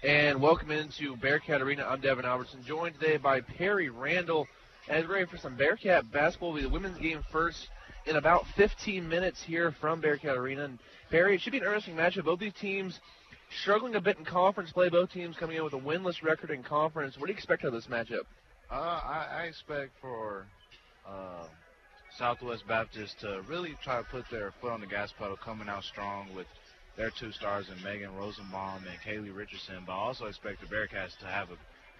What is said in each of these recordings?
And welcome into Bearcat Arena. I'm Devin Albertson, joined today by Perry Randle. And we're ready for some Bearcat basketball. It'll be the women's game first in about 15 minutes here from Bearcat Arena. And Perry, it should be an interesting matchup. Both these teams struggling a bit in conference play. Both teams coming in with a winless record in conference. What do you expect out of this matchup? I expect for Southwest Baptist to really try to put their foot on the gas pedal, coming out strong with their two stars in Megan Rosenbaum and Kaylee Richardson, but I also expect the Bearcats to have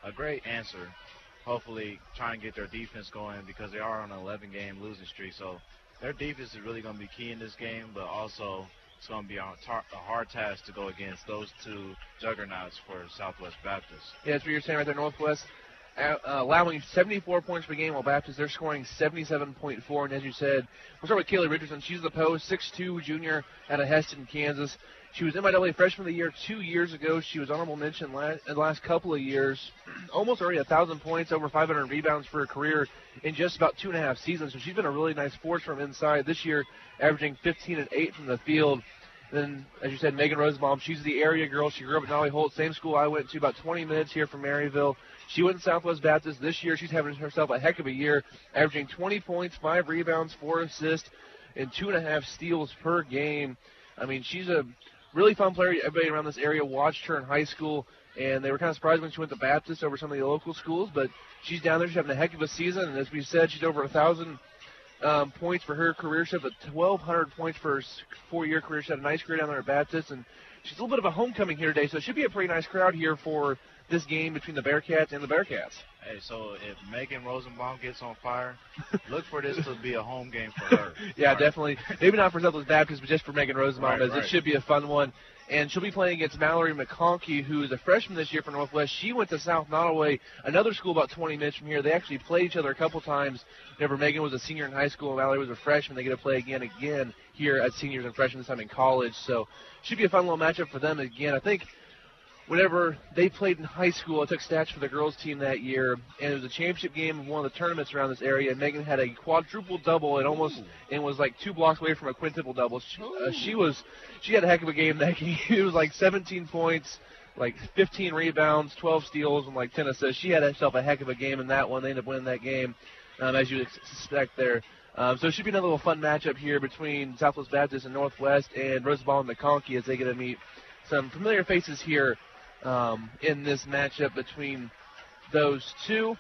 a great answer, hopefully try and get their defense going because they are on an 11-game losing streak. So their defense is really going to be key in this game, but also it's going to be a hard task to go against those two juggernauts for Southwest Baptist. Yeah, that's what you're saying right there. Northwest allowing 74 points per game, while Baptist, they're scoring 77.4. And as you said, we'll start with Kaylee Richardson. She's the post, 6'2", junior out of Heston, Kansas. She was MIAA Freshman of the Year 2 years ago. She was honorable mention in the last couple of years. Almost already 1,000 points, over 500 rebounds for her career in just about 2.5 seasons. So she's been a really nice force from inside this year, averaging 15 and 8 from the field. Then, as you said, Megan Rosenbaum, she's the area girl. She grew up at Nolly Holt, same school I went to, about 20 minutes here from Maryville. She went to Southwest Baptist. This year she's having herself a heck of a year, averaging 20 points, 5 rebounds, 4 assists, and 2.5 steals per game. I mean, she's a really fun player. Everybody around this area watched her in high school, and they were kind of surprised when she went to Baptist over some of the local schools, but she's down there. She's having a heck of a season, and as we said, she's over 1,000 points for her career. She had 1,200 points for her 4-year career. She had a nice career down there at Baptist, and she's a little bit of a homecoming here today, so it should be a pretty nice crowd here for this game between the Bearcats and the Bearcats. Hey, so if Megan Rosenbaum gets on fire, look for this to be a home game for her. Yeah, right. Definitely. Maybe not for Southwest Baptist, but just for Megan Rosenbaum, as it should be a fun one. And she'll be playing against Mallory McConkey, who is a freshman this year for Northwest. She went to South Nottoway, another school about 20 minutes from here. They actually played each other a couple times. Whenever Megan was a senior in high school and Mallory was a freshman, they get to play again here as seniors and freshmen this time in college. So should be a fun little matchup for them again. I think whenever they played in high school, I took stats for the girls team that year, and it was a championship game of one of the tournaments around this area, and Megan had a quadruple double and was like 2 blocks away from a quintuple double. She had a heck of a game that game. It was like 17 points, like 15 rebounds, 12 steals, and like 10 assists. She had herself a heck of a game in that one. They ended up winning that game, as you suspect there. So it should be another little fun matchup here between Southwest Baptist and Northwest, and Rosenbaum and McConkey as they get to meet some familiar faces here in this matchup between those two.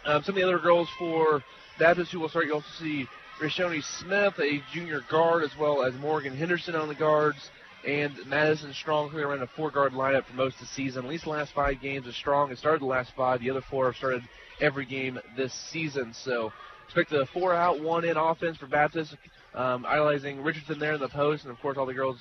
Some of the other girls for Baptist who will start, you also see Rashoni Smith, a junior guard, as well as Morgan Henderson on the guards, and Madison Strong, who ran a 4-guard lineup for most of the season. At least the last 5 games is Strong has started the last 5. The other 4 have started every game this season. So expect a 4-out, 1-in offense for Baptist, idolizing Richardson there in the post, and, of course, all the girls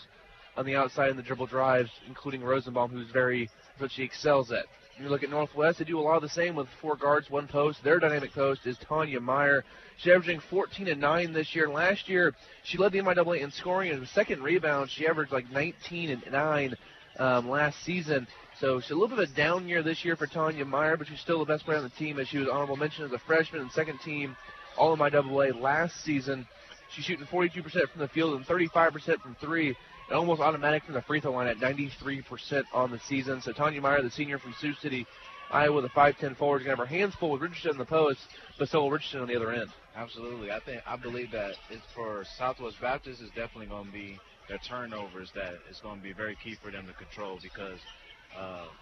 on the outside in the dribble drives, including Rosenbaum, that's what she excels at. When you look at Northwest, they do a lot of the same with 4 guards, 1 post. Their dynamic post is Tanya Meyer. She's averaging 14 and 9 this year. Last year, she led the MIAA in scoring and 2nd rebound. She averaged like 19 and 9 last season. So she's a little bit of a down year this year for Tanya Meyer, but she's still the best player on the team, as she was honorable mention as a freshman and 2nd team all MIAA last season. She's shooting 42% from the field and 35% from 3. And almost automatic from the free throw line at 93% on the season. So Tanya Meyer, the senior from Sioux City, Iowa, the 5'10" forward, is going to have her hands full with Richardson in the post, but so will Richardson on the other end. Absolutely. I believe that it's for Southwest Baptist, it's definitely going to be their turnovers that is going to be very key for them to control, because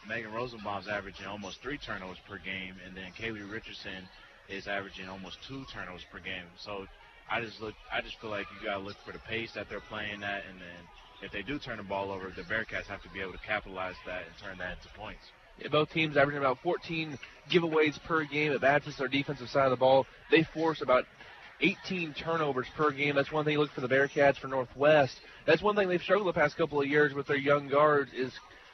Megan Rosenbaum's averaging almost 3 turnovers per game, and then Kaylee Richardson is averaging almost 2 turnovers per game. So I just feel like you got to look for the pace that they're playing at, and then if they do turn the ball over, the Bearcats have to be able to capitalize that and turn that into points. Yeah, both teams averaging about 14 giveaways per game. At Baptist, their defensive side of the ball, they force about 18 turnovers per game. That's one thing you look for the Bearcats for Northwest. That's one thing they've struggled the past couple of years with their young guards is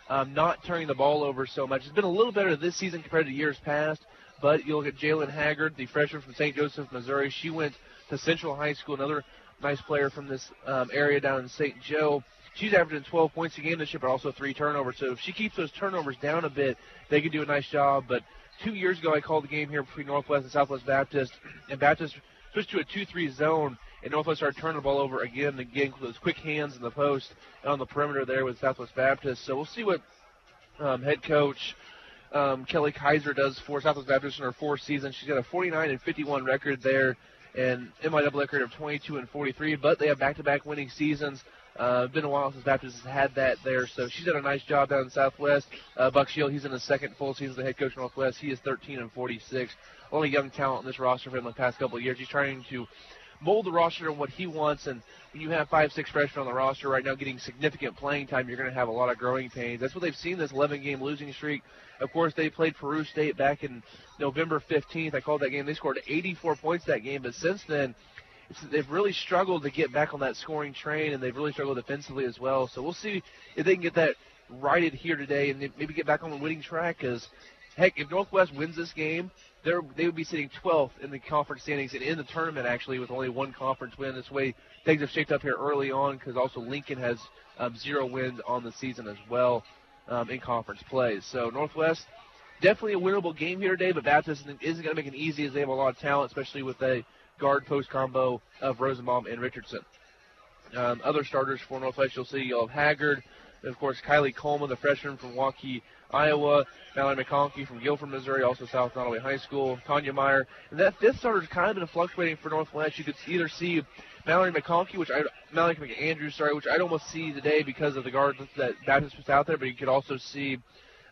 not turning the ball over so much. It's been a little better this season compared to years past, but you look at Jalen Haggard, the freshman from St. Joseph, Missouri. She went to Central High School, another nice player from this area down in St. Joe. She's averaging 12 points a game this year, but also 3 turnovers. So if she keeps those turnovers down a bit, they can do a nice job. But 2 years ago, I called the game here between Northwest and Southwest Baptist, and Baptist switched to a 2-3 zone, and Northwest started turning the ball over again and again with those quick hands in the post and on the perimeter there with Southwest Baptist. So we'll see what head coach Kelly Kaiser does for Southwest Baptist in her 4th season. She's got a 49-51 record there and MIAA record of 22-43, but they have back-to-back winning seasons. Been a while since Baptist has had that there, so she's done a nice job down in Southwest. Buck Shield, he's in his 2nd full season as the head coach of Northwest. He is 13-46. Only young talent in this roster for him in the past couple of years. He's trying to mold the roster on what he wants, and when you have 5-6 freshmen on the roster right now getting significant playing time, you're going to have a lot of growing pains. That's what they've seen this 11-game losing streak. Of course, they played Peru State back in November 15th. I called that game. They scored 84 points that game, but since then, they've really struggled to get back on that scoring train, and they've really struggled defensively as well. So we'll see if they can get that righted here today and maybe get back on the winning track, because, heck, if Northwest wins this game, they would be sitting 12th in the conference standings and in the tournament, actually, with only 1 conference win. This way, things have shaped up here early on, because also Lincoln has 0 wins on the season as well in conference play. So Northwest, definitely a winnable game here today, but Baptist isn't going to make it easy, as they have a lot of talent, especially with a guard-post combo of Rosenbaum and Richardson. Other starters for Northwest, you'll have Haggard, and of course, Kylie Coleman, the freshman from Waukee, Iowa, Mallory McConkey from Guilford, Missouri, also South Nottoway High School, Tanya Meyer. And that 5th starter has kind of been fluctuating for Northwest. You could either see Mallory McConkey, which I'd almost see today because of the guards that Baptist puts out there, but you could also see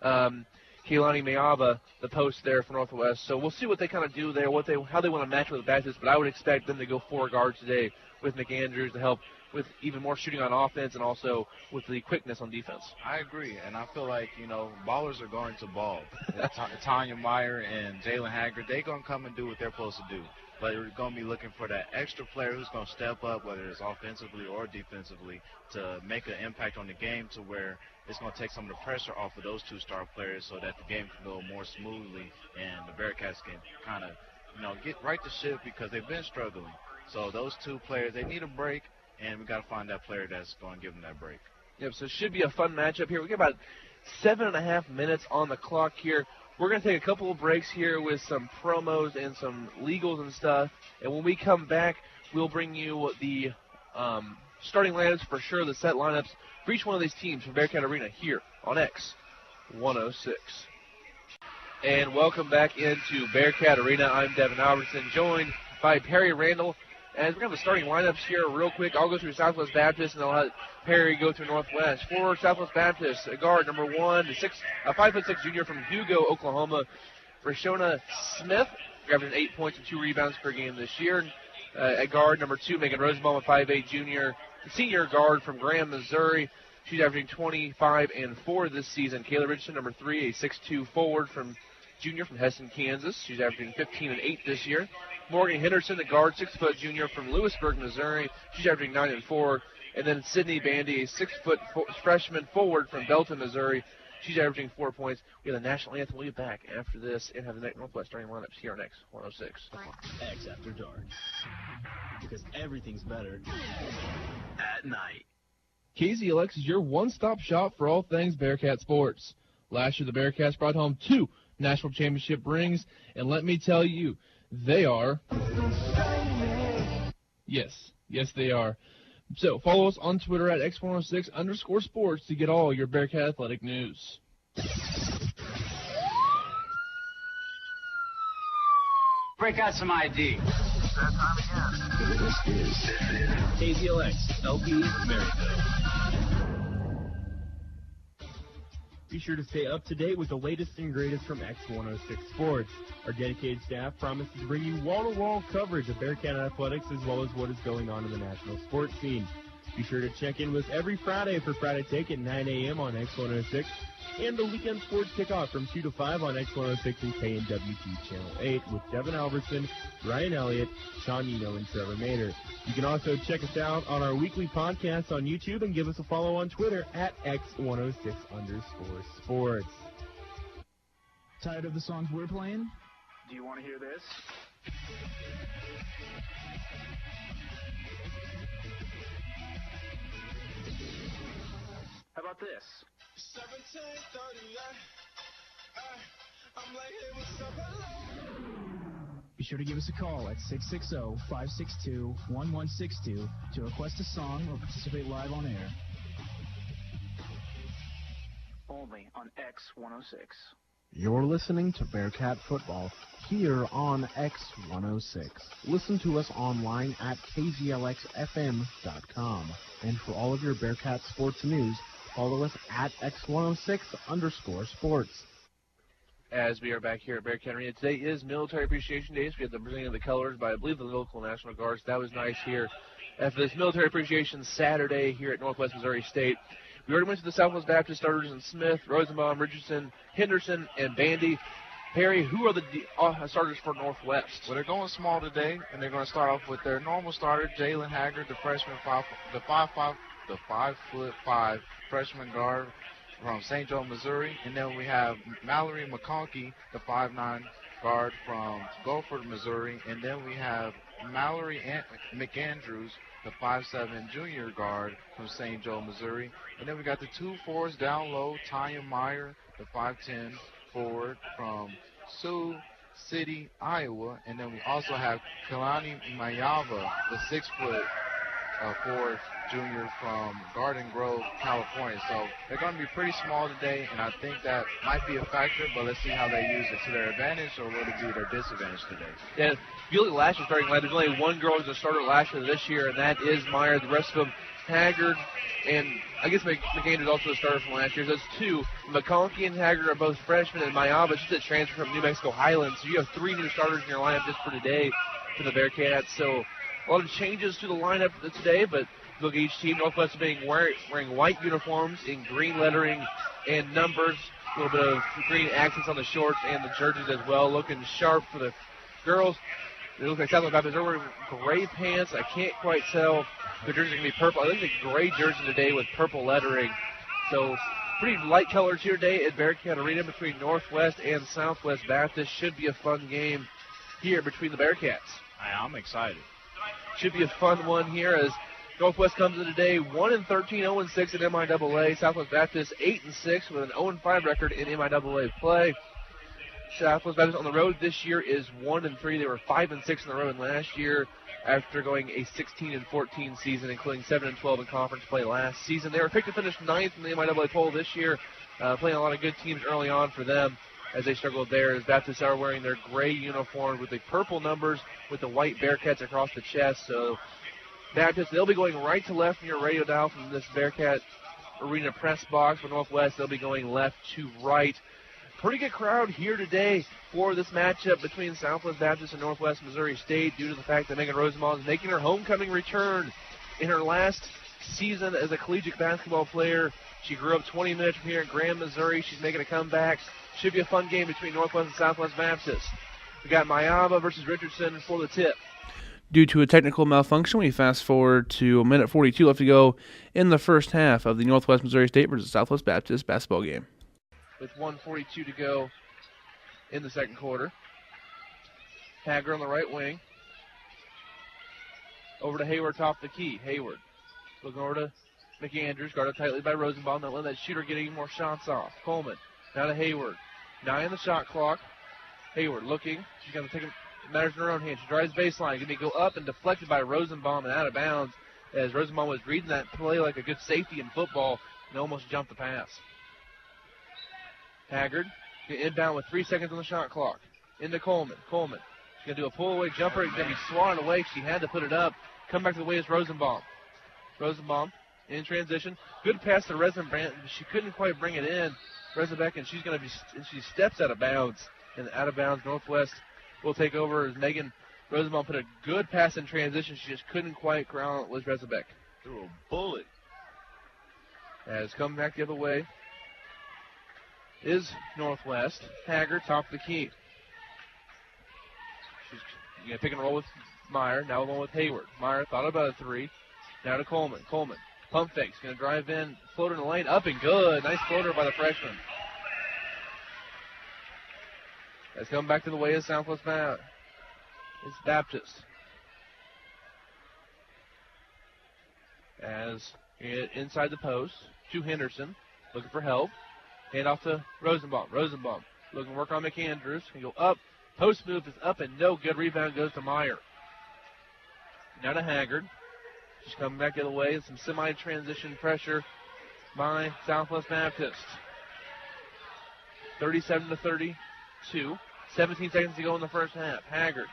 Keilani Mayaba, the post there for Northwest. So we'll see what they kind of do there, how they want to match with Baptist, but I would expect them to go 4 guards today with McAndrews to help with even more shooting on offense and also with the quickness on defense. I agree, and I feel like, ballers are going to ball. Tanya Meyer and Jalen Haggard, they're going to come and do what they're supposed to do. But we're going to be looking for that extra player who's going to step up, whether it's offensively or defensively, to make an impact on the game to where it's going to take some of the pressure off of those 2 star players so that the game can go more smoothly and the Bearcats can kind of, get right the ship, because they've been struggling. So those 2 players, they need a break, and we got to find that player that's going to give them that break. Yep, so it should be a fun matchup here. We got about 7.5 minutes on the clock here. We're going to take a couple of breaks here with some promos and some legals and stuff. And when we come back, we'll bring you the starting lineups for sure, the set lineups for each one of these teams from Bearcat Arena here on X106. And welcome back into Bearcat Arena. I'm Devin Albertson, joined by Perry Randle. As we're going to have the starting lineups here real quick, I'll go through Southwest Baptist, and I'll have Perry go through Northwest. For Southwest Baptist, a guard, number 1, a 5'6" junior from Hugo, Oklahoma, Rashona Smith, averaging 8 points and 2 rebounds per game this year. At guard, number 2, Megan Rosenbaum, a 5'8" senior guard from Graham, Missouri. She's averaging 25 and 4 this season. Kayla Richardson, number 3, a 6'2" forward from junior from Hessen, Kansas. She's averaging 15 and 8 this year. Morgan Henderson, a guard, 6-foot junior from Lewisburg, Missouri. She's averaging 9 and 4. And then Sydney Bandy, a 6-foot freshman forward from Belton, Missouri. She's averaging 4 points. We have the national anthem. We'll be back after this and have the Northwest starting lineups here on X106. X After Dark. Because everything's better at night. KZLX is your one-stop shop for all things Bearcat sports. Last year, the Bearcats brought home 2 national championship rings, and let me tell you, they are. Yes, they are. So follow us on Twitter at X106_sports to get all your Bearcat athletic news. Break out some ID. That time again. KZLX-LP Maryville. Be sure to stay up to date with the latest and greatest from X106 Sports. Our dedicated staff promises to bring you wall-to-wall coverage of Bearcat athletics as well as what is going on in the national sports scene. Be sure to check in with every Friday for Friday Take at 9 a.m. on X106 and the weekend sports kickoff from 2 to 5 on X106 and KNWT Channel 8 with Devin Albertson, Ryan Elliott, Sean Eno, and Trevor Mader. You can also check us out on our weekly podcast on YouTube and give us a follow on Twitter at X106_sports. Tired of the songs we're playing? Do you want to hear this? How about this? 17:30. Be sure to give us a call at 660-562-1162 to request a song or participate live on air. only on X106. You're listening to Bearcat Football here on X106. Listen to us online at KZLX-FM.com. And for all of your Bearcat sports news, follow us at X106_sports. As we are back here at Bearcat Arena, today is Military Appreciation Day, so we had the presenting of the colors by, I believe, the local National Guards. That was nice here. After this Military Appreciation Saturday here at Northwest Missouri State, we already went to the Southwest Baptist starters in Smith, Rosenbaum, Richardson, Henderson, and Bandy. Perry, who are the starters for Northwest? Well, they're going small today, and they're going to start off with their normal starter, Jalen Haggard, the freshman, the 5'5" freshman guard from St. Joe, Missouri. And then we have Mallory McConkey, the 5'9" guard from Gulfport, Missouri. And then we have Mallory McAndrews, the 5'7" junior guard from St. Joe, Missouri. And then we got the 2 forwards down low, Tanya Meyer, the 5'10" forward from Sioux City, Iowa. And then we also have Kalani Mayava, the 6-foot forward junior from Garden Grove, California. So they're going to be pretty small today, and I think that might be a factor, but let's see how they use it to their advantage, or will it be their disadvantage today? Yeah, if you look at last year's starting line, there's only one girl who's a starter last year this year, and that is Meyer. The rest of them, Haggard, and I guess McAndrews also a starter from last year. So that's 2. McConkey and Haggard are both freshmen, and Mayava is just a transfer from New Mexico Highlands. So you have 3 new starters in your lineup just for today for the Bearcats. So a lot of changes to the lineup today, but look at each team. Northwest being wearing white uniforms in green lettering and numbers. A little bit of green accents on the shorts and the jerseys as well. Looking sharp for the girls. It looks like Southwest Baptist are wearing gray pants. I can't quite tell. The jerseys are going to be purple. I think the gray jersey today with purple lettering. So pretty light colors here today at Bearcat Arena between Northwest and Southwest Baptist. Should be a fun game here between the Bearcats. I'm excited. Should be a fun one here as Northwest comes in today 1-13, 0-6 in MIAA. Southwest Baptist 8-6 with an 0-5 record in MIAA play. Southwest Baptist on the road this year is 1-3. They were 5-6 in the road last year after going a 16-14 season, including 7-12 in conference play last season. They were picked to finish 9th in the MIAA poll this year, playing a lot of good teams early on for them as they struggled there. As Baptists are wearing their gray uniforms with the purple numbers with the white Bearcats across the chest. So Baptist, they'll be going right to left from your radio dial from this Bearcat Arena press box. For Northwest, they'll be going left to right. Pretty good crowd here today for this matchup between Southwest Baptist and Northwest Missouri State due to the fact that Megan Rosenbaum is making her homecoming return in her last season as a collegiate basketball player. She grew up 20 minutes from here in Graham, Missouri. She's making a comeback. Should be a fun game between Northwest and Southwest Baptist. We got Mayava versus Richardson for the tip. Due to a technical malfunction, we fast forward to 1:42 left to go in the first half of the Northwest Missouri State versus Southwest Baptist basketball game. With 1:42 to go in the second quarter. Haggard on the right wing. Over to Hayward, top of the key. Hayward looking over to McAndrews, guarded tightly by Rosenbaum. Not letting that shooter get any more shots off. Coleman now to Hayward. 9 on the shot clock. Hayward looking. She's going to take matters in her own hands. She drives baseline. Going to go up and deflected by Rosenbaum and out of bounds as Rosenbaum was reading that play like a good safety in football and almost jumped the pass. Haggard inbound with 3 seconds on the shot clock. Into Coleman. Coleman. She's going to do a pull-away jumper. It's going to be swatted away. She had to put it up. Come back to the way is Rosenbaum. Rosenbaum in transition. Good pass to Resenbrant. She couldn't quite bring it in. Resenbeck, and she's going to be, she steps out of bounds. And out of bounds, Northwest will take over as Megan Rosenbaum put a good pass in transition. She just couldn't quite ground Liz Resenbeck. Threw a bullet. As come back the other way is Northwest. Haggard, top of the key. She's going to pick and roll with Meyer. Now along with Hayward. Meyer thought about a 3. Now to Coleman. Coleman, pump fakes. Going to drive in, floater in the lane, up and good. Nice floater by the freshman. Has come back to the way of Southwest Baptist. It's Baptist. As inside the post to Henderson, looking for help. Hand off to Rosenbaum. Rosenbaum looking to work on McAndrews. Can go up. Post move is up and no good. Rebound goes to Meyer. Now to Haggard. She's coming back the other way. Some semi-transition pressure by Southwest Baptist. 37-32. 17 seconds to go in the first half. Haggard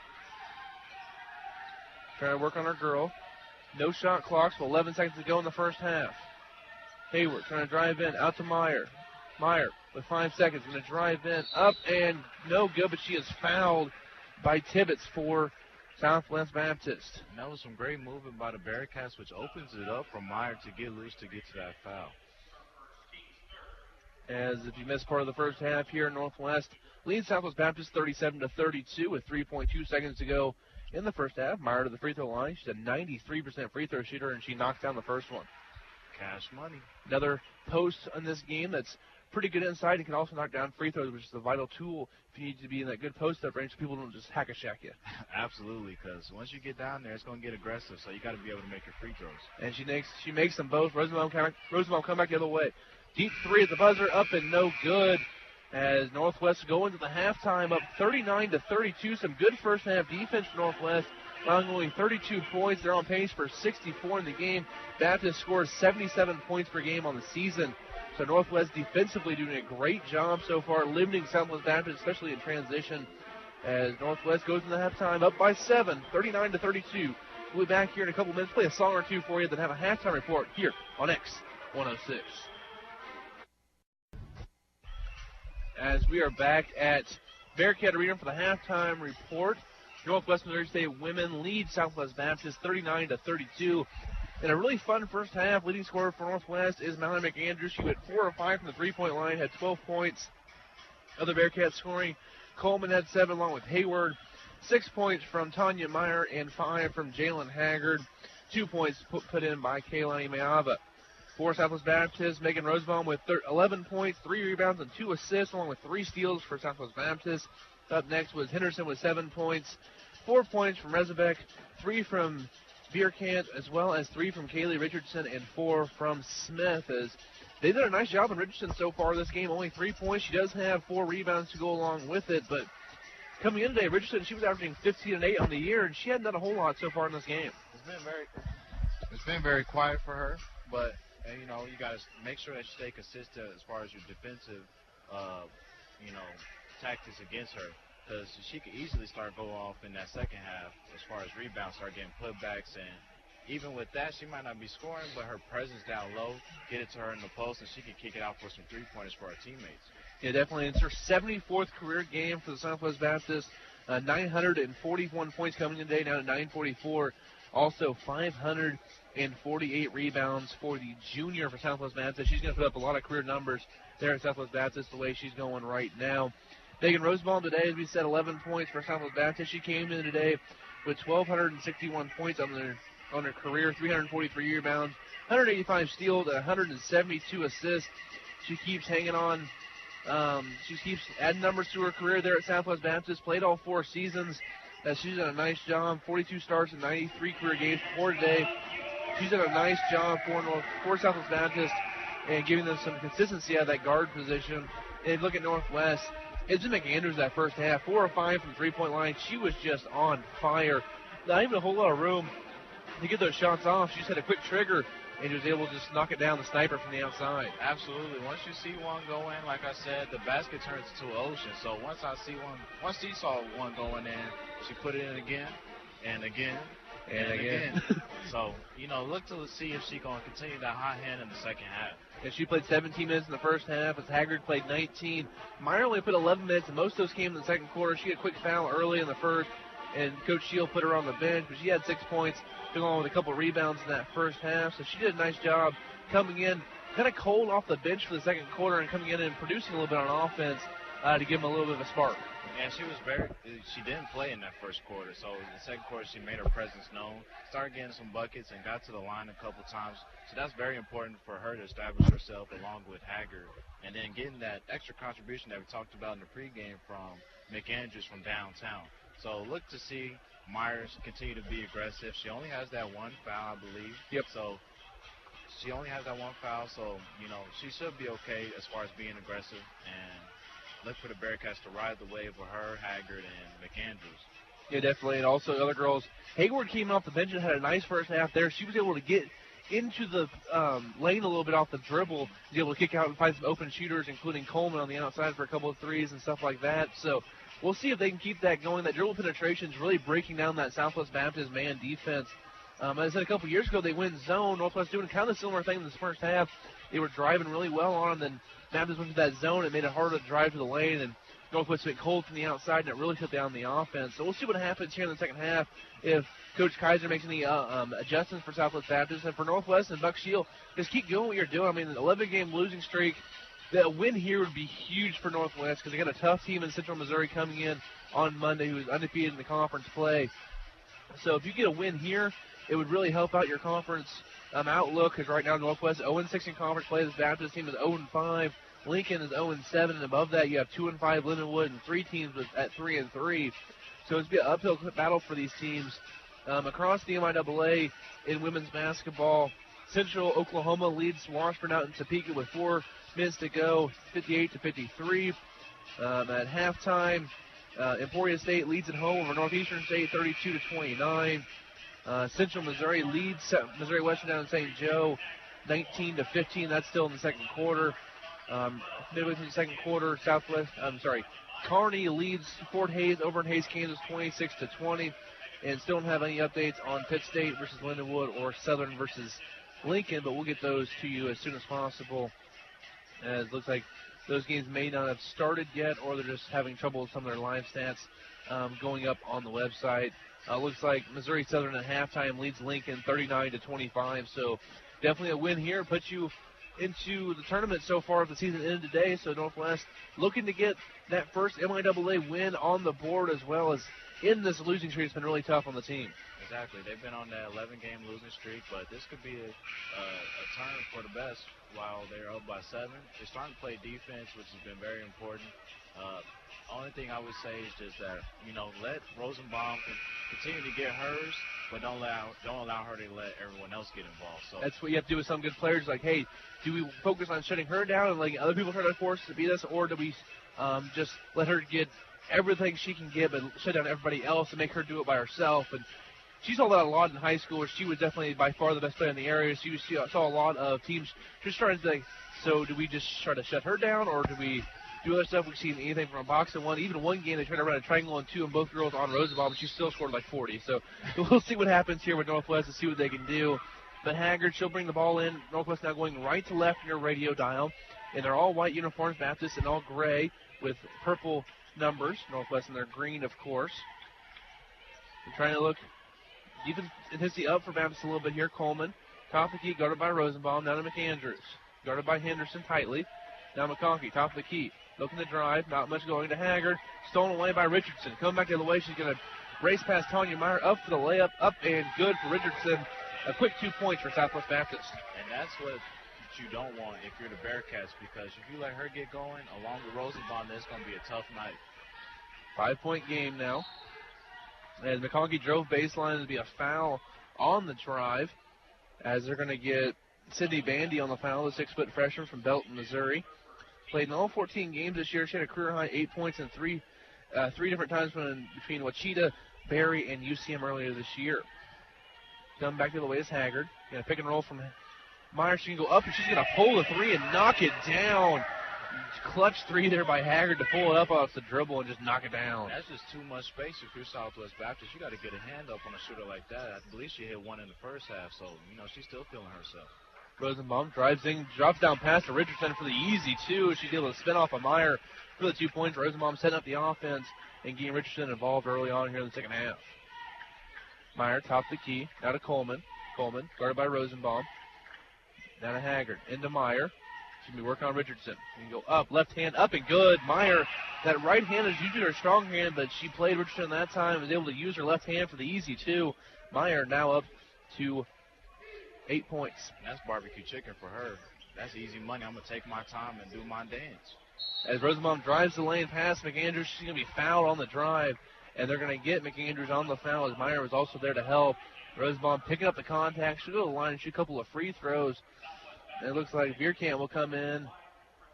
trying to work on her girl. No shot clocks with 11 seconds to go in the first half. Hayward trying to drive in, out to Meyer. Meyer with 5 seconds, going to drive in, up and no good, but she is fouled by Tibbetts for Southwest Baptist. And that was some great movement by the Bearcats, which opens it up for Meyer to get loose to get to that foul. As if you missed part of the first half here, Northwest leads Southwest Baptist 37-32 with 3.2 seconds to go in the first half. Meyer to the free throw line. She's a 93% free throw shooter, and she knocks down the first one. Cash money. Another post in this game that's pretty good inside and can also knock down free throws, which is a vital tool if you need to be in that good post-up range so people don't just hack-a-shack you. Absolutely, because once you get down there, it's going to get aggressive, so you got to be able to make your free throws. And she makes them both. Rosenbaum come back the other way. Deep three at the buzzer, up and no good. As Northwest go into the halftime up 39-32. Some good first half defense for Northwest, allowing only 32 points. They're on pace for 64 in the game. Baptist scores 77 points per game on the season. So Northwest defensively doing a great job so far, limiting Southwest Baptist, especially in transition. As Northwest goes into halftime up by 7, 39-32. We'll be back here in a couple minutes, play a song or two for you, then have a halftime report here on X106. As we are back at Bearcat Arena for the halftime report, Northwest Missouri State women lead Southwest Baptist 39-32. In a really fun first half, leading scorer for Northwest is Mallory McAndrews. She went 4 of 5 from the three-point line, had 12 points. Other Bearcats scoring, Coleman had 7 along with Hayward. 6 points from Tanya Meyer and 5 from Jalen Haggard. 2 points put in by Kaylani Mayava. For Southwest Baptist, Megan Rosenbaum with 11 points, 3 rebounds, and 2 assists, along with 3 steals for Southwest Baptist. Up next was Henderson with 7 points, 4 points from Rezebeck, 3 from Bierkant, as well as 3 from Kaylee Richardson and 4 from Smith. As they did a nice job on Richardson so far this game, only 3 points. She does have 4 rebounds to go along with it, but coming in today, Richardson, she was averaging 15 and 8 on the year, and she hadn't done a whole lot so far in this game. It's been very quiet for her, but you know, you got to make sure that you stay consistent as far as your defensive, tactics against her, because she could easily start go off in that second half as far as rebounds, start getting putbacks, and even with that, she might not be scoring, but her presence down low, get it to her in the post, and she can kick it out for some three-pointers for her teammates. Yeah, definitely. It's her 74th career game for the Southwest Baptist. 941 points coming in today, now at 944. Also 548 rebounds for the junior for Southwest Baptist. She's going to put up a lot of career numbers there at Southwest Baptist the way she's going right now. Megan Rosenbaum today, as we said, 11 points for Southwest Baptist. She came in today with 1,261 points on her career, 343 rebounds, 185 steals, 172 assists. She keeps hanging on. She keeps adding numbers to her career there at Southwest Baptist. Played all 4 seasons. She's done a nice job. 42 starts in 93 career games for today. She's done a nice job for Southwest Baptist and giving them some consistency out of that guard position. And look at Northwest. It's just making Andrews that first half. 4 of 5 from the three-point line. She was just on fire. Not even a whole lot of room to get those shots off. She just had a quick trigger and was able to just knock it down the sniper from the outside. Absolutely. Once you see one go in, like I said, the basket turns into an ocean. So once she saw one going in, she put it in again and again and again. So, look to see if she going to continue that hot hand in the second half. And she played 17 minutes in the first half as Haggard played 19. Meyer only put 11 minutes, and most of those came in the second quarter. She had a quick foul early in the first, and Coach Shield put her on the bench, but she had 6 points, along with a couple of rebounds in that first half. So she did a nice job coming in kind of cold off the bench for the second quarter and coming in and producing a little bit on offense to give them a little bit of a spark. And she didn't play in that first quarter. So in the second quarter, she made her presence known, started getting some buckets, and got to the line a couple times. So that's very important for her to establish herself along with Haggard. And then getting that extra contribution that we talked about in the pregame from McAndrews from downtown. So look to see Myers continue to be aggressive. She only has that 1 foul, I believe. Yep. So she only has that 1 foul, so, she should be okay as far as being aggressive. And look for the Bearcats to ride the wave with her, Haggard, and McAndrews. Yeah, definitely. And also other girls. Hayward came off the bench and had a nice first half there. She was able to get into the lane a little bit off the dribble to be able to kick out and find some open shooters, including Coleman on the outside for a couple of threes and stuff like that. So we'll see if they can keep that going. That dribble penetration is really breaking down that Southwest Baptist man defense. As I said a couple years ago, they went zone. Northwest doing kind of a similar thing in the first half. They were driving really well on, and then Baptist went to that zone. It made it harder to drive to the lane, and Northwest went cold from the outside, and it really shut down the offense. So we'll see what happens here in the second half if Coach Kaiser makes any adjustments for Southwest Baptist. And for Northwest and Buck Shield, just keep doing what you're doing. I mean, an 11-game losing streak, the win here would be huge for Northwest because they got a tough team in Central Missouri coming in on Monday who is undefeated in the conference play. So if you get a win here, it would really help out your conference outlook because right now Northwest 0-6 in conference play. This Baptist team is 0-5. Lincoln is 0-7, and above that you have 2-5 Lindenwood and 3 teams at 3-3. So it's going to be an uphill battle for these teams. Across the MIAA in women's basketball, Central Oklahoma leads Washburn out in Topeka with 4 minutes to go, 58-53. At halftime, Emporia State leads at home over Northeastern State, 32-29. Central Missouri leads Missouri Western down in St. Joe, 19-15. That's still in the second quarter. Midway through the second quarter, Kearney leads Fort Hays over in Hays, Kansas, 26-20. And still don't have any updates on Pitt State versus Lindenwood or Southern versus Lincoln, but we'll get those to you as soon as possible. As it looks like those games may not have started yet, or they're just having trouble with some of their live stats going up on the website. Looks like Missouri Southern at halftime leads Lincoln 39-25. So definitely a win here. Puts you into the tournament so far of the season ended today. So Northwest looking to get that first MIAA win on the board as well as in this losing streak. It's been really tough on the team. Exactly. They've been on that 11-game losing streak, but this could be a turn for the best while they're up by 7. They're starting to play defense, which has been very important. Only thing I would say is just that, let Rosenbaum continue to get hers, but don't allow her to let everyone else get involved. So that's what you have to do with some good players. Like, hey, do we focus on shutting her down and letting other people try to force to beat us, or do we just let her get everything she can get but shut down everybody else and make her do it by herself? And she saw that a lot in high school, where she was definitely by far the best player in the area. She saw a lot of teams just trying to think, so do we just try to shut her down, or do we do other stuff? We've seen anything from a box and one. Even one game they tried to run a triangle and 2 and both girls on Rosenbaum, but she still scored like 40. So we'll see what happens here with Northwest and see what they can do. But Haggard, she'll bring the ball in. Northwest now going right to left in your radio dial. And they're all white uniforms, Baptist, and all gray with purple numbers. Northwest in their green, of course. They're trying to look deep intensity up for Baptist a little bit here. Coleman, top of the key, guarded by Rosenbaum. Down to McAndrews. Guarded by Henderson tightly. Now McConkey, top of the key. Looking to drive, not much going to Haggard. Stolen away by Richardson. Coming back the other way, she's going to race past Tanya Meyer. Up for the layup, up and good for Richardson. A quick 2 points for Southwest Baptist. And that's what you don't want if you're the Bearcats, because if you let her get going along with Rosenbaum, it's going to be a tough night. 5-point game now. As McConkey drove baseline, it'll be a foul on the drive, as they're going to get Sydney Bandy on the foul, the 6-foot freshman from Belton, Missouri. Played in all 14 games this year. She had a career-high 8 points in three different times between Wachita, Berry, and UCM earlier this year. Come back the other way is Haggard. Going to pick and roll from Meyer. She can go up, and she's going to pull the 3 and knock it down. Clutch 3 there by Haggard to pull it up off the dribble and just knock it down. That's just too much space if you're Southwest Baptist. You got to get a hand up on a shooter like that. I believe she hit 1 in the first half, so, she's still feeling herself. Rosenbaum drives in, drops down pass to Richardson for the easy 2. She's able to spin off of Meyer for the 2 points. Rosenbaum setting up the offense and getting Richardson involved early on here in the second half. Meyer, top of the key, now to Coleman. Coleman, guarded by Rosenbaum. Now to Haggard, into Meyer. She's going to be working on Richardson. She can go up, left hand, up and good. Meyer, that right hand is usually her strong hand, but she played Richardson that time, was able to use her left hand for the easy 2. Meyer now up to 8 points. That's barbecue chicken for her. That's easy money. I'm going to take my time and do my dance. As Rosenbaum drives the lane past McAndrews, she's going to be fouled on the drive, and they're going to get McAndrews on the foul as Meyer was also there to help. Rosenbaum picking up the contact. She'll go to the line and shoot a couple of free throws. And it looks like Bierkamp will come in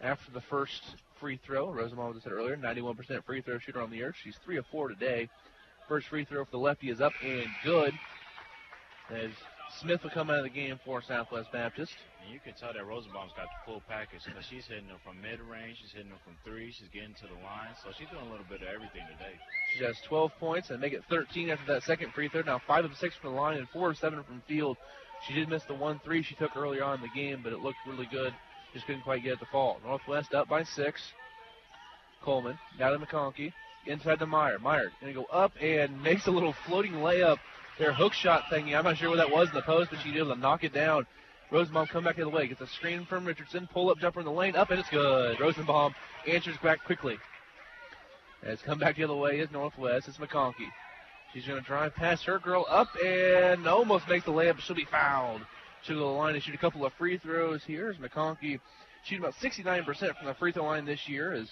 after the first free throw. Rosenbaum, as I said earlier, 91% free throw shooter on the year. She's 3 of 4 today. First free throw for the lefty is up and good. As Smith will come out of the game for Southwest Baptist. And you can tell that Rosenbaum's got the full package because she's hitting them from mid-range, she's hitting them from 3, she's getting to the line. So she's doing a little bit of everything today. She has 12 points and make it 13 after that second free throw. Now 5 of 6 from the line and 4 of 7 from field. She did miss the 1-3 she took earlier on in the game, but it looked really good. Just couldn't quite get it to fall. Northwest up by 6. Coleman down to McConkey. Inside to Meyer. Meyer going to go up and makes a little floating layup. Their hook shot thingy. I'm not sure what that was in the post, but she was able to knock it down. Rosenbaum come back the other way. Gets a screen from Richardson. Pull-up jumper in the lane. Up, and it's good. Rosenbaum answers back quickly. And it's come back the other way is Northwest. It's McConkey. She's going to drive past her girl up and almost makes the layup. She'll be fouled. She'll go to the line and shoot a couple of free throws. Here's McConkey shooting about 69% from the free throw line this year. Has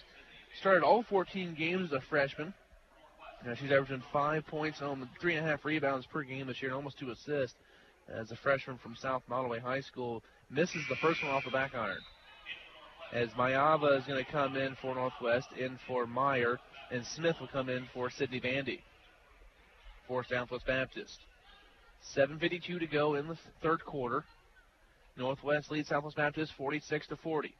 started all 14 games as a freshman. Now she's averaging 5 points, 3.5 rebounds per game this year, and almost 2 assists. As a freshman from South Nottoway High School, misses the first one off the back iron. As Mayava is going to come in for Northwest, in for Meyer, and Smith will come in for Sydney Vandy for Southwest Baptist. 7:52 to go in the third quarter. Northwest leads Southwest Baptist 46-40.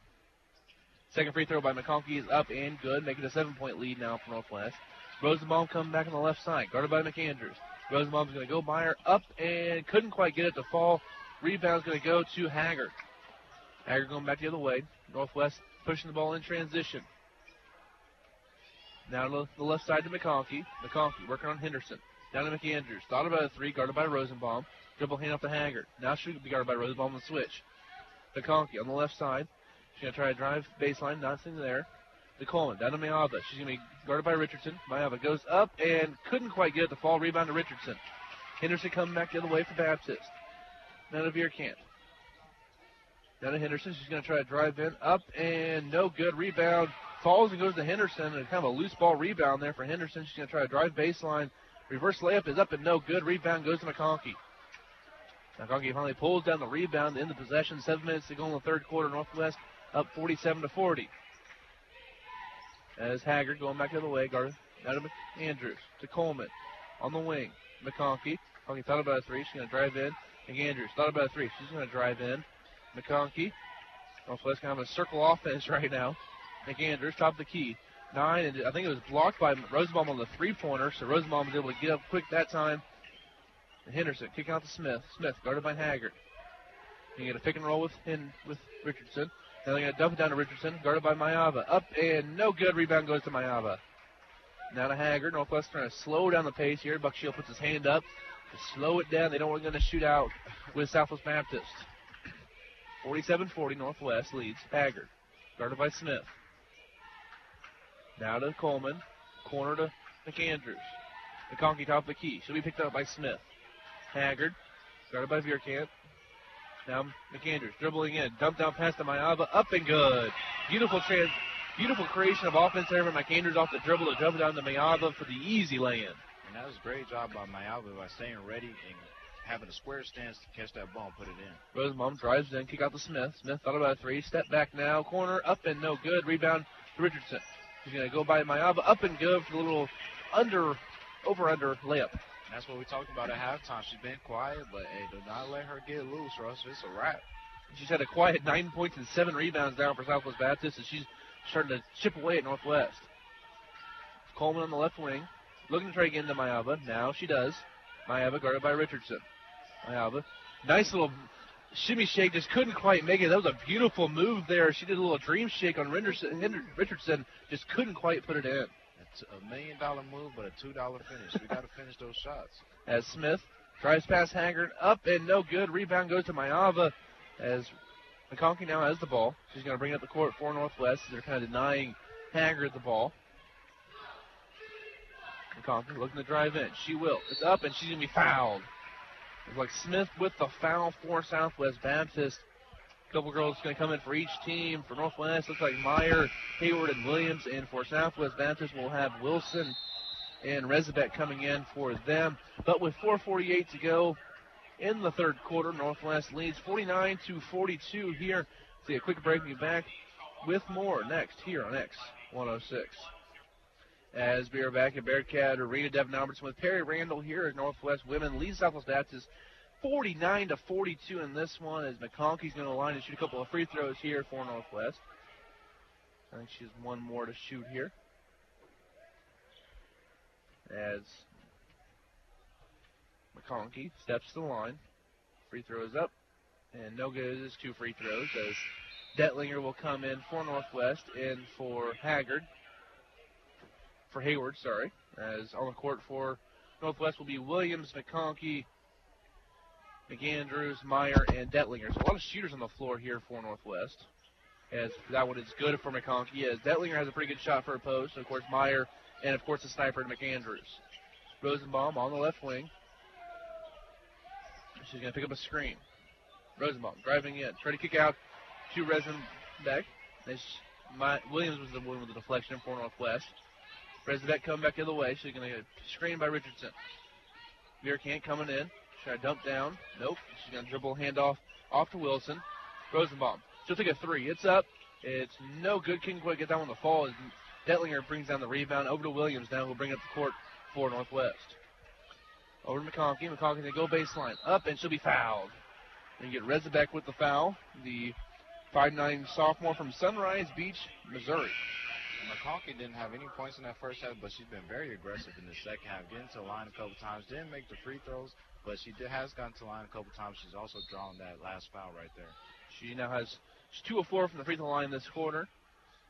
Second free throw by McConkey is up and good, making a 7-point lead now for Northwest. Rosenbaum coming back on the left side, guarded by McAndrews. Rosenbaum's going to go by her, up and couldn't quite get it to fall. Rebound's going to go to Haggard. Haggard going back the other way. Northwest pushing the ball in transition. Now to the left side to McConkey. McConkey working on Henderson. Down to McAndrews. Thought about a 3, guarded by Rosenbaum. Dribble hand off to Haggard. Now she'll be guarded by Rosenbaum on the switch. McConkey on the left side. She's going to try to drive baseline. Nothing there. To Coleman. Down to Mayava. She's going to be guarded by Richardson. Mayava goes up and couldn't quite get it to fall. Rebound to Richardson. Henderson coming back the other way for Baptist. Now to Vierkamp. Down to Henderson. She's going to try to drive in. Up and no good. Rebound. Falls and goes to Henderson. And kind of a loose ball rebound there for Henderson. She's going to try to drive baseline. Reverse layup is up and no good. Rebound goes to McConkey. McConkey finally pulls down the rebound. In the possession. 7 minutes to go in the third quarter. Northwest up 47-40. As Haggard going back the other way. Guarded out of Andrews to Coleman. On the wing. McConkey. McConkey thought about a 3. She's going to drive in. Andrews thought about a 3. She's going to drive in. McConkey. Northwest kind of a circle offense right now. McAndrews, top of the key. 9, and I think it was blocked by Rosenbaum on the three-pointer, so Rosenbaum was able to get up quick that time. And Henderson kick out to Smith. Smith guarded by Haggard. You get a pick and roll with Richardson. Now they're going to dump it down to Richardson, guarded by Mayava. Up and no good. Rebound goes to Mayava. Now to Haggard. Northwest trying to slow down the pace here. Buck Shield puts his hand up to slow it down. They don't want to shoot out with Southwest Baptist. 47-40, Northwest leads. Haggard, guarded by Smith. Now to Coleman. Corner to McAndrews. McConkey top of the key. She'll be picked up by Smith. Haggard, guarded by Vierkamp. Now McAndrews dribbling in. Dumped down pass to Mayava. Up and good. Beautiful creation of offense there from McAndrews off the dribble to jump down to Mayava for the easy lay-in. And that was a great job by Mayava by staying ready and having a square stance to catch that ball and put it in. Rosenbaum drives in, kick out to Smith. Smith thought about a 3. Step back now. Corner. Up and no good. Rebound to Richardson. He's going to go by Mayava. Up and good for the little over-under layup. That's what we talked about at halftime. She's been quiet, but hey, do not let her get loose, Russ. It's a wrap. She's had a quiet 9 points and 7 rebounds down for Southwest Baptist, and she's starting to chip away at Northwest. Coleman on the left wing, looking to try to get into Mayava. Now she does. Mayava guarded by Richardson. Mayava, nice little shimmy shake, just couldn't quite make it. That was a beautiful move there. She did a little dream shake on Richardson, just couldn't quite put it in. It's $1 million move, but a $2 finish. We got to finish those shots. As Smith drives past Haggard, up and no good. Rebound goes to Mayava as McConkey now has the ball. She's going to bring up the court for Northwest. They're kind of denying Haggard the ball. McConkey looking to drive in. She will. It's up, and she's going to be fouled. It's like Smith with the foul for Southwest Baptist. A couple girls going to come in for each team. For Northwest, looks like Meyer, Hayward, and Williams. And for Southwest Baptist, we'll have Wilson and Rezabek coming in for them. But with 4:48 to go in the third quarter, Northwest leads 49-42 here. See a quick break. We'll be back with more next here on X106. As we are back at Bearcat Arena, Devin Albertson with Perry Randle here at Northwest Women leads Southwest Baptist 49-42 in this one as McConkey's going to line and shoot a couple of free throws here for Northwest. I think she has one more to shoot here. As McConkey steps to the line. Free throws up. And no good is 2 free throws as Detlinger will come in for Northwest and for Hayward, as on the court for Northwest will be Williams, McConkey, McAndrews, Meyer, and Detlinger. So a lot of shooters on the floor here for Northwest. As that one is good for McConkey, as Detlinger has a pretty good shot for a post. Of course, Meyer, and of course the sniper, McAndrews. Rosenbaum on the left wing. She's going to pick up a screen. Rosenbaum driving in, try to kick out to Rezenbeck. Williams was the one with the deflection for Northwest. Rezenbeck coming back the other way. She's going to get screened by Richardson. Bierkamp coming in, try to dump down. Nope. She's going to dribble handoff off to Wilson. Rosenbaum. She'll take a 3. It's up. It's no good. Couldn't quite get that one to fall as Detlinger brings down the rebound. Over to Williams now, who'll bring up the court for Northwest. Over to McConkey. McConkey going to go baseline. Up, and she'll be fouled. And you get Rezenbeck with the foul. The 5'9" sophomore from Sunrise Beach, Missouri. McConkey didn't have any points in that first half, but she's been very aggressive in the second half. Getting to the line a couple times. Didn't make the free throws, but has gotten to the line a couple times. She's also drawn that last foul right there. She now has 2 of 4 from the free throw line this quarter.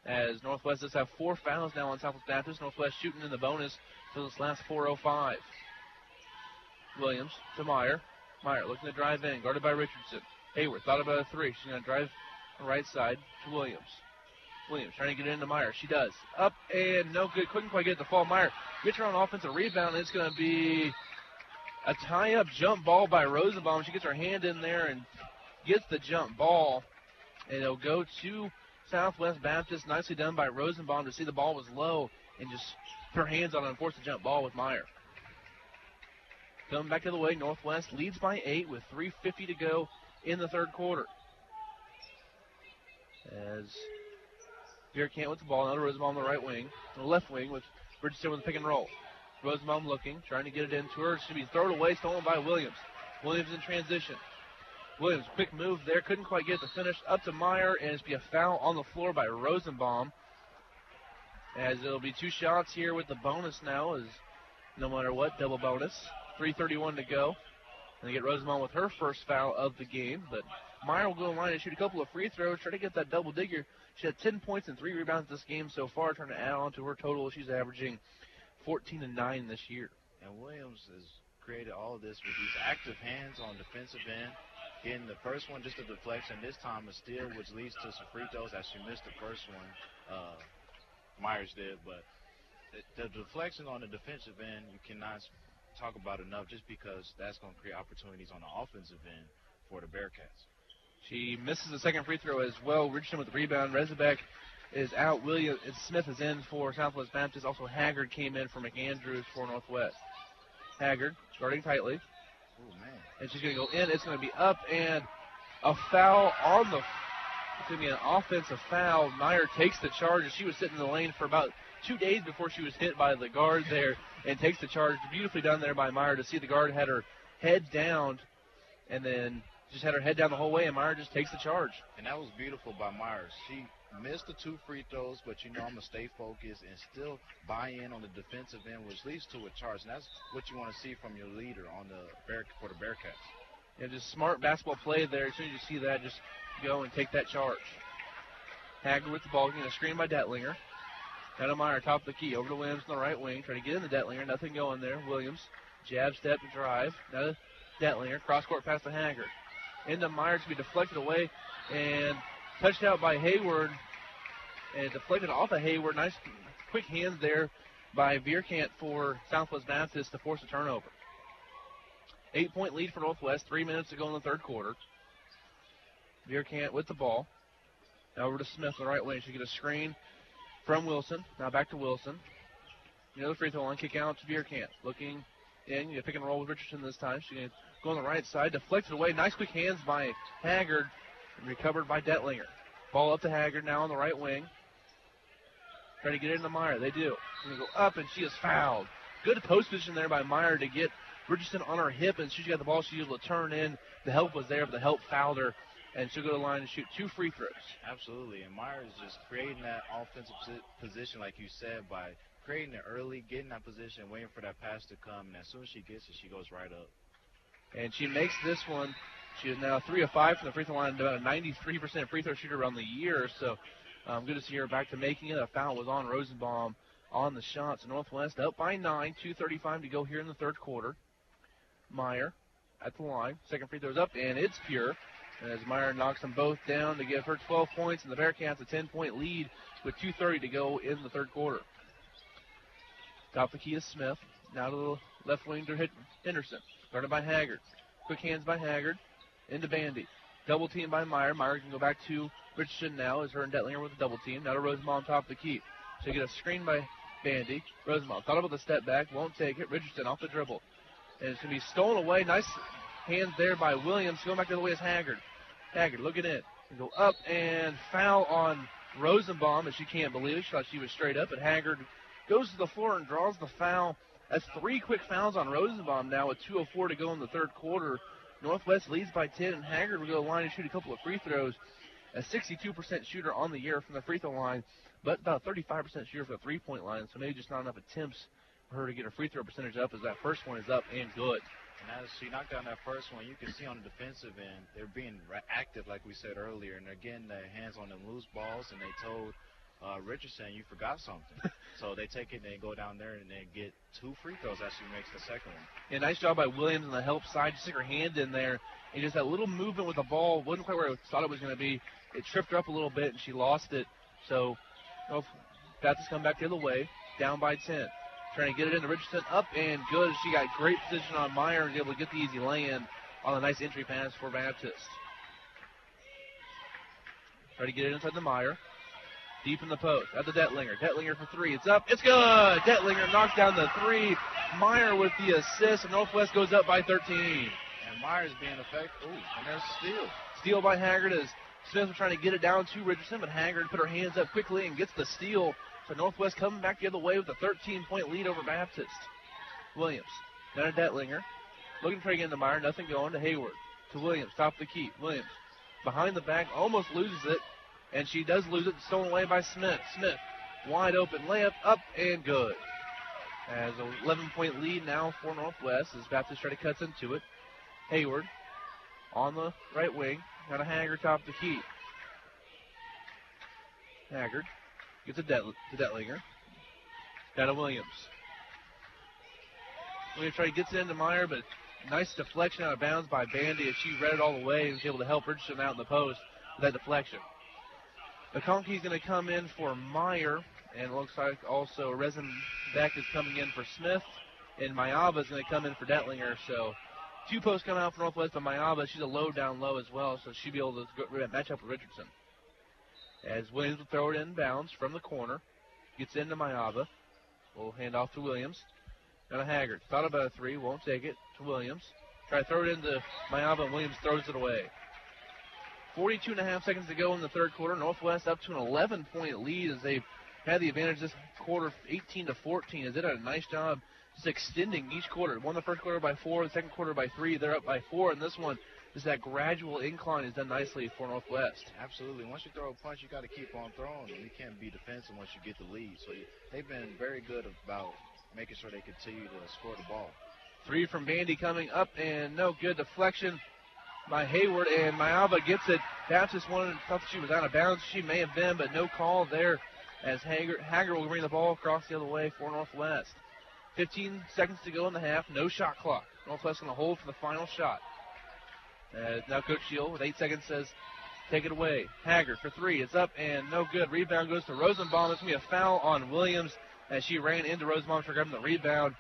As Northwest does have 4 fouls now on Southwest Baptist. Northwest shooting in the bonus for this last 4:05. Williams to Meyer. Meyer looking to drive in, guarded by Richardson. Hayward thought about a 3. She's going to drive the right side to Williams. Williams trying to get into Meyer. She does. Up and no good. Couldn't quite get it to fall. Meyer gets her on offensive rebound. It's going to be a tie-up jump ball by Rosenbaum. She gets her hand in there and gets the jump ball. And it'll go to Southwest Baptist. Nicely done by Rosenbaum to see the ball was low and just put her hands on it and force the jump ball with Meyer. Coming back the other way, Northwest leads by 8 with 3:50 to go in the third quarter. As Bierkamp with the ball, now to Rosenbaum on the right wing, on the left wing with Richardson with the pick and roll. Rosenbaum looking, trying to get it into her. Should be thrown away, stolen by Williams. Williams in transition. Williams, quick move there, couldn't quite get the finish. Up to Meyer, and it's be a foul on the floor by Rosenbaum. As it'll be 2 shots here with the bonus now, as no matter what, double bonus. 3:31 to go. And they get Rosenbaum with her first foul of the game. But Meyer will go in line and shoot a couple of free throws, try to get that double-digger. She had 10 points and 3 rebounds this game so far, trying to add on to her total. She's averaging 14-9 this year. And Williams has created all of this with these active hands on defensive end. Getting the first one just a deflection. This time a steal, which leads to some free throws as she missed the first one. Myers did, but the deflection on the defensive end, you cannot talk about enough just because that's going to create opportunities on the offensive end for the Bearcats. She misses the second free throw as well. Richardson with the rebound. Rezenbeck is out. Smith is in for Southwest Baptist. Also Haggard came in for McAndrews for Northwest. Haggard guarding tightly. Oh, man. And she's going to go in. It's going to be up and a foul on the It's going to be an offensive foul. Meyer takes the charge. She was sitting in the lane for about 2 days before she was hit by the guard there and takes the charge. Beautifully done there by Meyer to see the guard had her head down and then just had her head down the whole way, and Meyer just takes the charge. And that was beautiful by Meyer. She missed the 2 free throws, but I'm going to stay focused and still buy in on the defensive end, which leads to a charge. And that's what you want to see from your leader for the Bearcats. Yeah, just smart basketball play there. As soon as you see that, just go and take that charge. Haggard with the ball, getting a screen by Detlinger. Down to Meyer, top of the key. Over to Williams on the right wing. Trying to get in the Detlinger. Nothing going there. Williams, jab, step, drive. Now to Detlinger. Cross-court pass to Haggard. Into Meyer to be deflected away. And touched out by Hayward. And deflected off of Hayward. Nice quick hands there by Bierkamp for Southwest Baptist to force a turnover. 8-point lead for Northwest. 3 minutes to go in the third quarter. Bierkamp with the ball. Now over to Smith on the right wing. She get a screen from Wilson. Now back to Wilson. Another free throw line. Kick out to Bierkamp. Looking in. You pick and roll with Richardson this time. She's going to go on the right side. Deflected away. Nice quick hands by Haggard. And recovered by Detlinger. Ball up to Haggard now on the right wing. Trying to get into Meyer. They do. Going to go up, and she is fouled. Good post position there by Meyer to get Richardson on her hip, and she got the ball. She was able to turn in. The help was there, but the help fouled her, and she'll go to the line and shoot 2 free throws. Absolutely, and Myers just creating that offensive position, like you said, by creating it early, getting that position, waiting for that pass to come, and as soon as she gets it, she goes right up. And she makes this one. She is now 3 of 5 from the free throw line, about a 93% free throw shooter around the year. So good to see her back to making it. A foul was on Rosenbaum on the shot. So Northwest up by 9, 2:35 to go here in the third quarter. Meyer at the line. Second free throw is up, and it's pure. As Meyer knocks them both down to give her 12 points, and the Bearcats a 10-point lead with 2:30 to go in the third quarter. Top the key is Smith. Now to the left wing to Henderson. Guarded by Haggard. Quick hands by Haggard. Into Bandy. Double team by Meyer. Meyer can go back to Richardson now as her and Detlinger with a double team. Now to Rosenbaum top of the key. So you get a screen by Bandy. Rosenbaum thought about the step back. Won't take it. Richardson off the dribble. And it's going to be stolen away. Nice hands there by Williams. Going back the other way is Haggard. Haggard looking in. Go up and foul on Rosenbaum, as she can't believe it. She thought she was straight up, but Haggard goes to the floor and draws the foul. That's 3 quick fouls on Rosenbaum now with 2:04 to go in the third quarter. Northwest leads by 10, and Haggard will go to the line and shoot a couple of free throws. A 62% shooter on the year from the free throw line, but about 35% shooter from the three-point line, so maybe just not enough attempts for her to get her free throw percentage up, as that first one is up and good. And as she knocked down that first one, you can see on the defensive end, they're being active, like we said earlier, and they're getting their hands on them loose balls, and they told Richardson, you forgot something. So they take it and they go down there and they get 2 free throws as she makes the second one. Yeah, nice job by Williams on the help side. Just stick her hand in there, and just that little movement with the ball wasn't quite where I thought it was going to be. It tripped her up a little bit, and she lost it. So Baptist come back the other way, down by 10. Trying to get it into Richardson, up and good. She got great position on Meyer and was able to get the easy lay-in on a nice entry pass for Baptist. Try to get it inside the Meyer. Deep in the post, at the Detlinger. Detlinger for 3. It's up. It's good. Detlinger knocks down the 3. Meyer with the assist, and Northwest goes up by 13. And Meyer's being effective. Ooh, and there's a steal. Steal by Haggard as Smith was trying to get it down to Richardson, but Haggard put her hands up quickly and gets the steal. So Northwest coming back the other way with a 13-point lead over Baptist. Williams, down to Detlinger. Looking to try to get into Meyer. Nothing going to Hayward. To Williams, top of the key. Williams, behind the back, almost loses it. And she does lose it, stolen away by Smith. Smith, wide open layup, up and good. As an 11-point lead now for Northwest as Baptist try to cut into it. Hayward on the right wing. Got a Haggard top of the key. Haggard gets to Detlinger. Got a Williams. Williams try to get it into Meyer, but nice deflection out of bounds by Bandy as she read it all the way and was able to help Richardson out in the post with that deflection. McConkey's going to come in for Meyer, and it looks like also Resin Beck is coming in for Smith, and Mayaba is going to come in for Detlinger. So 2 posts come out for Northwest, but Mayaba, she's a low down low as well, so she'll be able to match up with Richardson. As Williams will throw it in bounds from the corner, gets into Mayaba. We'll hand off to Williams. Now to Haggard. Thought about a 3, won't take it to Williams. Try to throw it into Mayaba, and Williams throws it away. 42.5 seconds to go in the third quarter. Northwest up to an 11-point lead as they've had the advantage this quarter, 18-14. As they did a nice job just extending each quarter. Won the first quarter by 4, the second quarter by 3. They're up by 4, and this one is that gradual incline is done nicely for Northwest. Absolutely. Once you throw a punch, you got to keep on throwing. You can't be defensive once you get the lead. So they've been very good about making sure they continue to score the ball. 3 from Bandy coming up, and no good. Deflection by Hayward, and Mayaba gets it. Baptist thought that she was out of bounds. She may have been, but no call there as Haggard will bring the ball across the other way for Northwest. 15 seconds to go in the half. No shot clock. Northwest going to hold for the final shot. Now Coach Shield with 8 seconds says, take it away. Haggard for 3. It's up and no good. Rebound goes to Rosenbaum. It's going to be a foul on Williams as she ran into Rosenbaum for grabbing the rebound.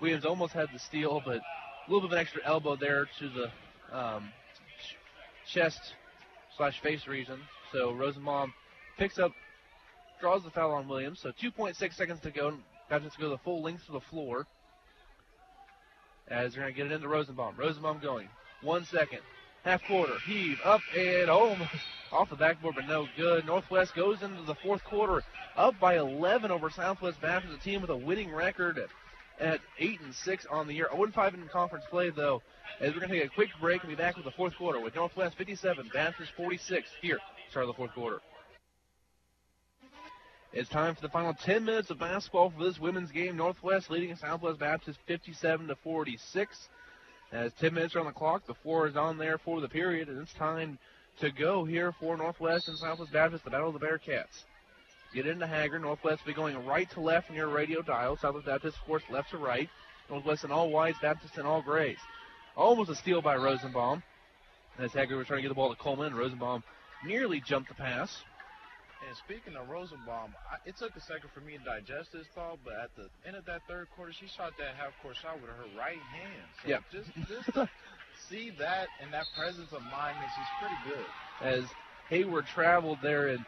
Williams almost had the steal, but a little bit of an extra elbow there to the chest/face region. So Rosenbaum picks up, draws the foul on Williams. So 2.6 seconds to go. Baptist to go the full length of the floor as they're going to get it into Rosenbaum. Rosenbaum going. 1 second. Half quarter. Heave up and almost off the backboard, but no good. Northwest goes into the fourth quarter up by 11 over Southwest Baptist, a team with a winning record at at 8-6 on the year. 0-5 in conference play, though, as we're going to take a quick break and be back with the fourth quarter with Northwest 57, Baptist 46 here, start of the fourth quarter. It's time for the final 10 minutes of basketball for this women's game. Northwest leading Southwest Baptist 57-46. As 10 minutes are on the clock, the floor is on there for the period, and it's time to go here for Northwest and Southwest Baptist, the Battle of the Bearcats. Get into Haggard. Northwest will be going right to left on your radio dial. Southwest Baptist, of course, left to right. Northwest in all whites, Baptist in all grays. Almost a steal by Rosenbaum. As Haggard was trying to get the ball to Coleman, and Rosenbaum nearly jumped the pass. And speaking of Rosenbaum, it took a second for me to digest this thought, but at the end of that third quarter, she shot that half-court shot with her right hand. So yep. Just to see that and that presence of mind makes she's pretty good. As Hayward traveled there, and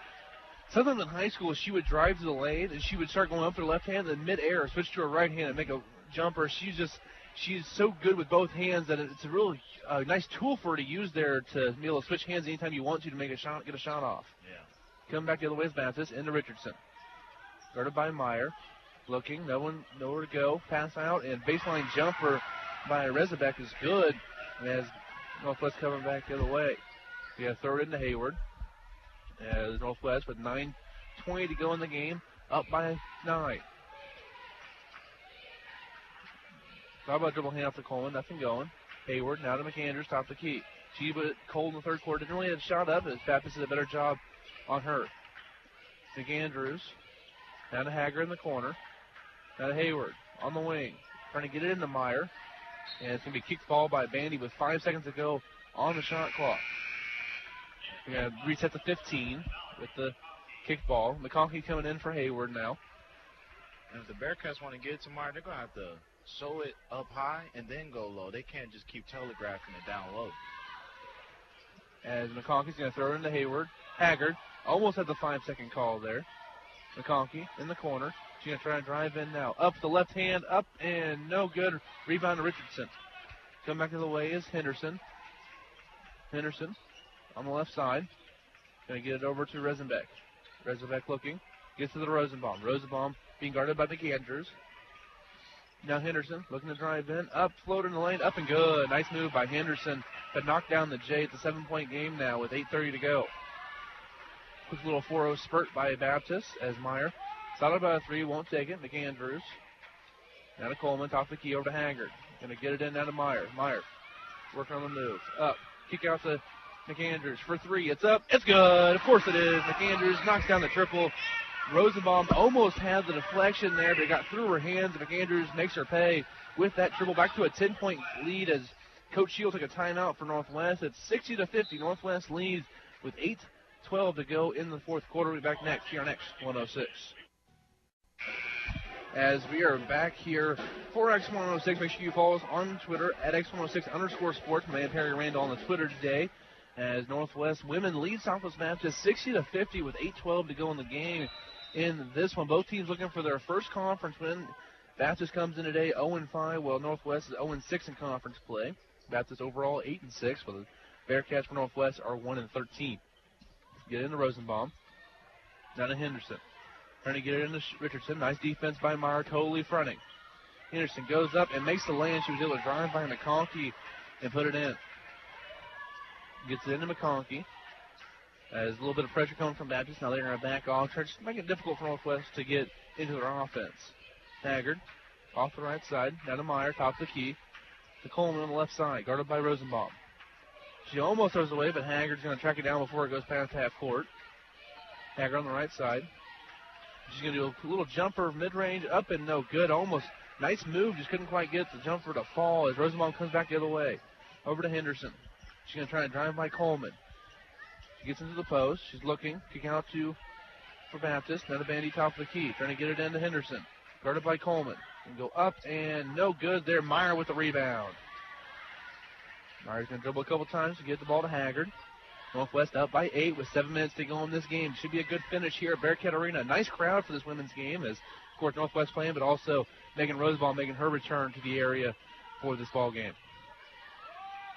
something in high school, she would drive to the lane, and she would start going up to her left hand, and then mid-air switch to her right hand and make a jumper. She's so good with both hands that it's a really nice tool for her to use there to be able to switch hands anytime you want to make a shot, get a shot off. Yeah. Coming back the other way is Baptist into Richardson. Guarded by Meyer. Looking, nowhere to go. Pass out, and baseline jumper by Rezabek is good as Northwest coming back the other way. We have throw it into Hayward. As Northwest with 9:20 to go in the game, up by 9. How about dribble hand off to Coleman? Nothing going. Hayward now to McAndrews, top the key. She was cold in the third quarter. Didn't really have a shot up, as Baptist did a better job on her. McAndrews down to Hager in the corner. Now to Hayward on the wing. Trying to get it into Meyer. And it's going to be kicked ball by Bandy with 5 seconds to go on the shot clock. We're going to reset to 15 with the kick ball. McConkey coming in for Hayward now. And if the Bearcats want to get it to Meyer, they're going to have to show it up high and then go low. They can't just keep telegraphing it down low. As McConkey's going to throw it into Hayward. Haggard almost had the 5-second call there. McConkey in the corner. She's going to try and drive in now. Up the left hand, up and no good. Rebound to Richardson. Come back to the way is Henderson. Henderson on the left side. Going to get it over to Rosenbeck. Rosenbeck looking. Gets to the Rosenbaum. Rosenbaum being guarded by McAndrews. Now Henderson looking to drive in. Up, float in the lane, up and good. Nice move by Henderson to knock down the J. It's a 7-point game now with 8:30 to go. Quick little 4-0 spurt by Baptist as Meyer. Solid by a 3, won't take it. McAndrews. Now to Coleman, top the key over to Haggard. Going to get it in now to Meyer. Meyer working on the move. Up, kick out to McAndrews for 3. It's up, it's good. Of course it is. McAndrews knocks down the triple. Rosenbaum almost had the deflection there, but it got through her hands. McAndrews makes her pay with that triple. Back to a 10-point lead as Coach Shield took a timeout for Northwest. It's 60-50. Northwest leads with 8:12 to go in the fourth quarter. We'll be back next here on X106. As we are back here for X106, make sure you follow us on Twitter at X106_sports. My name is Perry Randle on the Twitter today. As Northwest women lead Southwest Baptist 60-50 with 8:12 to go in the game. In this one, both teams looking for their first conference win. Baptist comes in today 0-5, while Northwest is 0-6 in conference play. Baptist overall 8-6, while the Bearcats for Northwest are 1-13. Get into Rosenbaum. Down to Henderson. Trying to get it into Richardson. Nice defense by Meyer, totally fronting. Henderson goes up and makes the lay-in. She was able to drive by McConkey and put it in. Gets it into McConkey. There's a little bit of pressure coming from Baptist. Now they're going to back off. Trying to make it difficult for Northwest to get into their offense. Haggard off the right side. Down to Meyer, top of the key. To Coleman on the left side, guarded by Rosenbaum. She almost throws away, but Haggard's going to track it down before it goes past half court. Haggard on the right side. She's going to do a little jumper mid-range, up and no good. Almost nice move, just couldn't quite get the jumper to fall as Rosenbaum comes back the other way. Over to Henderson. She's going to try and drive by Coleman. She gets into the post. She's looking. Kicking out for Baptist. Now the Bandy top of the key. Trying to get it into Henderson. Guarded by Coleman. And go up and no good there. Meyer with the rebound. Meyer's going to dribble a couple times to get the ball to Haggard. Northwest up by 8 with 7 minutes to go in this game. Should be a good finish here at Bearcat Arena. Nice crowd for this women's game as, of course, Northwest playing, but also Megan Rosenbaum making her return to the area for this ball game.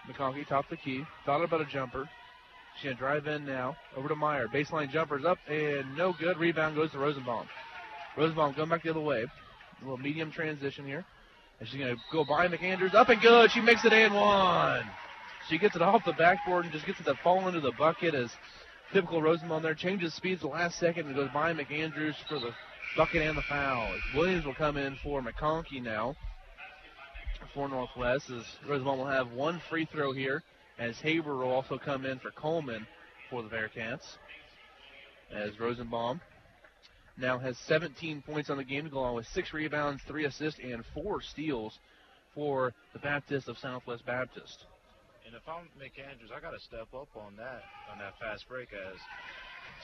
McConkey, top of the key. Thought about a jumper. She's going to drive in now. Over to Meyer. Baseline jumper's up and no good. Rebound goes to Rosenbaum. Rosenbaum going back the other way. A little medium transition here. And she's going to go by McAndrews. Up and good. She makes it and one. She gets it off the backboard and just gets it to fall into the bucket as typical Rosenbaum there. Changes speeds the last second and goes by McAndrews for the bucket and the foul. Williams will come in for McConkey now for Northwest, as Rosenbaum will have one free throw here, as Haber will also come in for Coleman for the Bearcats. As Rosenbaum now has 17 points on the game to go on with 6 rebounds, 3 assists, and 4 steals for the Baptist of Southwest Baptist. And if I'm McAndrews, I got to step up on that fast break as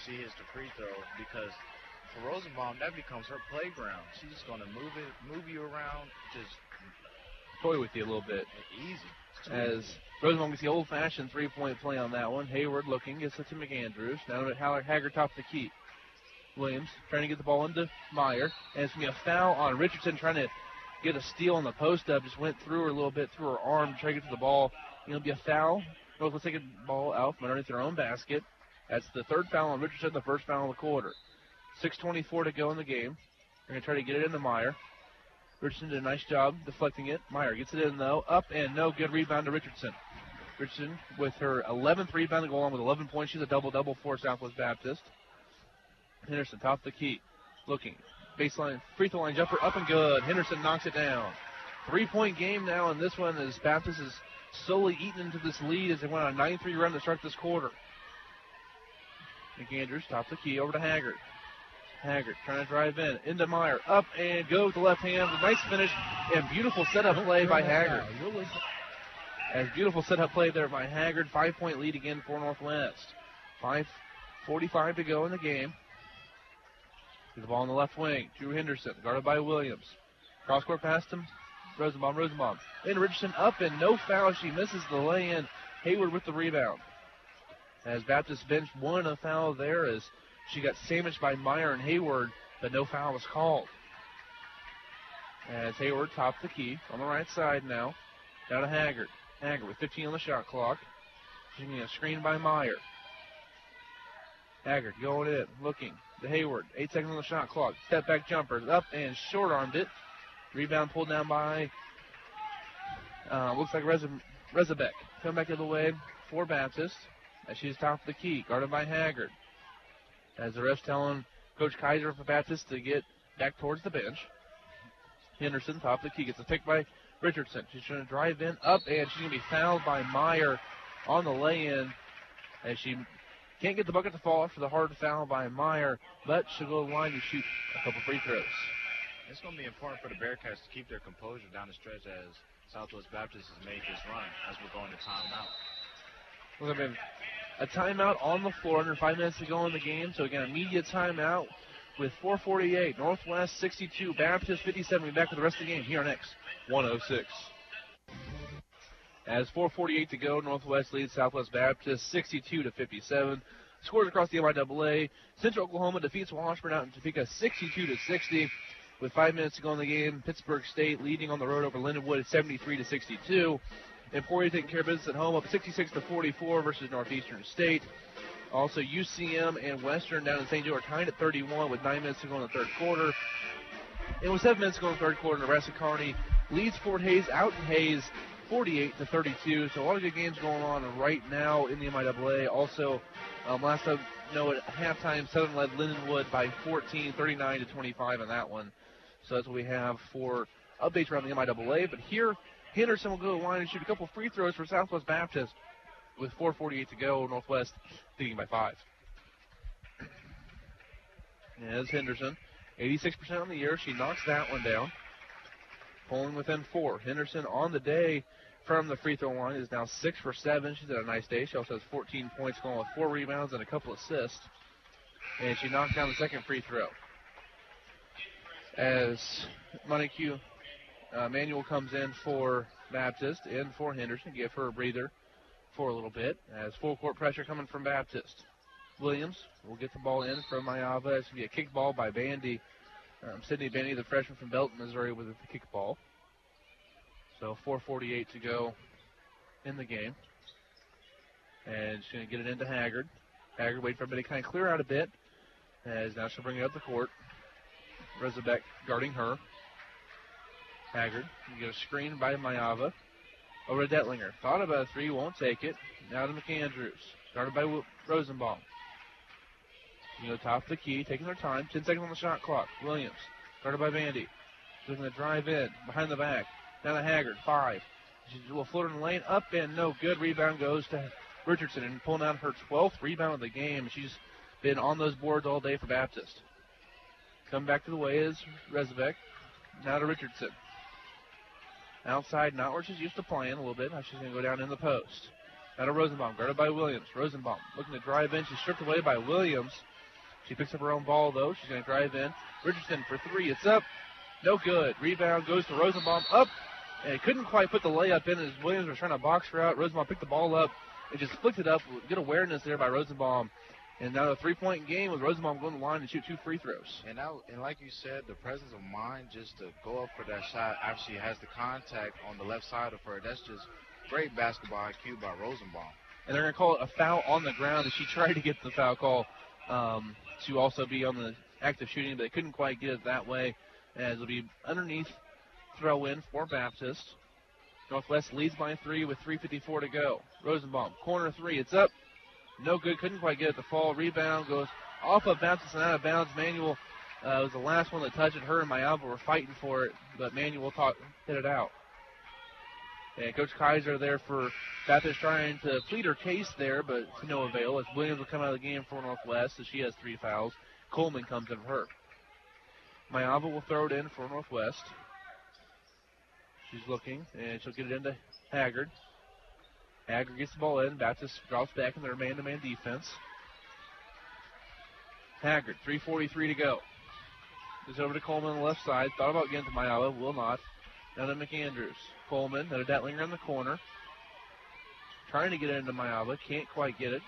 she hits the free throw, because for Rosenbaum, that becomes her playground. She's just going to move you around, just toy with you a little bit. Easy. As Rosenbaum gets the old-fashioned three-point play on that one. Hayward looking, gets it to McAndrews. Now Haggard top of the key. Williams trying to get the ball into Meyer. And it's going to be a foul on Richardson trying to get a steal on the post-up. Just went through her a little bit, through her arm, to try to get to the ball. It'll be a foul. Northwest taking the ball out from underneath their own basket. That's the third foul on Richardson, the first foul of the quarter. 6:24 to go in the game. They're going to try to get it into Meyer. Richardson did a nice job deflecting it. Meyer gets it in, though. Up and no good. Rebound to Richardson. Richardson with her 11th rebound to go on with 11 points. She's a double-double for Southwest Baptist. Henderson, top of the key. Looking. Baseline, free throw line jumper. Up and good. Henderson knocks it down. 3-point game now, and this one is Baptist is slowly eating into this lead as they went on a 9-3 run to start this quarter. McAndrews, top of the key, over to Haggard. Haggard trying to drive in. Into Meyer. Up and go with the left hand. A nice finish and beautiful setup play by Haggard. As beautiful setup play there by Haggard. 5-point lead again for Northwest. 5:45 to go in the game. The ball on the left wing. Drew Henderson, guarded by Williams. Cross-court past him. Rosenbaum. And Richardson up and no foul. She misses the lay-in. Hayward with the rebound. As Baptist bench won a foul there as she got sandwiched by Meyer and Hayward, but no foul was called. As Hayward tops the key on the right side now. Down to Haggard. Haggard with 15 on the shot clock. She's getting a screen by Meyer. Haggard going in, looking to Hayward. 8 seconds on the shot clock. Step back jumper. Up and short-armed it. Rebound pulled down by, looks like Rezabek. Come back the other way for Baptist as she's top of the key, guarded by Haggard. As the ref's telling Coach Kaiser for Baptist to get back towards the bench. Henderson, top of the key, gets a pick by Richardson. She's trying to drive in, up, and she's going to be fouled by Meyer on the lay-in as she can't get the bucket to fall for the hard foul by Meyer, but she'll go to the line to shoot a couple free throws. It's going to be important for the Bearcats to keep their composure down the stretch as Southwest Baptist has made this run as we're going to timeout. Well, there been a timeout on the floor, under 5 minutes to go in the game. So again, immediate timeout with 4:48. Northwest 62, Baptist 57. We'll be back with the rest of the game here on X106. As 4:48 to go, Northwest leads Southwest Baptist 62-57. Scores across the MIAA. Central Oklahoma defeats Washburn out in Topeka 62-60. With 5 minutes to go in the game, Pittsburgh State leading on the road over Lindenwood at 73-62. Emporia taking care of business at home up 66-44 versus Northeastern State. Also, UCM and Western down in St. Joe are tied at 31 with 9 minutes to go in the third quarter. And with 7 minutes to go in the third quarter, Nebraska Kearney leads Fort Hays out in Hays 48-32. So a lot of good games going on right now in the MIAA. Also, last I know at halftime, Southern led Lindenwood by 14, 39-25 on that one. So that's what we have for updates around the MIAA. But here, Henderson will go to the line and shoot a couple free throws for Southwest Baptist with 4:48 to go. Northwest leading by 5. As Henderson, 86% on the year. She knocks that one down. Pulling within 4. Henderson on the day from the free throw line is now 6 for 7. She's had a nice day. She also has 14 points, going with 4 rebounds and a couple assists. And she knocked down the second free throw. As Montague Manuel comes in for Baptist and for Henderson, give her a breather for a little bit. As full court pressure coming from Baptist. Williams will get the ball in from Mayava. It's going to be a kick ball by Bandy. Sydney Bandy, the freshman from Belton, Missouri, with the kick ball. So 4:48 to go in the game. And she's going to get it into Haggard. Haggard wait for everybody to kind of clear out a bit. As now she'll bring it up the court. Rezabek guarding her. Haggard, you get a screen by Mayava. Over to Detlinger. Thought about a three, won't take it. Now to McAndrews. Started by Rosenbaum. You go top of the key, taking their time. 10 seconds on the shot clock. Williams. Started by Vandy. Looking to drive in. Behind the back. Down to Haggard. 5. She's a little floater in the lane. Up and no good. Rebound goes to Richardson. And pulling out her 12th rebound of the game. She's been on those boards all day for Baptist. Come back to the way is Rezvek. Now to Richardson. Outside, not where she's used to playing a little bit. Now she's going to go down in the post. Now to Rosenbaum, guarded by Williams. Rosenbaum looking to drive in. She's stripped away by Williams. She picks up her own ball, though. She's going to drive in. Richardson for three. It's up. No good. Rebound goes to Rosenbaum. Up. And couldn't quite put the layup in as Williams was trying to box her out. Rosenbaum picked the ball up and just flicked it up. Good awareness there by Rosenbaum. And now a three-point game with Rosenbaum going to the line and shoot 2 free throws. And like you said, the presence of mind just to go up for that shot after she has the contact on the left side of her, that's just great basketball IQ by Rosenbaum. And they're going to call it a foul on the ground as she tried to get the foul call to also be on the active shooting, but they couldn't quite get it that way, as it'll be underneath throw-in for Baptist. Northwest leads by 3 with 3:54 to go. Rosenbaum, corner three, it's up. No good, couldn't quite get it to fall. Rebound goes off of Baptist and out of bounds. Manuel was the last one that touched it. Her and Mayava were fighting for it, but Manuel hit it out. And Coach Kaiser there for Baptist trying to plead her case there, but to no avail, as Williams will come out of the game for Northwest, as she has 3 fouls. Coleman comes in for her. Mayava will throw it in for Northwest. She's looking, and she'll get it into Haggard. Haggard gets the ball in. Baptist drops back in their man-to-man defense. Haggard, 3:43 to go. Goes over to Coleman on the left side. Thought about getting to Mayava, will not. Now to McAndrews. Coleman, now to Detlinger in the corner. Trying to get it into Mayava, can't quite get it.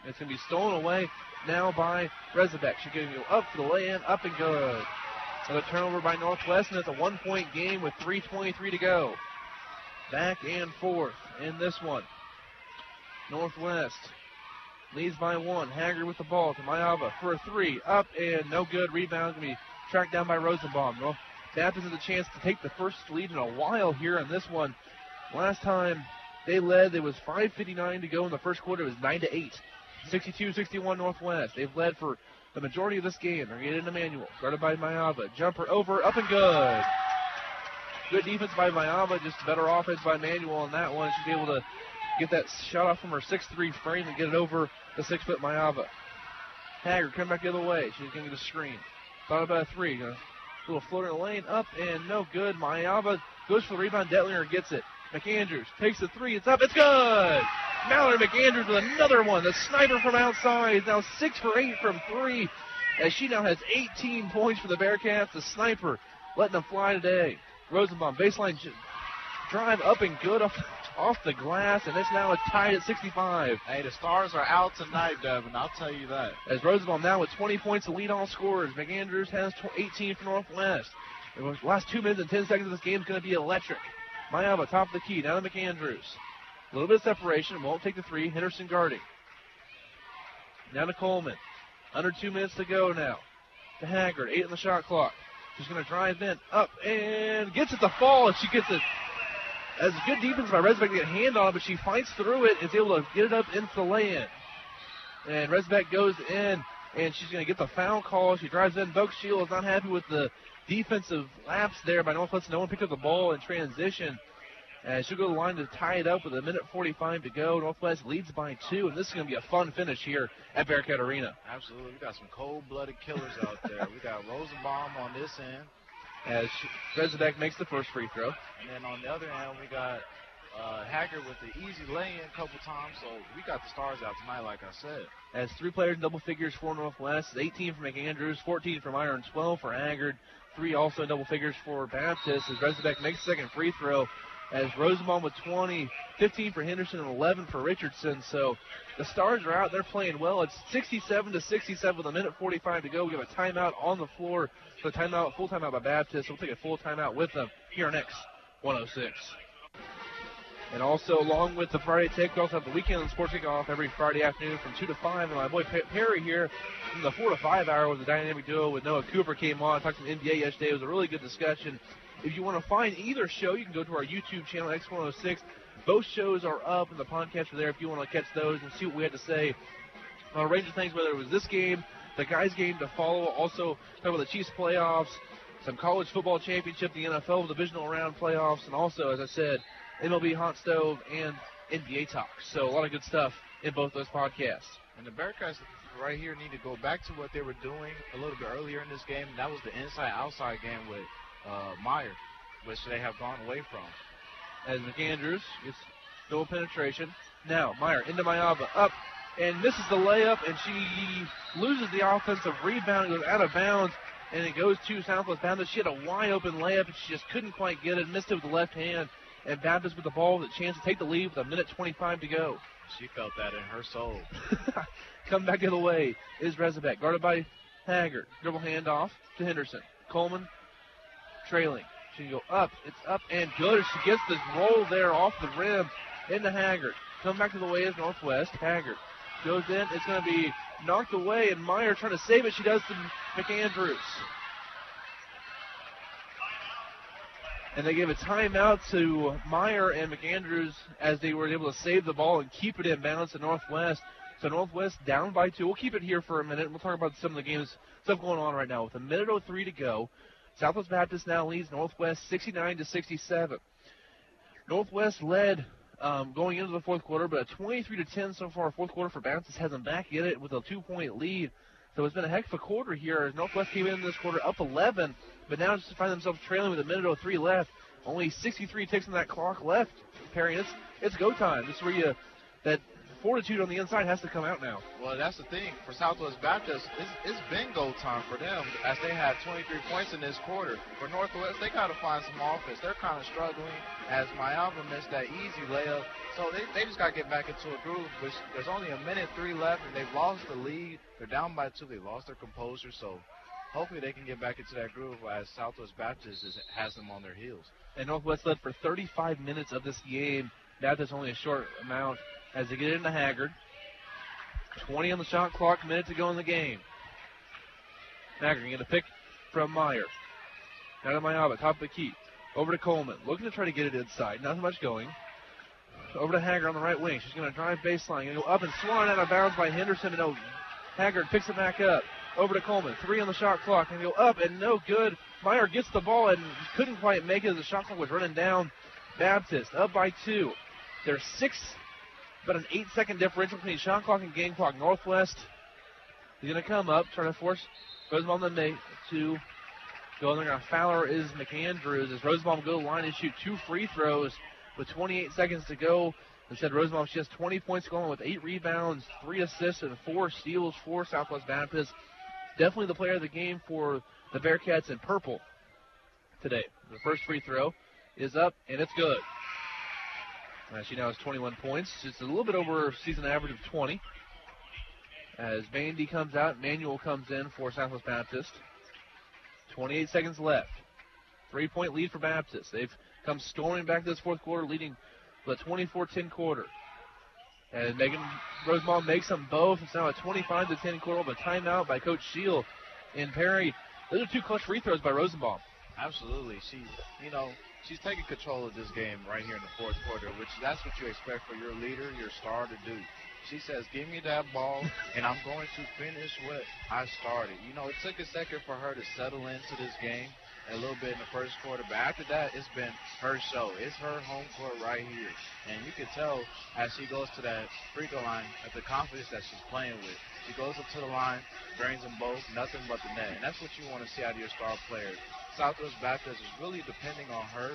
It's going to be stolen away now by Rezvek. She's going to go up for the lay-in, up and good. Another turnover by Northwest, and it's a 1-point game with 3:23 to go. Back and forth in this one. Northwest leads by 1. Haggard with the ball to Mayava for a 3. Up and no good. Rebound going to be tracked down by Rosenbaum. Baptist has a chance to take the first lead in a while here in this one. Last time they led, there was 5:59 to go in the first quarter. It was 9-8. 62-61 Northwest. They've led for the majority of this game. They're getting into Manuel. Guarded by Mayava. Jumper over, up and good. Good defense by Mayava, just better offense by Manuel on that one. She's able to get that shot off from her 6'3" frame and get it over the 6-foot Mayava. Haggard coming back the other way. She's going to get a screen. Thought about a 3. A little floater in the lane, up and no good. Mayava goes for the rebound. Detlinger gets it. McAndrews takes the 3. It's up. It's good. Mallory McAndrews with another one. The sniper from outside is now 6 for 8 from 3, as she now has 18 points for the Bearcats. The sniper letting them fly today. Rosenbaum, baseline drive up and good off the glass, and it's now tied at 65. Hey, the Stars are out tonight, Devin. I'll tell you that. As Rosenbaum now with 20 points to lead all scorers. McAndrews has 18 for Northwest. The last 2 minutes and 10 seconds of this game is going to be electric. Mayava, top of the key, down to McAndrews. A little bit of separation, won't take the 3. Henderson guarding. Down to Coleman. Under 2 minutes to go now. To Haggard, 8 on the shot clock. She's going to drive in, up, and gets it to fall, and she gets it. As good defense by Rezvek to get a hand on it, but she fights through it and is able to get it up into the lay-in. And Rezvek goes in, and she's going to get the foul call. She drives in. Boak Shield is not happy with the defensive lapse there by Northwest. No one picked up the ball in transition. And she'll go to the line to tie it up with 1:45 to go. Northwest leads by 2, and this is going to be a fun finish here at Bearcat Arena. Absolutely. We got some cold-blooded killers out there. We got Rosenbaum on this end. As Rezvek makes the first free throw. And then on the other end, we got Haggard with the easy lay-in a couple times. So we got the Stars out tonight, like I said. As 3 players in double figures for Northwest. 18 for McAndrews, 14 for Meyer, and 12 for Haggard. 3 also in double figures for Baptist as Rezvek makes the second free throw. As Rosenbaum with 20, 15 for Henderson, and 11 for Richardson. So the Stars are out. They're playing well. It's 67-67 with 1:45 to go. We have a timeout on the floor. So timeout, full timeout by Baptist. We'll take a full timeout with them here on X106. And also, along with the Friday Take, we also have the Weekend Sports Kickoff every Friday afternoon from 2 to 5. And my boy Perry here from the 4 to 5 hour with the dynamic duo with Noah Cooper came on. Talked some NBA yesterday. It was a really good discussion. If you want to find either show, you can go to our YouTube channel, X106. Both shows are up, and the podcasts are there if you want to catch those and see what we had to say on a range of things, whether it was this game, the guys' game to follow, also talk about the Chiefs playoffs, some college football championship, the NFL divisional round playoffs, and also, as I said, MLB Hot Stove and NBA Talk. So a lot of good stuff in both those podcasts. And the Bearcats right here need to go back to what they were doing a little bit earlier in this game. And that was the inside-outside game with Meyer, which they have gone away from. As McAndrews gets double penetration. Now Meyer into Mayava, up, and misses the layup, and she loses the offensive rebound. It goes out of bounds, and it goes to Southwest Baptist. She had a wide-open layup, and she just couldn't quite get it. Missed it with the left hand, and Baptist with the ball with a chance to take the lead with 1:25 to go. She felt that in her soul. Come back the other way is Rezabek, guarded by Haggard. Dribble handoff to Henderson. Coleman trailing. She can go up. It's up and good. She gets this roll there off the rim into Haggard. Come back to the way is Northwest. Haggard goes in. It's going to be knocked away, and Meyer trying to save it. She does to McAndrews. And they gave a timeout to Meyer and McAndrews as they were able to save the ball and keep it in bounds to Northwest. So Northwest down by 2. We'll keep it here for a minute. We'll talk about some of the games, stuff going on right now. With 1:03 to go, Southwest Baptist now leads Northwest 69-67. Northwest led going into the fourth quarter, but a 23-10 so far fourth quarter for Baptist has them back in it with a 2-point lead. So it's been a heck of a quarter here as Northwest came in this quarter up 11, but now just find themselves trailing with 1:03 left. Only 63 ticks on that clock left, Perry. It's go time. This is where that fortitude on the inside has to come out now. Well, that's the thing. For Southwest Baptist, it's been go time for them as they had 23 points in this quarter. For Northwest, they got to find some offense. They're kind of struggling as Mayava missed that easy layup. So they just got to get back into a groove, which there's only 1:03 left, and they've lost the lead. They're down by 2. They lost their composure. So hopefully they can get back into that groove as Southwest Baptist has them on their heels. And Northwest led for 35 minutes of this game. Baptist only a short amount as they get into Haggard. 20 on the shot clock, minute to go in the game. Haggard getting a pick from Meyer. Down to Mayava, top of the key. Over to Coleman, looking to try to get it inside. Not much going. Over to Haggard on the right wing. She's going to drive baseline. Going to go up and swung out of bounds by Henderson. And Haggard picks it back up. Over to Coleman. 3 on the shot clock. And go up and no good. Meyer gets the ball and couldn't quite make it as the shot clock was running down. Baptist up by 2. There's about an 8-second differential between shot clock and game clock. Northwest is going to come up, trying to force Rosenbaum to go. They're going to foul her is McAndrews as Rosenbaum will go to the line and shoot 2 free throws with 28 seconds to go. Instead, Rosenbaum, she has 20 points going with 8 rebounds, 3 assists, and 4 steals for Southwest Baptist. Definitely the player of the game for the Bearcats in purple today. The first free throw is up, and it's good. She now has 21 points. Just a little bit over her season average of 20. As Vandy comes out, Manuel comes in for Southwest Baptist. 28 seconds left. 3-point lead for Baptist. They've come storming back this fourth quarter, leading the 24-10 quarter. And Megan Rosenbaum makes them both. It's now a 25-10 quarter with a timeout by Coach Shield. And Perry, those are 2 clutch free throws by Rosenbaum. Absolutely. She's taking control of this game right here in the fourth quarter, which that's what you expect for your leader, your star to do. She says, give me that ball, and I'm going to finish what I started. It took a second for her to settle into this game a little bit in the first quarter, but after that, it's been her show. It's her home court right here. And you can tell as she goes to that free throw line at the confidence that she's playing with. She goes up to the line, drains them both, nothing but the net. And that's what you want to see out of your star player. Southwest Baptist is really depending on her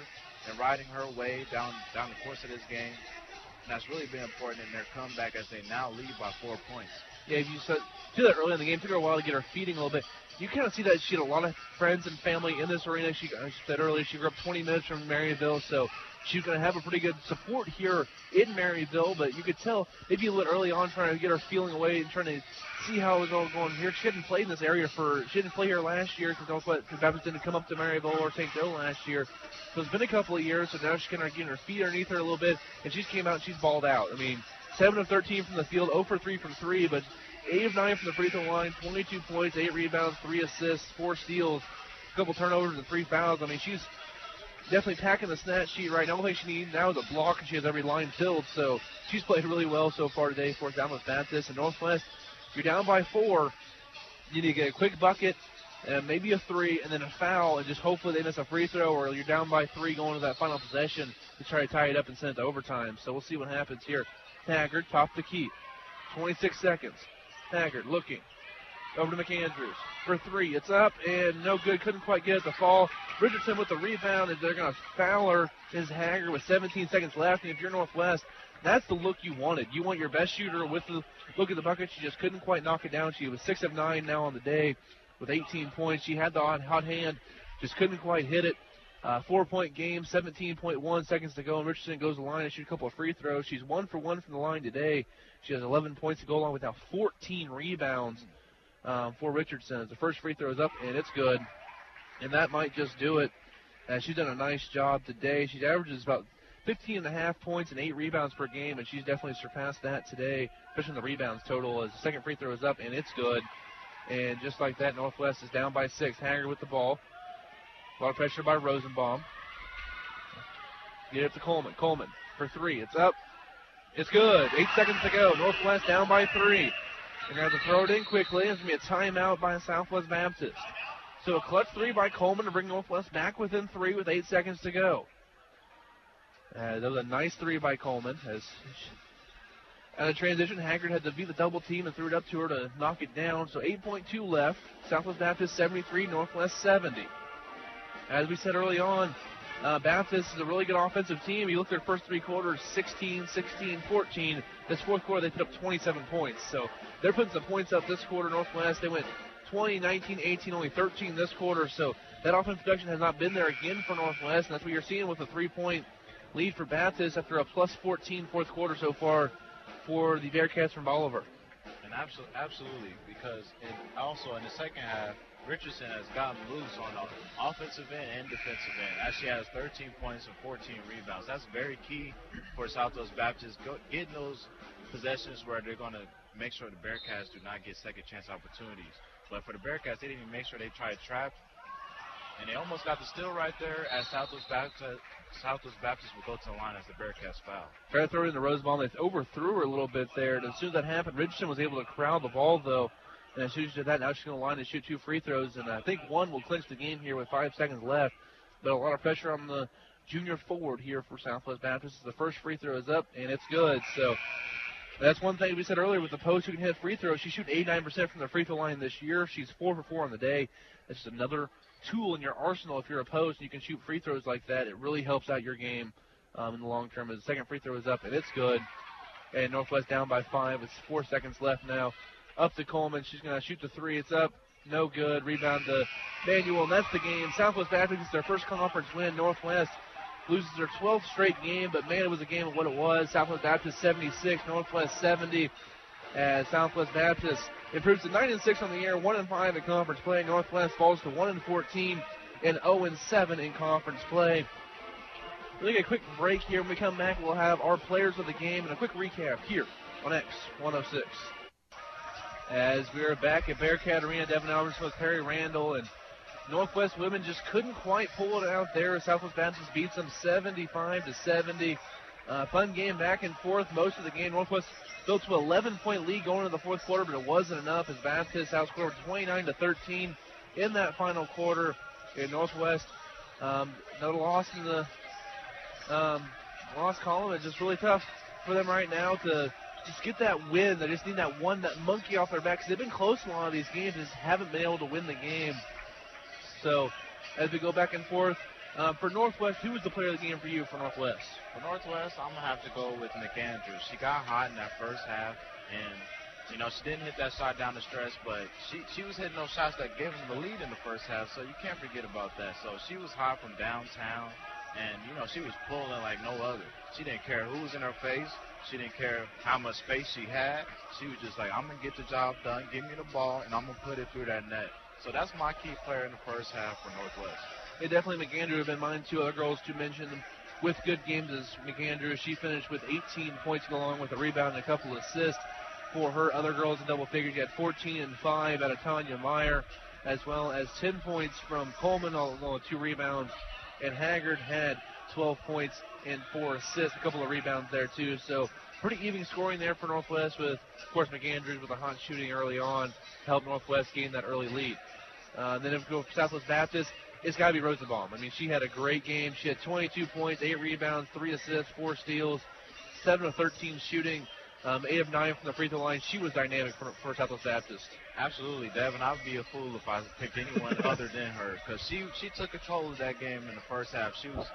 and riding her way down the course of this game. And that's really been important in their comeback as they now lead by 4 points. Yeah, if you do that early in the game, took her a while to get her feeding a little bit. You kind of see that she had a lot of friends and family in this arena. As I said earlier, she grew up 20 minutes from Maryville, so she's going to have a pretty good support here in Maryville, but you could tell maybe a little early on trying to get her feeling away and trying to see how it was all going here. She hadn't played in this area she didn't play here last year because Baptist didn't come up to Maryville or St. Joe last year. So it's been a couple of years, so now she's kind of getting her feet underneath her a little bit, and she's came out and she's balled out. I mean, 7 of 13 from the field, 0 for 3 from 3, but 8 of 9 from the free throw line, 22 points, 8 rebounds, 3 assists, 4 steals, a couple turnovers, and 3 fouls. I mean, she's definitely packing the stat sheet right now. The only thing she needs now is a block, and she has every line filled. So she's played really well so far today for Southwest Baptist. And Northwest, if you're down by 4, you need to get a quick bucket, and maybe a 3, and then a foul, and just hopefully they miss a free throw, or you're down by 3 going to that final possession to try to tie it up and send it to overtime. So we'll see what happens here. Taggart, top the key. 26 seconds. Taggart looking. Over to McAndrews for 3. It's up and no good. Couldn't quite get it to fall. Richardson with the rebound, and they're going to foul her. Is Haggard with 17 seconds left. And if you're Northwest, that's the look you wanted. You want your best shooter with the look at the bucket. She just couldn't quite knock it down. She was 6 of 9 now on the day with 18 points. She had the hot hand, just couldn't quite hit it. 4-point game, 17.1 seconds to go, and Richardson goes to the line and shoots a couple of free throws. She's 1 for 1 from the line today. She has 11 points to go along with now 14 rebounds for Richardson. The first free throw is up, and it's good. And that might just do it. She's done a nice job today. She averages about 15.5 points and 8 rebounds per game, and she's definitely surpassed that today, especially in the rebounds total, as the second free throw is up, and it's good. And just like that, Northwest is down by 6. Haggard with the ball. A lot of pressure by Rosenbaum. Get it to Coleman. Coleman for 3. It's up. It's good. 8 seconds to go. Northwest down by 3. They're going to have to throw it in quickly. It's going to be a timeout by Southwest Baptist. So a clutch 3 by Coleman to bring Northwest back within 3 with 8 seconds to go. That was a nice 3 by Coleman. Out of transition, Haggard had to beat the double team and threw it up to her to knock it down. So 8.2 left. Southwest Baptist 73, Northwest 70. As we said early on, Baptist is a really good offensive team. You look at their first 3 quarters, 16, 16, 14. This fourth quarter, they put up 27 points. So they're putting some points up this quarter. Northwest, they went 20, 19, 18, only 13 this quarter. So that offensive production has not been there again for Northwest. And that's what you're seeing with a 3-point lead for Baptist after a plus 14 fourth quarter so far for the Bearcats from Bolivar. And absolutely, because also in the second half, Richardson has gotten loose on the offensive end and defensive end. Actually has 13 points and 14 rebounds. That's very key for Southwest Baptist, getting those possessions where they're going to make sure the Bearcats do not get second chance opportunities. But for the Bearcats, they didn't even make sure they tried trap. And they almost got the steal right there as Southwest Baptist will go to the line as the Bearcats foul. Tried to throw it in the Rosenbaum. They overthrew her a little bit there. And as soon as that happened, Richardson was able to corral the ball, though. And as soon as she did that, now she's going to line and shoot 2 free throws. And I think one will clinch the game here with 5 seconds left. But a lot of pressure on the junior forward here for Southwest Baptist. The first free throw is up, and it's good. So that's one thing we said earlier with the post who can hit free throws. She's shooting 89% from the free throw line this year. She's 4 for 4 on the day. That's just another tool in your arsenal if you're a post and you can shoot free throws like that. It really helps out your game in the long term. As the second free throw is up, and it's good. And Northwest down by 5. It's 4 seconds left now. Up to Coleman. She's going to shoot the 3. It's up. No good. Rebound to Manuel, and that's the game. Southwest Baptist is their first conference win. Northwest loses their 12th straight game, but, man, it was a game of what it was. Southwest Baptist 76, Northwest 70. As Southwest Baptist improves to 9-6 on the year, 1-5 in conference play. Northwest falls to 1-14 and 0-7 in conference play. We'll take a quick break here. When we come back, we'll have our players of the game and a quick recap here on X106. As we are back at Bearcat Arena, Devin Albertson with Perry Randle, and Northwest women just couldn't quite pull it out there. Southwest Baptist beats them 75-70. Fun game back and forth most of the game. Northwest built to an 11-point lead going into the fourth quarter, but it wasn't enough as Baptist outscored 29-13 in that final quarter. In Northwest, another loss in the loss column. It's just really tough for them right now to just get that win. They just need that monkey off their back, because they've been close in a lot of these games, just haven't been able to win the game. So as we go back and forth, for Northwest, who was the player of the game for you for Northwest? For Northwest, I'm going to have to go with McAndrews. She got hot in that first half, and, you know, she didn't hit that shot down the stretch, but she was hitting those shots that gave them the lead in the first half, so you can't forget about that. So she was hot from downtown, And, she was pulling like no other. She didn't care who was in her face. She didn't care how much space she had. She was just like, I'm going to get the job done, give me the ball, and I'm going to put it through that net. So that's my key player in the first half for Northwest. Yeah, definitely McAndrew have been mine. Two other girls to mention with good games is McAndrew. She finished with 18 points along with a rebound and a couple assists. For her other girls in double figures, you had 14 and 5 out of Tanya Meyer, as well as 10 points from Coleman, along with 2 rebounds. And Haggard had 12 points and 4 assists, a couple of rebounds there too. So pretty even scoring there for Northwest with, of course, McAndrews with a hot shooting early on to help Northwest gain that early lead. Then if we go for Southwest Baptist, it's got to be Rosenbaum. I mean, she had a great game. She had 22 points, 8 rebounds, 3 assists, 4 steals, 7 of 13 shooting, 8 of 9 from the free throw line. She was dynamic for Southwest Baptist. Absolutely, Devin. I would be a fool if I picked anyone other than her, because she took control of that game in the first half. She was,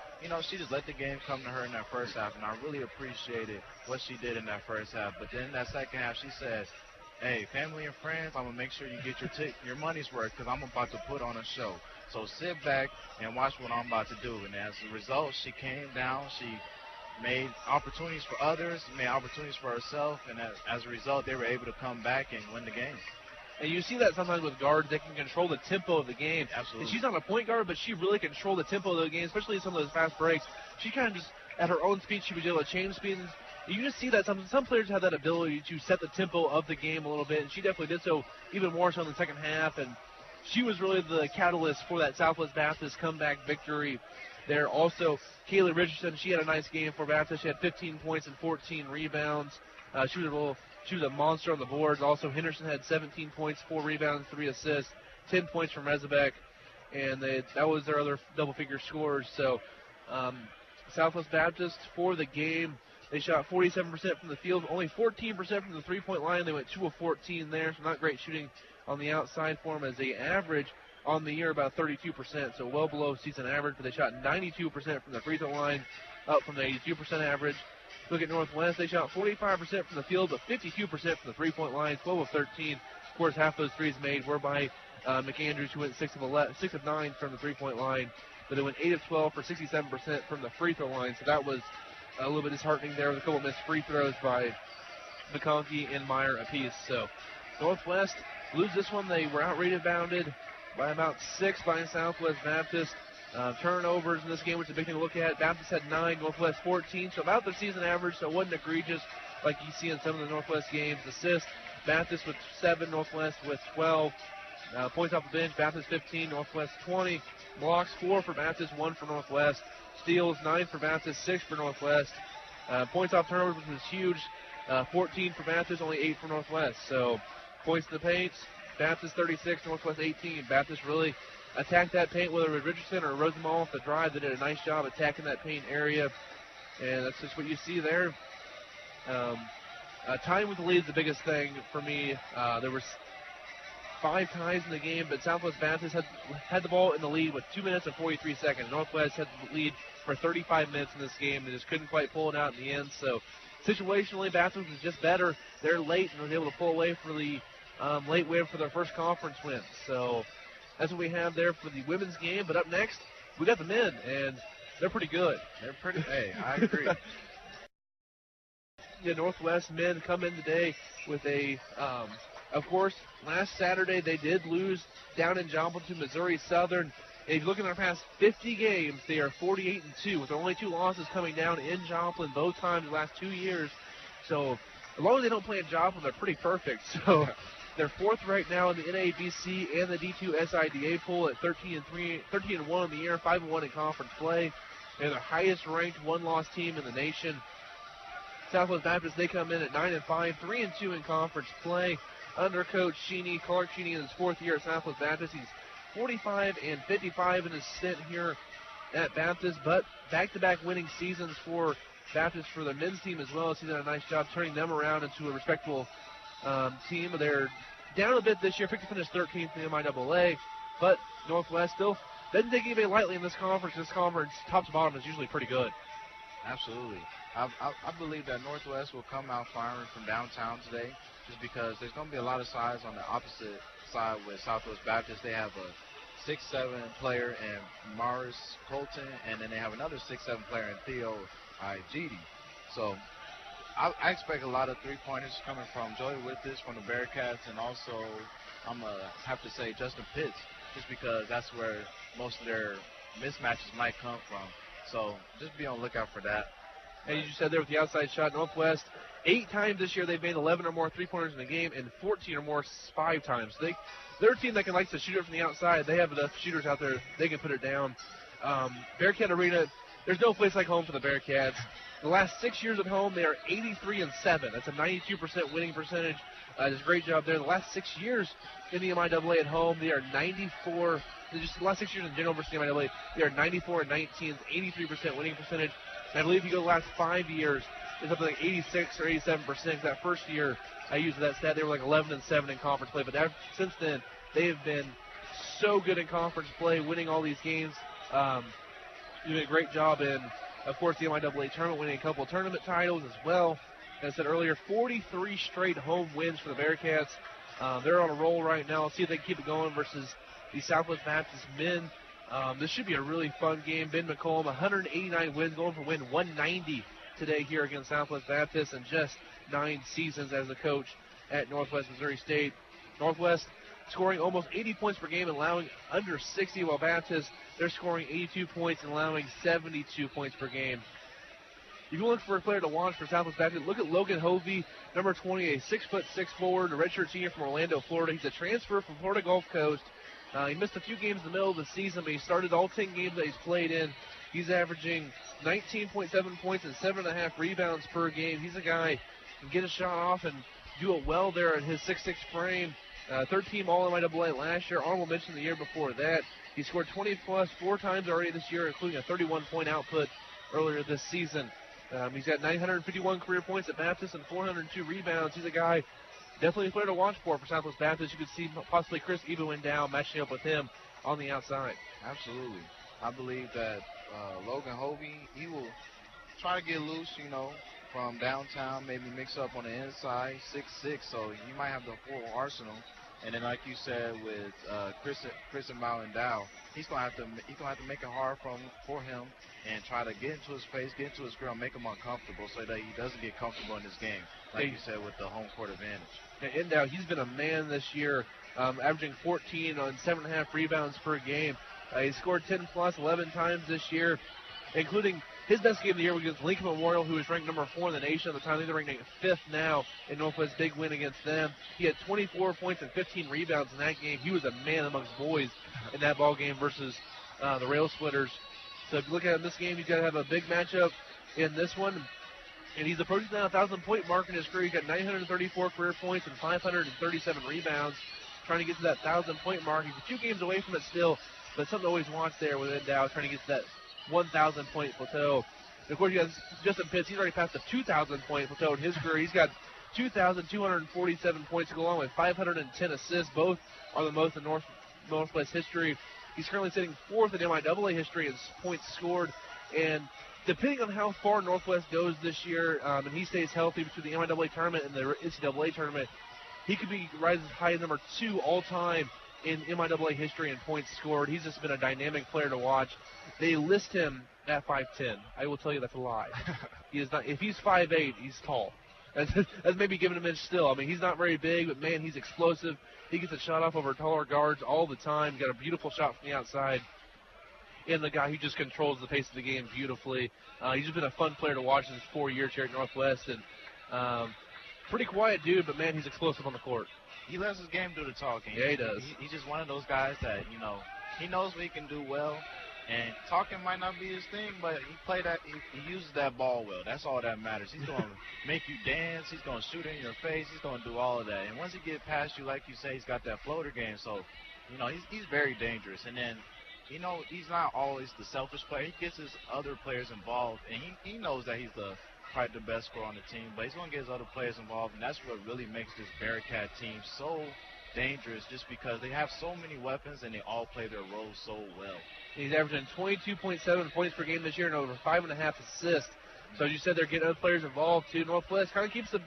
she just let the game come to her in that first half, and I really appreciated what she did in that first half. But then in that second half, she said, hey, family and friends, I'm going to make sure you get your money's worth, because I'm about to put on a show. So sit back and watch what I'm about to do. And as a result, she came down. She made opportunities for others, made opportunities for herself, and as a result, they were able to come back and win the game. And you see that sometimes with guards, they can control the tempo of the game. Absolutely. And she's not a point guard, but she really controlled the tempo of the game, especially in some of those fast breaks. She kind of just, at her own speed, she was able to change speeds. You just see that some players have that ability to set the tempo of the game a little bit, and she definitely did so even more so in the second half. And she was really the catalyst for that Southwest Baptist comeback victory there. Also, Kaylee Richardson, she had a nice game for Baptist. She had 15 points and 14 rebounds. She was a monster on the boards. Also, Henderson had 17 points, 4 rebounds, 3 assists, 10 points from Rezebek, and that was their other double-figure scores. So, Southwest Baptist for the game, they shot 47% from the field, only 14% from the three-point line. They went 2 of 14 there, so not great shooting on the outside for them, as they average on the year about 32%, so well below season average. But they shot 92% from the free throw line, up from the 82% average. Look at Northwest, they shot 45% from the field, but 52% from the three-point line, 12 of 13. Of course, half those threes made were by McAndrews, who went 6 of 9 from the three-point line, but they went 8 of 12 for 67% from the free throw line. So that was a little bit disheartening there with a couple missed free throws by McConkey and Meyer apiece. So Northwest lose this one. They were out-rebounded by about 6 by Southwest Baptist. Turnovers in this game, which is a big thing to look at. Baptist had 9, Northwest 14, so about their season average, so it wasn't egregious like you see in some of the Northwest games. Assists, Baptist with 7, Northwest with 12. Points off the bench, Baptist 15, Northwest 20. Blocks 4 for Baptist, 1 for Northwest. Steals 9 for Baptist, 6 for Northwest. Points off turnovers, which was huge. 14 for Baptist, only 8 for Northwest. So points in the paint, Baptist 36, Northwest 18. Baptist really attacked that paint, whether it was Richardson or Rosenbaum off the drive. They did a nice job attacking that paint area, and that's just what you see there. Tying with the lead is the biggest thing for me. There was 5 ties in the game, but Southwest Baptist had the ball in the lead with 2 minutes and 43 seconds. Northwest had the lead for 35 minutes in this game. They just couldn't quite pull it out in the end. So situationally, Baptist was just better. They're late and was able to pull away for the late win for their first conference win. So that's what we have there for the women's game. But up next, we got the men, and they're pretty good. They're pretty. Hey, I agree. The Northwest men come in today with of course, last Saturday they did lose down in Joplin to Missouri Southern. If you look at their past 50 games, they are 48-2, with only 2 losses coming down in Joplin both times the last 2 years. So as long as they don't play in Joplin, they're pretty perfect. So they're 4th right now in the NABC and the D2 SIDA pool at 13-1 in the year, 5-1 in conference play. They're the highest-ranked one-loss team in the nation. Southwest Baptist, they come in at 9-5, 3-2 in conference play. Under Coach Clark Sheeney, in his 4th year at Southwest Baptist. He's 45-55 in his stint here at Baptist, but back-to-back winning seasons for Baptist for the men's team as well. He's done a nice job turning them around into a respectable team. They're down a bit this year, picked to finish 13th in the MIAA, but Northwest still doesn't take anybody lightly in this conference. This conference, top to bottom, is usually pretty good. Absolutely. I believe that Northwest will come out firing from downtown today, just because there's going to be a lot of size on the opposite side with Southwest Baptist. They have a 6'7" player in Morris Colton, and then they have another 6'7" player in Theo Igidi. So I expect a lot of three-pointers coming from Joey Withers from the Bearcats, and also I'm going to have to say Justin Pitts, just because that's where most of their mismatches might come from. So just be on the lookout for that. And you just said there with the outside shot, Northwest, 8 times this year they've made 11 or more three-pointers in a game, and 14 or more 5 times. They're a team that likes to shoot it from the outside. They have enough shooters out there. They can put it down. Bearcat Arena, there's no place like home for the Bearcats. The last 6 years at home, they are 83-7. That's a 92% winning percentage. Does a great job there. The last 6 years in the MIAA at home, they are 94. Just the last 6 years in general versus the MIAA, they are 94-19, 83% winning percentage. And I believe if you go the last 5 years, it's something like 86 or 87%. That first year I used that stat, they were like 11-7 in conference play. But since then, they have been so good in conference play, winning all these games. Doing a great job in, of course, the MIAA tournament, winning a couple of tournament titles as well. As I said earlier, 43 straight home wins for the Bearcats. They're on a roll right now. Let's see if they can keep it going versus the Southwest Baptist men. This should be a really fun game. Ben McCollum, 189 wins, going for win 190 today here against Southwest Baptist, and just 9 seasons as a coach at Northwest Missouri State. Northwest scoring almost 80 points per game and allowing under 60, while Baptist, they're scoring 82 points and allowing 72 points per game. If you look for a player to watch for Southwest Baptist, look at Logan Hovey, number 20, a 6'6" forward, a redshirt senior from Orlando, Florida. He's a transfer from Florida Gulf Coast. He missed a few games in the middle of the season, but he started all 10 games that he's played in. He's averaging 19.7 points and 7.5 rebounds per game. He's a guy who can get a shot off and do it well there in his 6'6" frame. Third-team All-MIAA last year. Honorable mention the year before that. He scored 20-plus 4 times already this year, including a 31-point output earlier this season. He's got 951 career points at Baptist and 402 rebounds. He's a guy definitely a player to watch for Southwest Baptist. You could see possibly Chris Ebenwind matching up with him on the outside. Absolutely. I believe that Logan Hovey, he will try to get loose, from downtown, maybe mix up on the inside, 6'6", so you might have the full arsenal. And then, like you said, with Chris and Malindow, he's gonna have to make it hard for him and try to get into his face, get into his grill, make him uncomfortable, so that he doesn't get comfortable in this game, like you said, with the home court advantage. And now he's been a man this year, averaging 14 on 7.5 rebounds per game. He scored 10-plus 11 times this year, including his best game of the year was against Lincoln Memorial, who was ranked number 4 in the nation at the time. They're ranked 5th now in Northwest. Big win against them. He had 24 points and 15 rebounds in that game. He was a man amongst boys in that ball game versus the Rail Splitters. So if you look at him this game, he's got to have a big matchup in this one. And he's approaching now 1,000-point mark in his career. He's got 934 career points and 537 rebounds. Trying to get to that 1,000-point mark. He's a few games away from it still, but something to always watch there with Endow, trying to get to that 1,000-point plateau. And of course, you got Justin Pitts. He's already passed the 2,000-point plateau in his career. He's got 2,247 points to go along with 510 assists. Both are the most in Northwest history. He's currently sitting 4th in MIAA history in points scored. And depending on how far Northwest goes this year, and he stays healthy between the MIAA tournament and the NCAA tournament, he could be rising high as number 2 all-time in MIAA history in points scored. He's just been a dynamic player to watch. They list him at 5'10". I will tell you that's a lie. He is not. If he's 5'8", he's tall. That's maybe giving him an inch still. I mean, he's not very big, but, man, he's explosive. He gets a shot off over taller guards all the time. Got a beautiful shot from the outside. And the guy who just controls the pace of the game beautifully. He's just been a fun player to watch in his 4 years here at Northwest. And pretty quiet dude, but, man, he's explosive on the court. He lets his game do the talking. Yeah, he does. He's just one of those guys that, he knows what he can do well. And talking might not be his thing, but he uses that ball well. That's all that matters. He's going to make you dance. He's going to shoot in your face. He's going to do all of that. And once he gets past you, like you say, he's got that floater game. So, he's very dangerous. And then, he's not always the selfish player. He gets his other players involved, and he knows that he's probably the best scorer on the team, but he's going to get his other players involved, and that's what really makes this Bearcat team so dangerous, just because they have so many weapons and they all play their roles so well. He's averaging 22.7 points per game this year and over 5.5 assists. So as you said, they're getting other players involved too. Northwest kind of keeps the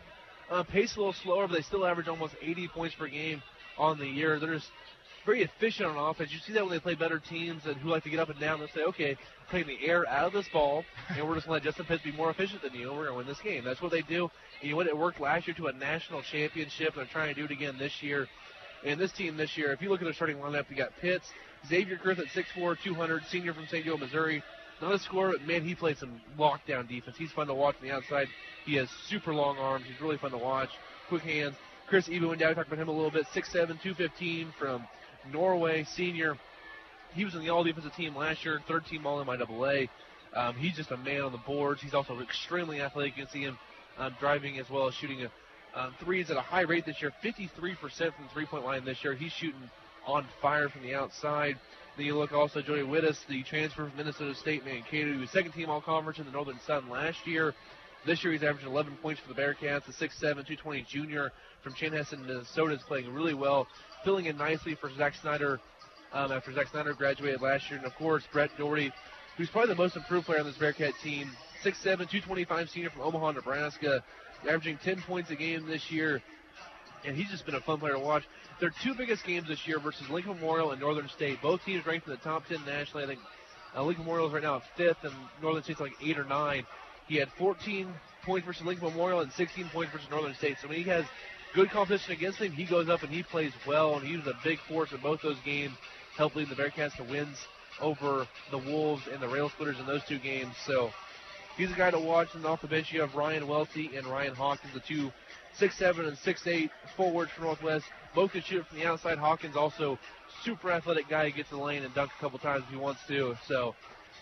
pace a little slower, but they still average almost 80 points per game on the year. They're just very efficient on offense. You see that when they play better teams and who like to get up and down. They'll say, okay, taking the air out of this ball, and we're just going to let Justin Pitts be more efficient than you, and we're going to win this game. That's what they do. And you know what? It worked last year to a national championship, and they're trying to do it again this year. And this team this year, if you look at their starting lineup, you got Pitts, Xavier Kurth at 6'4", 200, senior from St. Joe, Missouri. Not a scorer, but, man, he plays some lockdown defense. He's fun to watch on the outside. He has super long arms. He's really fun to watch. Quick hands. Chris Eben went down. We talked about him a little bit. 6'7", 215 from Norway, senior. He was on the all-defensive team last year, third team All-MIAA. He's just a man on the boards. He's also extremely athletic. You can see him driving as well as shooting threes at a high rate this year, 53% from the three-point line this year. He's shooting on fire from the outside. Then you look also at Joey Wittis, the transfer from Minnesota State, Mankato. He was second-team All-Conference in the Northern Sun last year. This year he's averaging 11 points for the Bearcats. The 6'7", 220 junior from Chanhassen, Minnesota is playing really well, filling in nicely for Zach Snyder after Zach Snyder graduated last year. And, of course, Brett Doherty, who's probably the most improved player on this Bearcat team, 6'7", 225 senior from Omaha, Nebraska, averaging 10 points a game this year. And he's just been a fun player to watch. Their two biggest games this year versus Lincoln Memorial and Northern State. Both teams ranked in the top 10 nationally. I think Lincoln Memorial is right now at 5th, and Northern State's like 8 or 9. He had 14 points versus Lincoln Memorial and 16 points versus Northern State. So when he has good competition against him, he goes up and he plays well, and he was a big force in both those games, helped lead the Bearcats to wins over the Wolves and the Rail Splitters in those two games. So he's a guy to watch. And off the bench, you have Ryan Welty and Ryan Hawkins, the two 6'7" and 6'8" forwards for Northwest. Both can shoot from the outside. Hawkins also super athletic guy who gets to the lane and dunk a couple times if he wants to. So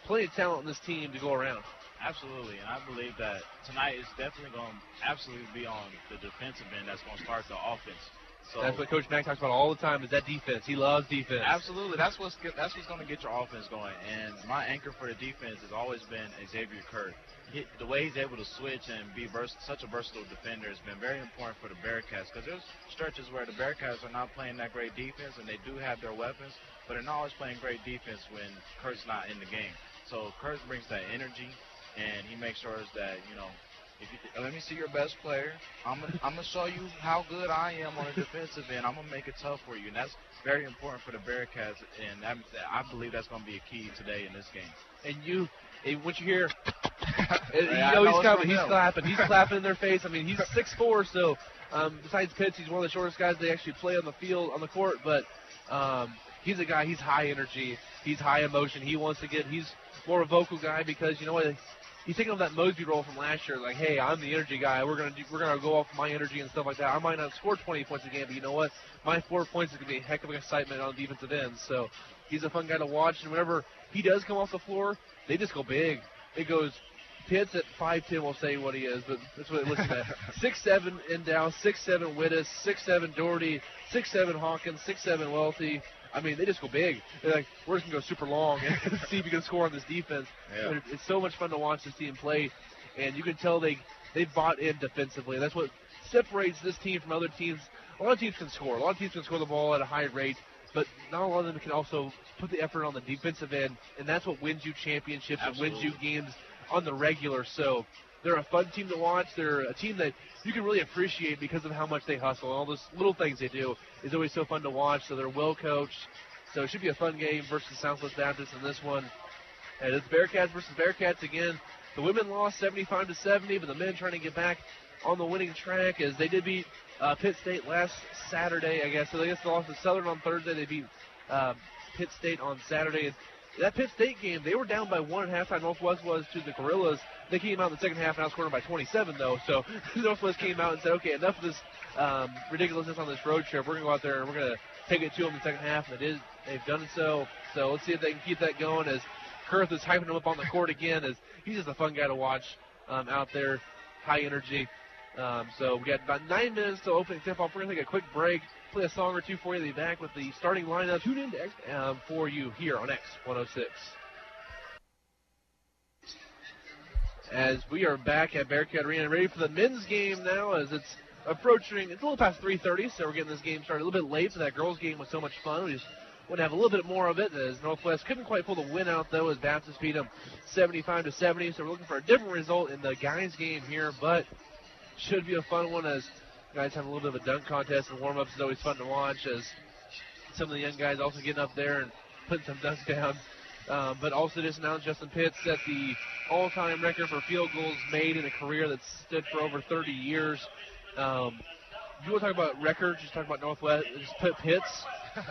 plenty of talent in this team to go around. Absolutely, and I believe that tonight is definitely going to absolutely be on the defensive end that's going to start the offense. So that's what Coach Mack talks about all the time, is that defense. He loves defense. Absolutely. That's what's going to get your offense going. And my anchor for the defense has always been Xavier Kurth. The way he's able to switch and be such a versatile defender has been very important for the Bearcats, because there's stretches where the Bearcats are not playing that great defense, and they do have their weapons, but they're not always playing great defense when Kurth's not in the game. So Kurth brings that energy, and he makes sure that, you know, let me see your best player. I'm gonna show you how good I am on the defensive end. I'm gonna make it tough for you, and that's very important for the Bearcats. And I believe that's gonna be a key today in this game. And once you hear, you know he's coming. He's clapping in their face. I mean, he's 6'4", so besides Pitts, he's one of the shortest guys they actually play on the field, on the court. But he's a guy. He's high energy. He's high emotion. He's more a vocal guy because, you know what, he's taking on that Mosby role from last year. Like, hey, I'm the energy guy. We're gonna go off my energy and stuff like that. I might not score 20 points a game, but you know what? My 4 points is gonna be a heck of an excitement on the defensive end. So he's a fun guy to watch. And whenever he does come off the floor, they just go big. It goes Pitts at 5'10", we'll say what he is, but that's what it looks at. 6'7" Endow, 6'7" Wittis, 6'7" Doherty, 6'7" Hawkins, 6'7" Welty. I mean, they just go big. They're like, we're just going to go super long and see if we can score on this defense. Yeah. It's so much fun to watch this team play, and you can tell they bought in defensively. That's what separates this team from other teams. A lot of teams can score. A lot of teams can score the ball at a high rate, but not a lot of them can also put the effort on the defensive end, and that's what wins you championships. Absolutely. And wins you games on the regular. So they're a fun team to watch. They're a team that you can really appreciate because of how much they hustle. All those little things they do is always so fun to watch. So they're well coached. So it should be a fun game versus Southwest Baptist in this one. And it's Bearcats versus Bearcats again. The women lost 75-70, but the men trying to get back on the winning track as they did beat Pitt State last Saturday, I guess. So I guess they lost to Southern on Thursday. They beat Pitt State on Saturday. And that Pitt State game, they were down by 1 at halftime. Northwest was to the Gorillas. They came out in the second half and outscored them by 27, though. So Northwest came out and said, okay, enough of this ridiculousness on this road trip. We're going to go out there and we're going to take it to them in the second half. And they've done so. So let's see if they can keep that going as Kurth is hyping him up on the court again. As he's just a fun guy to watch out there, high energy. So we got about 9 minutes to opening tip-off. We're going to take a quick break, play a song or two for you. They'll be back with the starting lineup. Tune in to for you here on X106. As we are back at Bearcat Arena, ready for the men's game now as it's approaching. It's a little past 3:30, so we're getting this game started a little bit late, but that girls' game was so much fun. We just want to have a little bit more of it as Northwest couldn't quite pull the win out, though, as Baptist beat them 75-70. So we're looking for a different result in the guys' game here, but should be a fun one as guys have a little bit of a dunk contest and warm-ups is always fun to watch as some of the young guys also getting up there and putting some dust down. But also just announced Justin Pitts set the all-time record for field goals made in a career that's stood for over 30 years. If you want to talk about records, just talk about Northwest, just put Pitts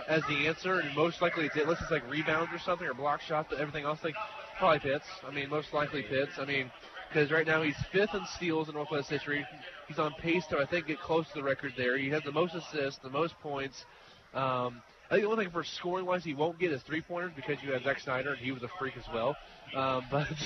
as the answer, and most likely it's unless it's like rebounds or something or block shots, but everything else, like probably Pitts. I mean, most likely Pitts. I mean, because right now he's 5th in steals in Northwest history. He's on pace to, I think, get close to the record there. He has the most assists, the most points. I think the one thing for scoring-wise he won't get is three-pointers because you have Zach Snyder, and he was a freak as well. But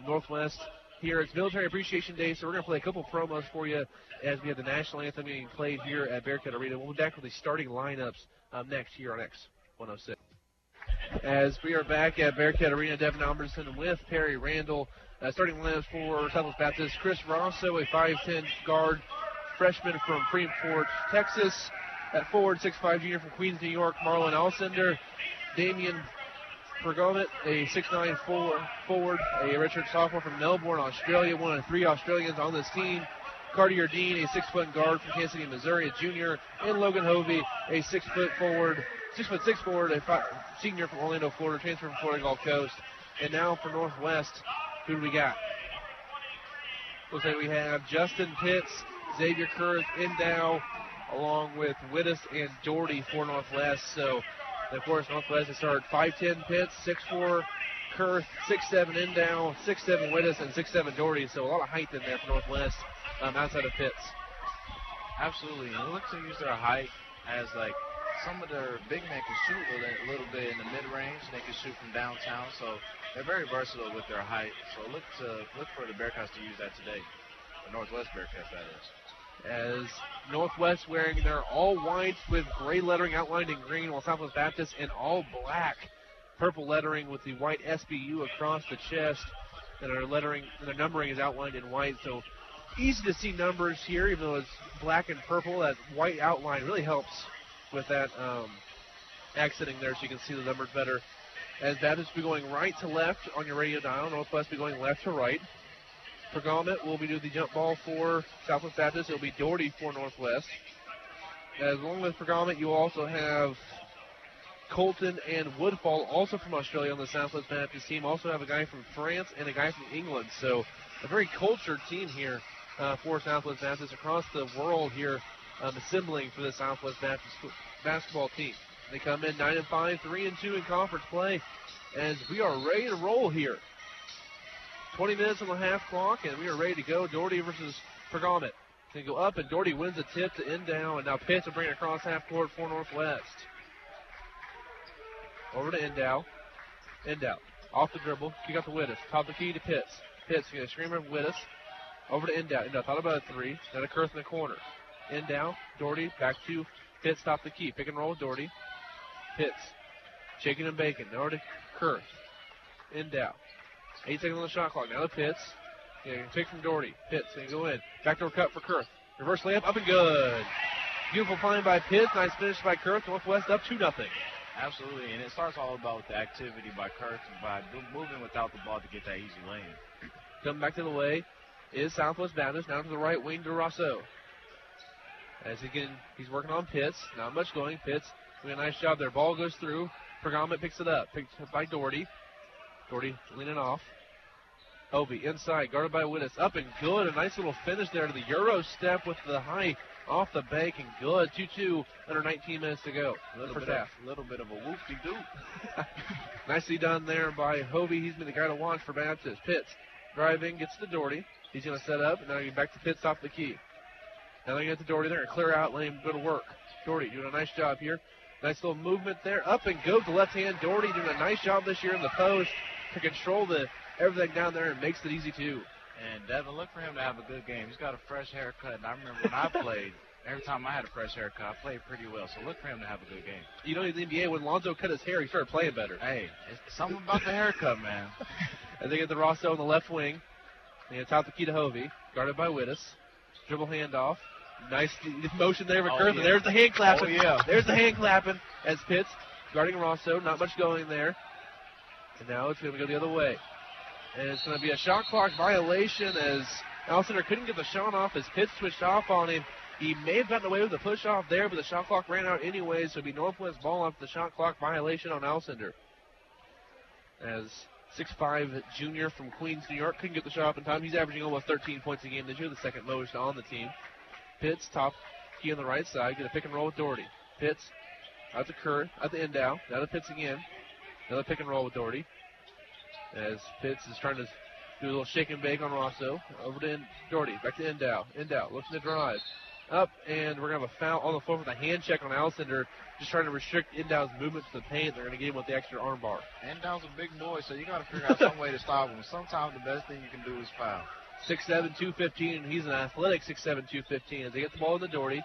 Northwest here, it's Military Appreciation Day, so we're going to play a couple promos for you as we have the national anthem being played here at Bearcat Arena. We'll be back with the starting lineups next here on X106. As we are back at Bearcat Arena, Devin Albertson with Perry Randle. Starting lineups for Southwest Baptist, Chris Rosso, a 5'10 guard, freshman from Freeport, Texas. At forward, 6'5 junior from Queens, New York, Marlon Alcindor. Damian Pergomet, a 6'9 forward, a redshirt sophomore from Melbourne, Australia, one of 3 Australians on this team. Cartier Dean, a 6' guard from Kansas City, Missouri, a junior. And Logan Hovey, a 6' forward, a senior from Orlando, Florida, transfer from Florida Gulf Coast. And now for Northwest, who do we got? Looks like we have Justin Pitts, Xavier Kurth, Endow, along with Wittes and Doherty for Northwest. So, of course, Northwest will start 5'10 Pitts, 6'4 Kurth, 6'7 Endow, 6'7 Wittes, and 6'7 Doherty. So a lot of height in there for Northwest outside of Pitts. Absolutely. And they look to use their height as, like, some of their big men can shoot a little bit in the mid-range. They can shoot from downtown. So they're very versatile with their height. So look for the Bearcats to use that today. The Northwest Bearcats, that is. As Northwest wearing their all whites with gray lettering outlined in green, while Southwest Baptist in all black, purple lettering with the white SBU across the chest, and their numbering is outlined in white. So easy to see numbers here, even though it's black and purple. That white outline really helps with that accenting there, so you can see the numbers better. As Baptist will be going right to left on your radio dial, Northwest will be going left to right. Pergomet will be doing the jump ball for Southwest Baptist. It'll be Doherty for Northwest. As long as Pergomet, you also have Colton and Woodfall, also from Australia on the Southwest Baptist team. Also have a guy from France and a guy from England. So a very cultured team here for Southwest Baptist across the world here, assembling for the Southwest Baptist basketball team. They come in 9-5, 3-2 in conference play, as we are ready to roll here. 20 minutes on the half clock, and we are ready to go. Doherty versus Pergomet. They go up, and Doherty wins the tip to end down, and now Pitts will bring it across half court for Northwest. Over to Endow. Endow off the dribble, kick out to Wittes. Top the key to Pitts. Pitts going to scream at Wittes. Over to Endow. Endow thought about a three. Then a Kurth in the corner. Endow, Doherty, back to Pitts, top the key. Pick and roll with Doherty. Pitts, shaking and baking. Over to Kurth. Endow. 8 seconds on the shot clock. Now to Pitts. Pick from Doherty. Pitts going to go in. Backdoor cut for Kurth. Reverse layup, up and good. Beautiful playing by Pitts. Nice finish by Kurth. Northwest up 2-0. Absolutely, and it starts all about the activity by Kurth and by moving without the ball to get that easy lane. Coming back to the way is Southwest Baptist. Now to the right wing to Rosso. As he's working on Pitts. Not much going. Pitts doing a nice job there. Ball goes through. Pergomet picks it up. Picked up by Doherty. Doherty leaning off. Hovey inside, guarded by Wittes. Up and good. A nice little finish there to the Euro step with the high off the bank and good. 2-2 under 19 minutes to go. A little bit of a whoop-de-doo. Nicely done there by Hovey. He's been the guy to watch for Baptist. Pitts driving, gets to Doherty. He's going to set up. Now he's back to Pitts off the key. Now they get to Doherty there and clear out, let him go to work. Doherty doing a nice job here. Nice little movement there. Up and go to left hand. Doherty doing a nice job this year in the post to control everything down there and makes it easy too. And Devin, look for him to have a good game. He's got a fresh haircut. And I remember when I played, every time I had a fresh haircut, I played pretty well. So look for him to have a good game. You know, in the NBA, when Lonzo cut his hair, he started playing better. Hey, it's something about the haircut, man. And they get the Rosso on the left wing. And top the key to Hovey, guarded by Wittes. Dribble handoff. Nice motion there for Kurth. Yeah. There's the hand clapping. There's the hand clapping as Pitts guarding Rosso. Not much going there. And now it's going to go the other way. And it's going to be a shot clock violation as Alcindor couldn't get the shot off as Pitts switched off on him. He may have gotten away with the push-off there, but the shot clock ran out anyway, so it'll be Northwest ball off the shot clock violation on Alcindor. As 6'5" junior from Queens, New York, couldn't get the shot up in time. He's averaging almost 13 points a game this year, the second most on the team. Pitts, top key on the right side, get a pick and roll with Doherty. Pitts, out to Kerr, out to Endow, down to Pitts again. Another pick and roll with Doherty. As Pitts is trying to do a little shake and bake on Rosso. Over to Doherty, back to Endow. Endow looking to drive. Up, and we're going to have a foul on the floor with a hand check on Alcindor, just trying to restrict Endow's movement to the paint. They're going to get him with the extra arm bar. Endow's a big boy, so you got to figure out some way to stop him. Sometimes the best thing you can do is foul. 6'7", 215, and he's an athletic 6'7", 215. As they get the ball in the Doherty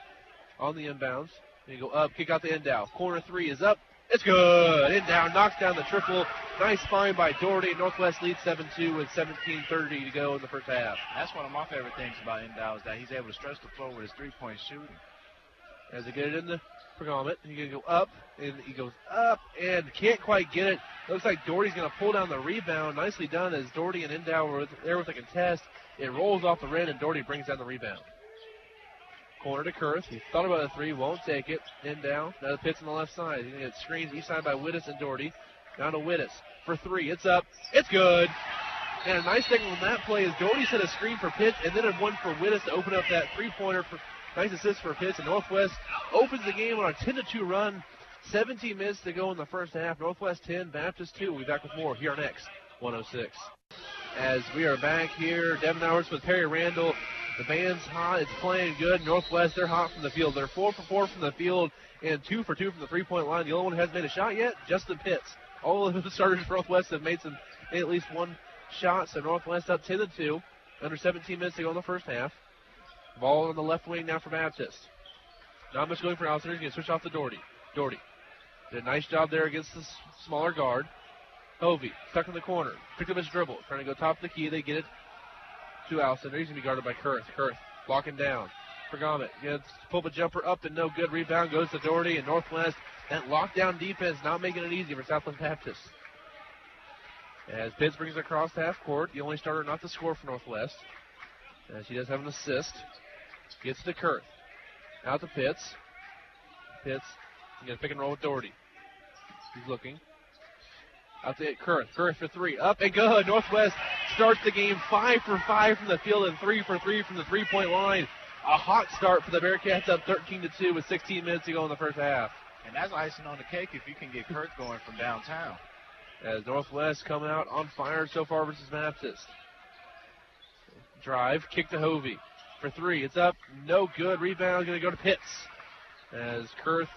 on the inbounds. They go up, kick out to Endow. Corner three is up. It's good. Endow knocks down the triple. Nice find by Doherty. Northwest leads 7-2 with 17:30 to go in the first half. That's one of my favorite things about Endow is that he's able to stretch the floor with his three-point shooting. As they get it in the Pergament, he's going to go up, and he goes up, and can't quite get it. Looks like Doherty's going to pull down the rebound. Nicely done as Doherty and Endow were there with a contest. It rolls off the rim, and Doherty brings down the rebound. Corner to Kurth. He thought about a three, won't take it. Endow, now the Pitts on the left side. He's going to get screens each side by Wittes and Doherty. Down to Wittes for three. It's up. It's good. And a nice thing on that play is Doherty set a screen for Pitts and then a one for Wittes to open up that three-pointer. Nice assist for Pitts. And Northwest opens the game on a 10-2 run. 17 minutes to go in the first half. Northwest 10, Baptist 2. We'll be back with more here on X106. As we are back here, Devin Hours with Perry Randle. The band's hot. It's playing good. Northwest, they're hot from the field. They're 4 for 4 from the field and 2 for 2 from the three-point line. The only one who hasn't made a shot yet, Justin Pitts. All of the starters for Northwest have made at least one shot. So Northwest up 10-2. Under 17 minutes to go in the first half. Ball on the left wing now for Baptist. Not much going for Alcindor. He's going to switch off to Doherty. Doherty did a nice job there against the smaller guard. Hovey stuck in the corner. Picked up his dribble. Trying to go top of the key. They get it to Alcindor. He's going to be guarded by Kurth. Kurth blocking down. Pergament gets pull a jumper up and no good. Rebound goes to Doherty and Northwest. That lockdown defense not making it easy for Southwest Baptist. As Pitts brings it across half court, the only starter not to score for Northwest. As he does have an assist. Gets to Kurth. Out to Pitts. Pitts going to pick and roll with Doherty. He's looking. Out to Kurth. Kurth for three. Up and good. Northwest starts the game 5 for 5 from the field and 3 for 3 from the three-point line. A hot start for the Bearcats, up 13-2 with 16 minutes to go in the first half. And that's icing on the cake if you can get Kurth going from downtown. As Northwest come out on fire so far versus Baptist. Drive, kick to Hovey for three. It's up, no good. Rebound going to go to Pitts. As Kurth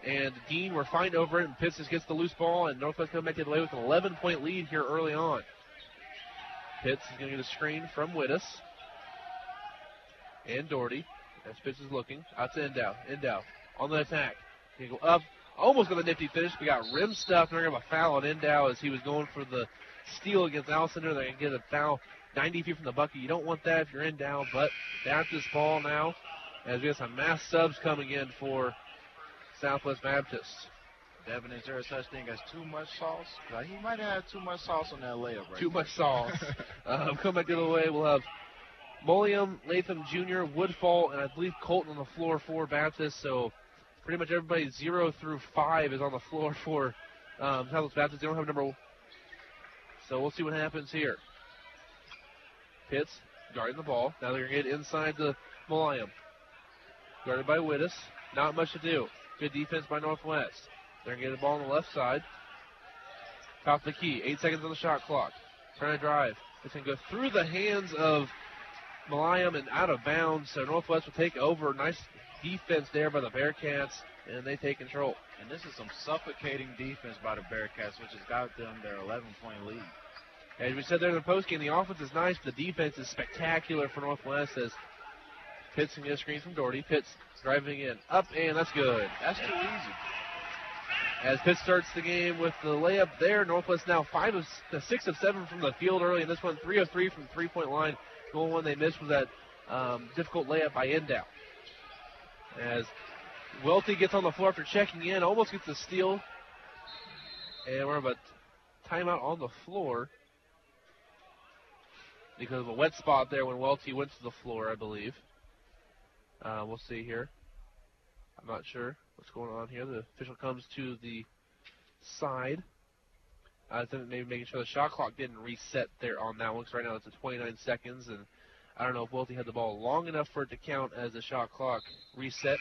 and Dean were fighting over it, and Pitts just gets the loose ball, and Northwest come back to the way with an 11-point lead here early on. Pitts is going to get a screen from Wittes and Doherty. As Pitts is looking out to Endow. Endow on the attack. He go up, almost got a nifty finish. We got rim stuff, and they're going to have a foul on Endow as he was going for the steal against Alcindor. They're going to get a foul 90 feet from the bucket. You don't want that if you're Endow, but Baptist ball now as we have some mass subs coming in for Southwest Baptist. Devin, is there a such thing as too much sauce? He might have too much sauce on that layup right Too much sauce. Come back the other way. We'll have Mulliam, Latham Jr., Woodfall, and I believe Colton on the floor for Baptist. So pretty much everybody 0 through 5 is on the floor for Southwest Baptist. They don't have number one. So we'll see what happens here. Pitts guarding the ball. Now they're going to get inside the Mulliam. Guarded by Wittes. Not much to do. Good defense by Northwest. They're going to get the ball on the left side. Top the key. 8 seconds on the shot clock. Trying to drive. It's going to go through the hands of Mulliam and out of bounds. So Northwest will take over. Nice defense there by the Bearcats, and they take control. And this is some suffocating defense by the Bearcats, which has got them their 11-point lead. As we said there in the postgame, the offense is nice, but the defense is spectacular for Northwest as Pitts can get a screen from Doherty. Pitts driving in. Up, and that's good. That's too easy. As Pitts starts the game with the layup there, Northwest now 6 of 7 from the field early in this one, 3 of 3 from the three-point line. The only one they missed was that difficult layup by Endow. As Welty gets on the floor after checking in, almost gets a steal. And we're about timeout on the floor because of a wet spot there when Welty went to the floor, I believe. We'll see here. I'm not sure what's going on here. The official comes to the side. Maybe making sure the shot clock didn't reset there on that one, because right now it's at 29 seconds, and I don't know if Welty had the ball long enough for it to count as the shot clock reset.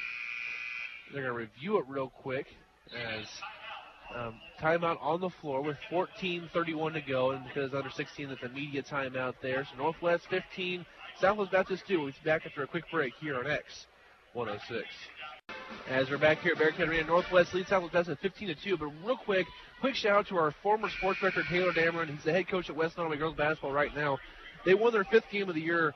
They're going to review it real quick as timeout on the floor with 14:31 to go, and because under 16, that's a media timeout there. So Northwest 15, Southwest Baptist 2. We'll be back after a quick break here on X106. As we're back here at Bearcat Arena, Northwest leads Southwest Baptist 15-2. But real quick shout out to our former sports director Taylor Dameron. He's the head coach at West Nottoway girls basketball right now. They won their 5th game of the year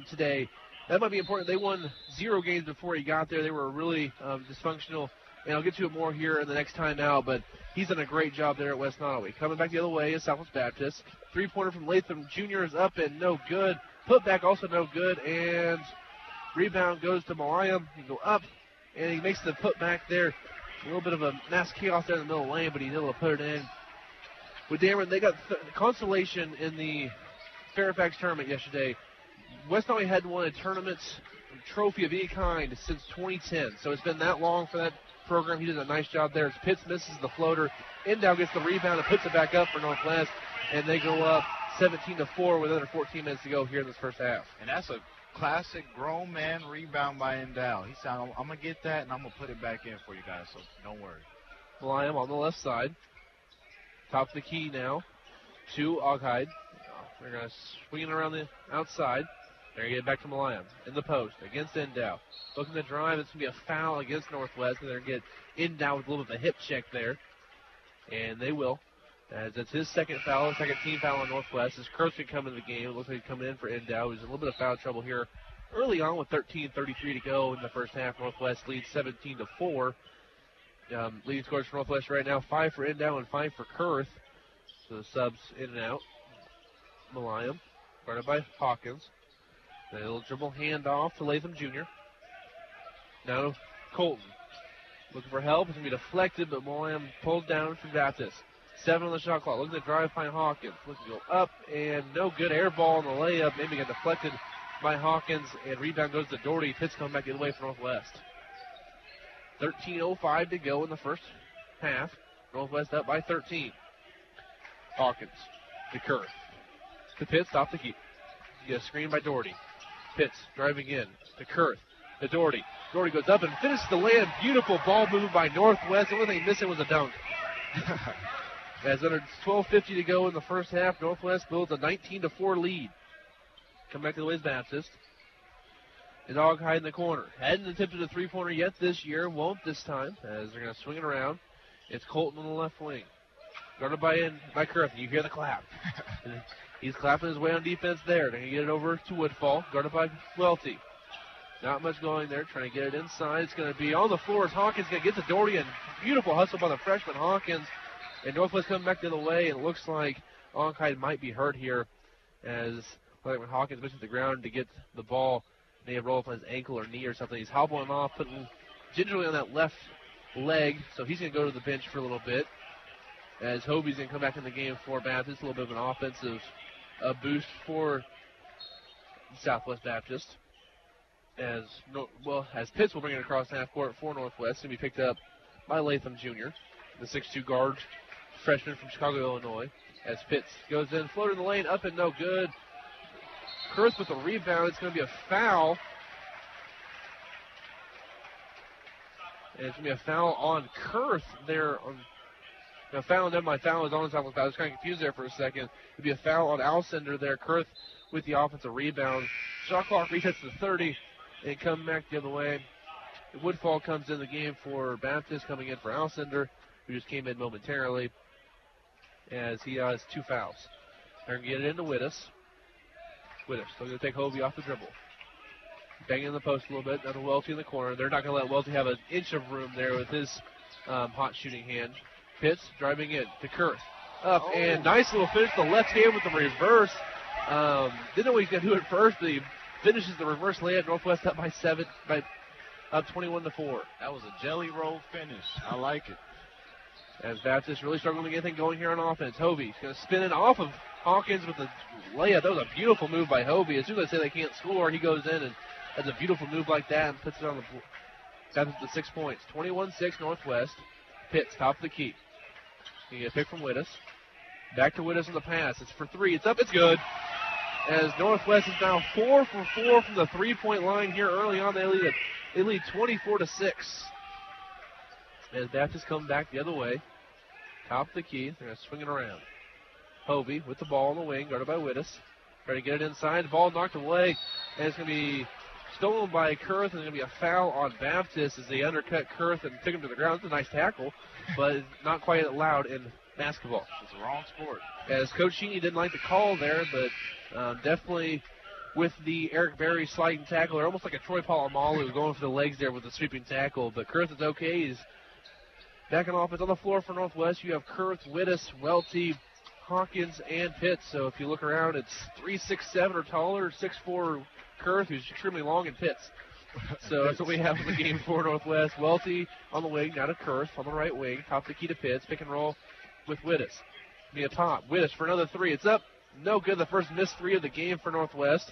today. That might be important. They won 0 games before he got there. They were really dysfunctional. And I'll get to it more here in the next time out, but he's done a great job there at West Nottoway. Coming back the other way is Southwest Baptist. 3-pointer from Latham Jr. is up and no good. Put back also no good, and rebound goes to Malayam. He can go up, and he makes the put back there. A little bit of a mass chaos there in the middle of the lane, but he's able to put it in. With Dameron, they got consolation in the Fairfax tournament yesterday. West Nottoway hadn't won a tournament trophy of any kind since 2010, so it's been that long for that program. He did a nice job there. As Pitts misses the floater, Endow gets the rebound and puts it back up for Northwest, and they go up 17-4 with under 14 minutes to go here in this first half. And that's a classic grown man rebound by Endow. He said, I'm going to get that, and I'm going to put it back in for you guys, so don't worry. Malayam on the left side. Top of the key now to Oghide. They're going to swing it around the outside. They're going to get it back to Malayam in the post against Endow. Looking to drive. It's going to be a foul against Northwest, and they're going to get Endow with a little bit of a hip check there. And they will, as it's his second foul, second team foul on Northwest. As Kurtz can come into the game, it looks like he's coming in for Endow. He's a little bit of foul trouble here early on with 13:33 to go in the first half. Northwest leads 17-4. Leading scores for Northwest right now, 5 for Endow and 5 for Kurth. So the subs in and out. Malayam, guarded by Hawkins. A little dribble handoff to Latham Jr. Now to Colton. Looking for help. It's going to be deflected, but Malayam pulled down from Baptist. 7 on the shot clock. Looking to drive by Hawkins. Looking to go up, and no good. Air ball on the layup. Maybe got deflected by Hawkins, and rebound goes to Doherty. Pitts coming back the other way for Northwest. 13:05 to go in the first half. Northwest up by 13. Hawkins to Kurth. To Pitts, stop the keep. You get a screen by Doherty. Pitts driving in to Kurth. To Doherty. Doherty goes up and finishes the layup. Beautiful ball move by Northwest. The only thing missing was a dunk. As under 12:50 to go in the first half, Northwest builds a 19-4 lead. Come back to the Wiz Baptist. The dog hide in the corner. Hadn't attempted a three-pointer yet this year. Won't this time, as they're going to swing it around. It's Colton on the left wing. Guarded by Kurth. You hear the clap. He's clapping his way on defense there. They're going to get it over to Woodfall. Guarded by Welty. Not much going there. Trying to get it inside. It's going to be on the floor as Hawkins going to get to Doherty. And beautiful hustle by the freshman Hawkins. And Northwest coming back the other way. And it looks like Onkide might be hurt here, as when Hawkins misses the ground to get the ball, may have rolled up on his ankle or knee or something. He's hobbling off, putting gingerly on that left leg. So he's going to go to the bench for a little bit. As Hobie's going to come back in the game for Baptist. A little bit of an offensive boost for Southwest Baptist. As Pitts will bring it across half court for Northwest. It's going to be picked up by Latham Jr., the 6'2 guard, freshman from Chicago, Illinois. As Pitts goes in, floater in the lane, up and no good. Kurth with the rebound. It's going to be a foul. And it's going to be a foul on Kurth there. Now, foul on them, my foul is on Southwest. I was kind of confused there for a second. It'd be a foul on Alcindor there. Kurth with the offensive rebound. Shot clock resets to 30 and come back the other way. Woodfall comes in the game for Baptist, coming in for Alcindor, who just came in momentarily, as he has 2 fouls. They're going to get it into Wittes. Wittes still going to take Hovey off the dribble. Banging the post a little bit. Down to Welty in the corner. They're not going to let Welty have an inch of room there with his hot shooting hand. Pitts driving in to Kurth. Up and nice little finish. The left hand with the reverse. Didn't know he was going to do it first, but he finishes the reverse layup. Northwest up by 7, up 21-4. That was a jelly roll finish. I like it. As Baptist really struggling to get anything going here on offense. Hovey's going to spin it off of Hawkins with the layup. That was a beautiful move by Hovey. As soon as I say they can't score, he goes in and That's a beautiful move like that and puts it on the board. That's the 6 points. 21-6 Northwest. Pitts, top of the key. You get a pick from Wittes. Back to Wittes on the pass. It's for 3. It's up. It's good. As Northwest is now 4 for 4 from the 3-point line here early on. They lead 24-6. As Baptist come back the other way. Top of the key. They're going to swing it around. Hovey with the ball on the wing, guarded by Wittes. Trying to get it inside. The ball knocked away. And it's going to be stolen by Kurth, and there's going to be a foul on Baptist as they undercut Kurth and took him to the ground. It's a nice tackle, but it's not quite allowed in basketball. It's the wrong sport. As Coach Sheeny didn't like the call there, but definitely with the Eric Berry sliding tackle, they're almost like a Troy Polamalu going for the legs there with the sweeping tackle. But Kurth is okay. He's back in offense on the floor for Northwest. You have Kurth, Wittes, Welty, Hawkins, and Pitts. So if you look around, it's 3'6'7" or taller, 6'4" Kurth, who's extremely long, and Pitts. So that's what we have in the game for Northwest. Welty on the wing, now to Kurth on the right wing. Top the key to Pitts. Pick and roll with Wittes. Be a top. Wittes for another 3. It's up. No good. The first missed 3 of the game for Northwest.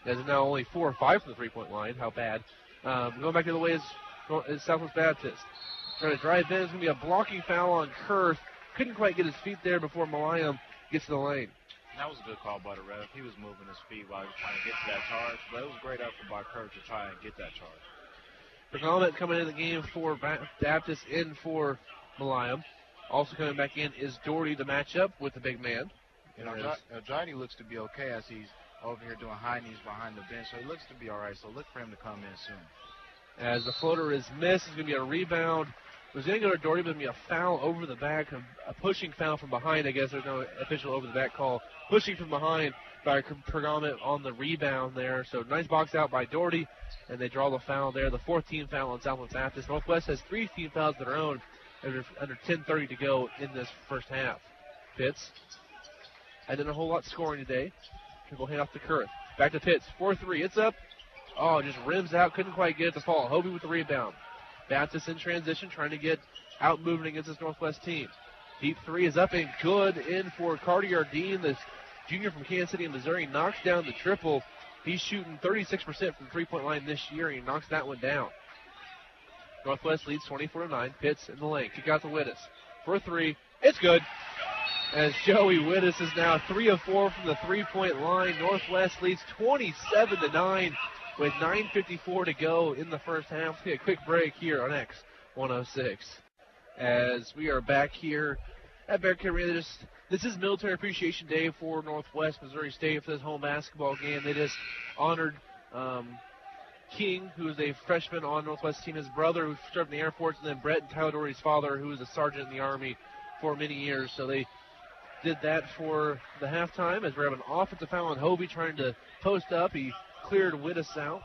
As it's now only 4 or 5 from the 3-point line. How bad. Going back to the way is Southwest Baptist. Trying to drive in. It's going to be a blocking foul on Kurth. Couldn't quite get his feet there before Malayam gets to the lane. That was a good call by the ref. He was moving his feet while he was trying to get to that charge, but it was a great effort by Kurth to try and get that charge. Pergalmet coming in the game for Baptist, in for Malayam. Also coming back in is Doherty to match up with the big man. Johnny looks to be okay as he's over here doing high knees behind the bench, so he looks to be all right. So look for him to come in soon. As the floater is missed, it's going to be a rebound. It was going to go to Doherty, but it's going to be a foul over the back, a pushing foul from behind. I guess there's no official over the back call. Pushing from behind by Pergalmet on the rebound there. So nice box out by Doherty, and they draw the foul there. The 4th team foul on Southwest Baptist. Northwest has 3 team fouls of their own under 10:30 to go in this first half. Pitts. And then a whole lot scoring today. We'll hand off to Kurth. Back to Pitts. 4-3. It's up. Oh, just rims out. Couldn't quite get it to fall. Hovey with the rebound. Baptist in transition, trying to get out moving against this Northwest team. Deep 3 is up and good in for Cartier Dean. This junior from Kansas City, Missouri, knocks down the triple. He's shooting 36% from the 3-point line this year, and he knocks that one down. Northwest leads 24-9. Pitts in the lane. Kick out to Wittes. For 3. It's good. As Joey Wittes is now 3 of 4 from the 3-point line. Northwest leads 27-9. With 9:54 to go in the first half. Let's take a quick break here on X106. As we are back here at Bearcat Arena, this is Military Appreciation Day for Northwest Missouri State for this home basketball game. They just honored King, who is a freshman on Northwest team, his brother who served in the Air Force, and then Brett and Tyler Doherty's father, who was a sergeant in the Army for many years. So they did that for the halftime as we're having an offensive foul on Hovey trying to post up. He cleared Wittes out.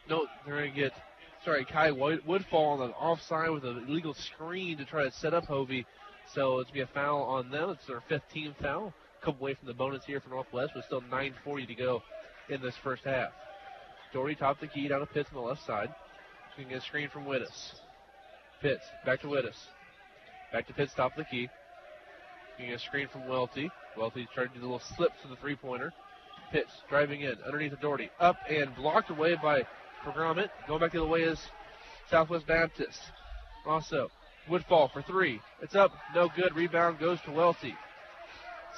No, they're going to get, Kai Woodfall on the offside with an illegal screen to try to set up Hovey. So it's going to be a foul on them. It's their 5th team foul. A couple away from the bonus here for Northwest, with still 9:40 to go in this first half. Doherty top the key down to Pitts on the left side. He's going to get a screen from Wittes. Pitts, back to Wittes. Back to Pitts, top of the key. He's going to get a screen from Welty. Welty trying to do the little slip to the 3-pointer. Pitts driving in underneath the Doherty. Up and blocked away by Pergalmet. Going back the other way is Southwest Baptist. Also, Woodfall for 3. It's up. No good. Rebound goes to Welty.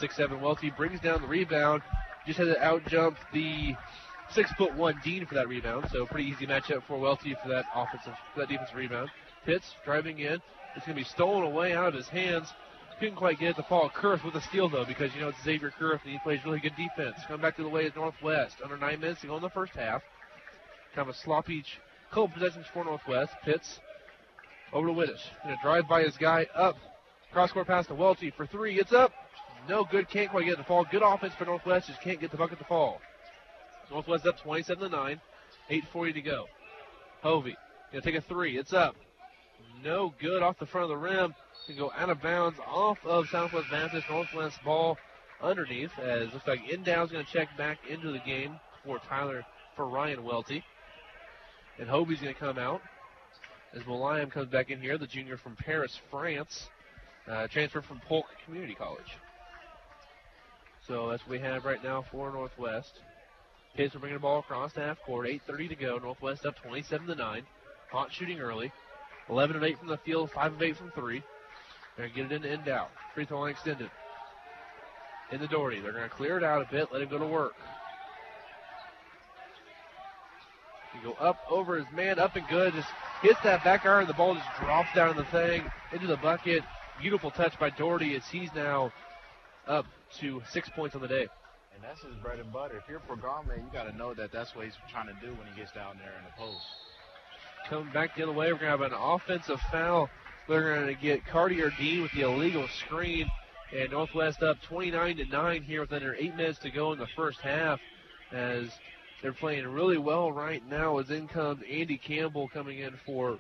6'7" Welty brings down the rebound. Just had to out-jump the 6'1" Dean for that rebound. So pretty easy matchup for Welty for that defensive rebound. Pitts driving in. It's going to be stolen away out of his hands. Couldn't quite get it to fall. Kurth with a steal, though, because, it's Xavier Kurth, and he plays really good defense. Coming back to the way of Northwest. Under 9 minutes to go in the first half. Kind of a sloppy couple possessions for Northwest. Pitts over to Wittes. Going to drive by his guy up. Cross-court pass to Welty for 3. It's up. No good. Can't quite get it to fall. Good offense for Northwest. Just can't get the bucket to fall. Northwest up 27-9. 8:40 to go. Hovey going to take a 3. It's up. No good off the front of the rim. To go out of bounds off of Southwest Baptist. Northwest ball underneath, as looks like Indow's going to check back into the game for Ryan Welty. And Hovey's going to come out as Malayam comes back in here, the junior from Paris, France, transferred from Polk Community College. So that's what we have right now for Northwest. Pitts will bring the ball across half court. 8:30 to go. Northwest up 27-9. Hot shooting early. 11 of 8 from the field. 5 of 8 from 3. They're going to get it in out. Free throw line extended. Into Doherty. They're going to clear it out a bit. Let him go to work. He go up over his man. Up and good. Just hits that back iron. The ball just drops down in the thing. Into the bucket. Beautiful touch by Doherty as he's now up to 6 points on the day. And that's his bread and butter. If you're Programa, you got to know that that's what he's trying to do when he gets down there in the post. Coming back the other way, we're going to have an offensive foul. We're going to get Cartier Dean with the illegal screen. And Northwest up 29-9 here with under 8 minutes to go in the first half. As they're playing really well right now as in comes Andy Campbell coming in for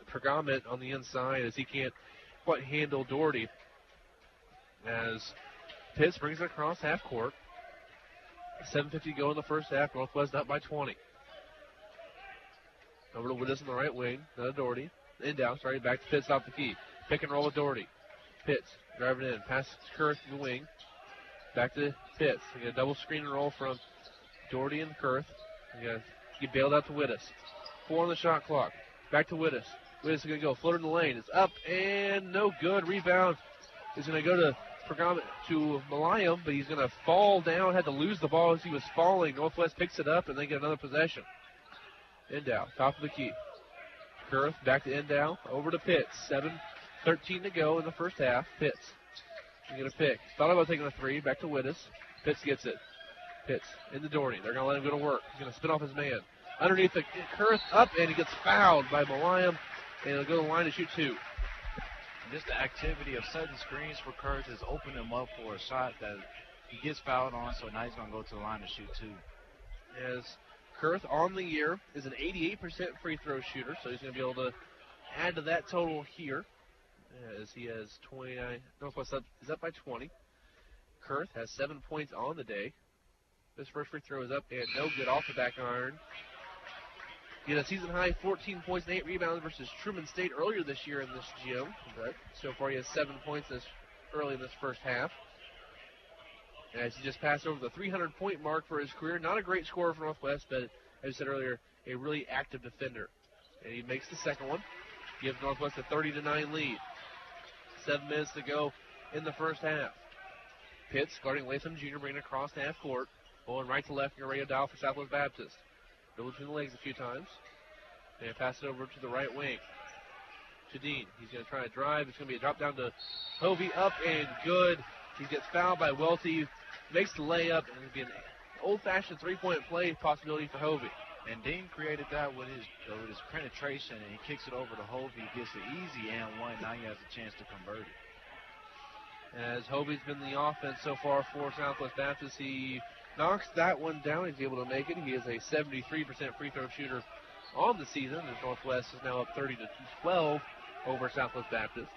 Pergament on the inside as he can't quite handle Doherty. As Pitts brings it across half court. 7:50 to go in the first half. Northwest up by 20. Over to Wittes on the right wing. Another Doherty. In down. Sorry, back to Pitts off the key. Pick and roll with Doherty. Pitts driving in. Pass to Kurth in the wing. Back to Pitts. We got a double screen and roll from Doherty and Kurth. We got to get bailed out to Wittes. 4 on the shot clock. Back to Wittes. Wittes is going to go. Floater in the lane. It's up and no good. Rebound is going to go to Malayam, but he's going to fall down. Had to lose the ball as he was falling. Northwest picks it up and they get another possession. Endow, top of the key. Kurth back to Endow. Over to Pitts. 7:13 to go in the first half. Pitts. He's going to pick. Thought about taking a 3. Back to Wittes. Pitts gets it. Pitts into Doherty. They're going to let him go to work. He's going to spin off his man. Underneath the Kurth up, and he gets fouled by Malayam. And he'll go to the line to shoot 2. Just the activity of setting screens for Kurth has opened him up for a shot that he gets fouled on, so now he's going to go to the line to shoot 2. As Kurth on the year is an 88% free throw shooter, so he's going to be able to add to that total here as he has 29. Northwest is up by 20. Kurth has 7 points on the day. This first free throw is up and no good off the back iron. He had a season-high 14 points and 8 rebounds versus Truman State earlier this year in this gym. But so far he has 7 points early in this first half. As he just passed over the 300-point mark for his career. Not a great scorer for Northwest, but as I said earlier, a really active defender. And he makes the second one. Gives Northwest a 30-9 lead. 7 minutes to go in the first half. Pitts guarding Latham Jr. bringing it across half court. Going right to left, and radio dial for Southwest Baptist. Go between the legs a few times. And pass it over to the right wing. To Dean. He's going to try to drive. It's going to be a drop down to Hovey. Up and good. He gets fouled by Welty. Makes the layup. And it'll be an old-fashioned three-point play possibility for Hovey. And Dean created that with his penetration, and he kicks it over to Hovey. Gets the easy and one. Now he has a chance to convert it. As Hovey's been the offense so far for Southwest Baptist, he knocks that one down. He's able to make it. He is a 73% free throw shooter on the season. And Northwest is now up 30-12 over Southwest Baptist.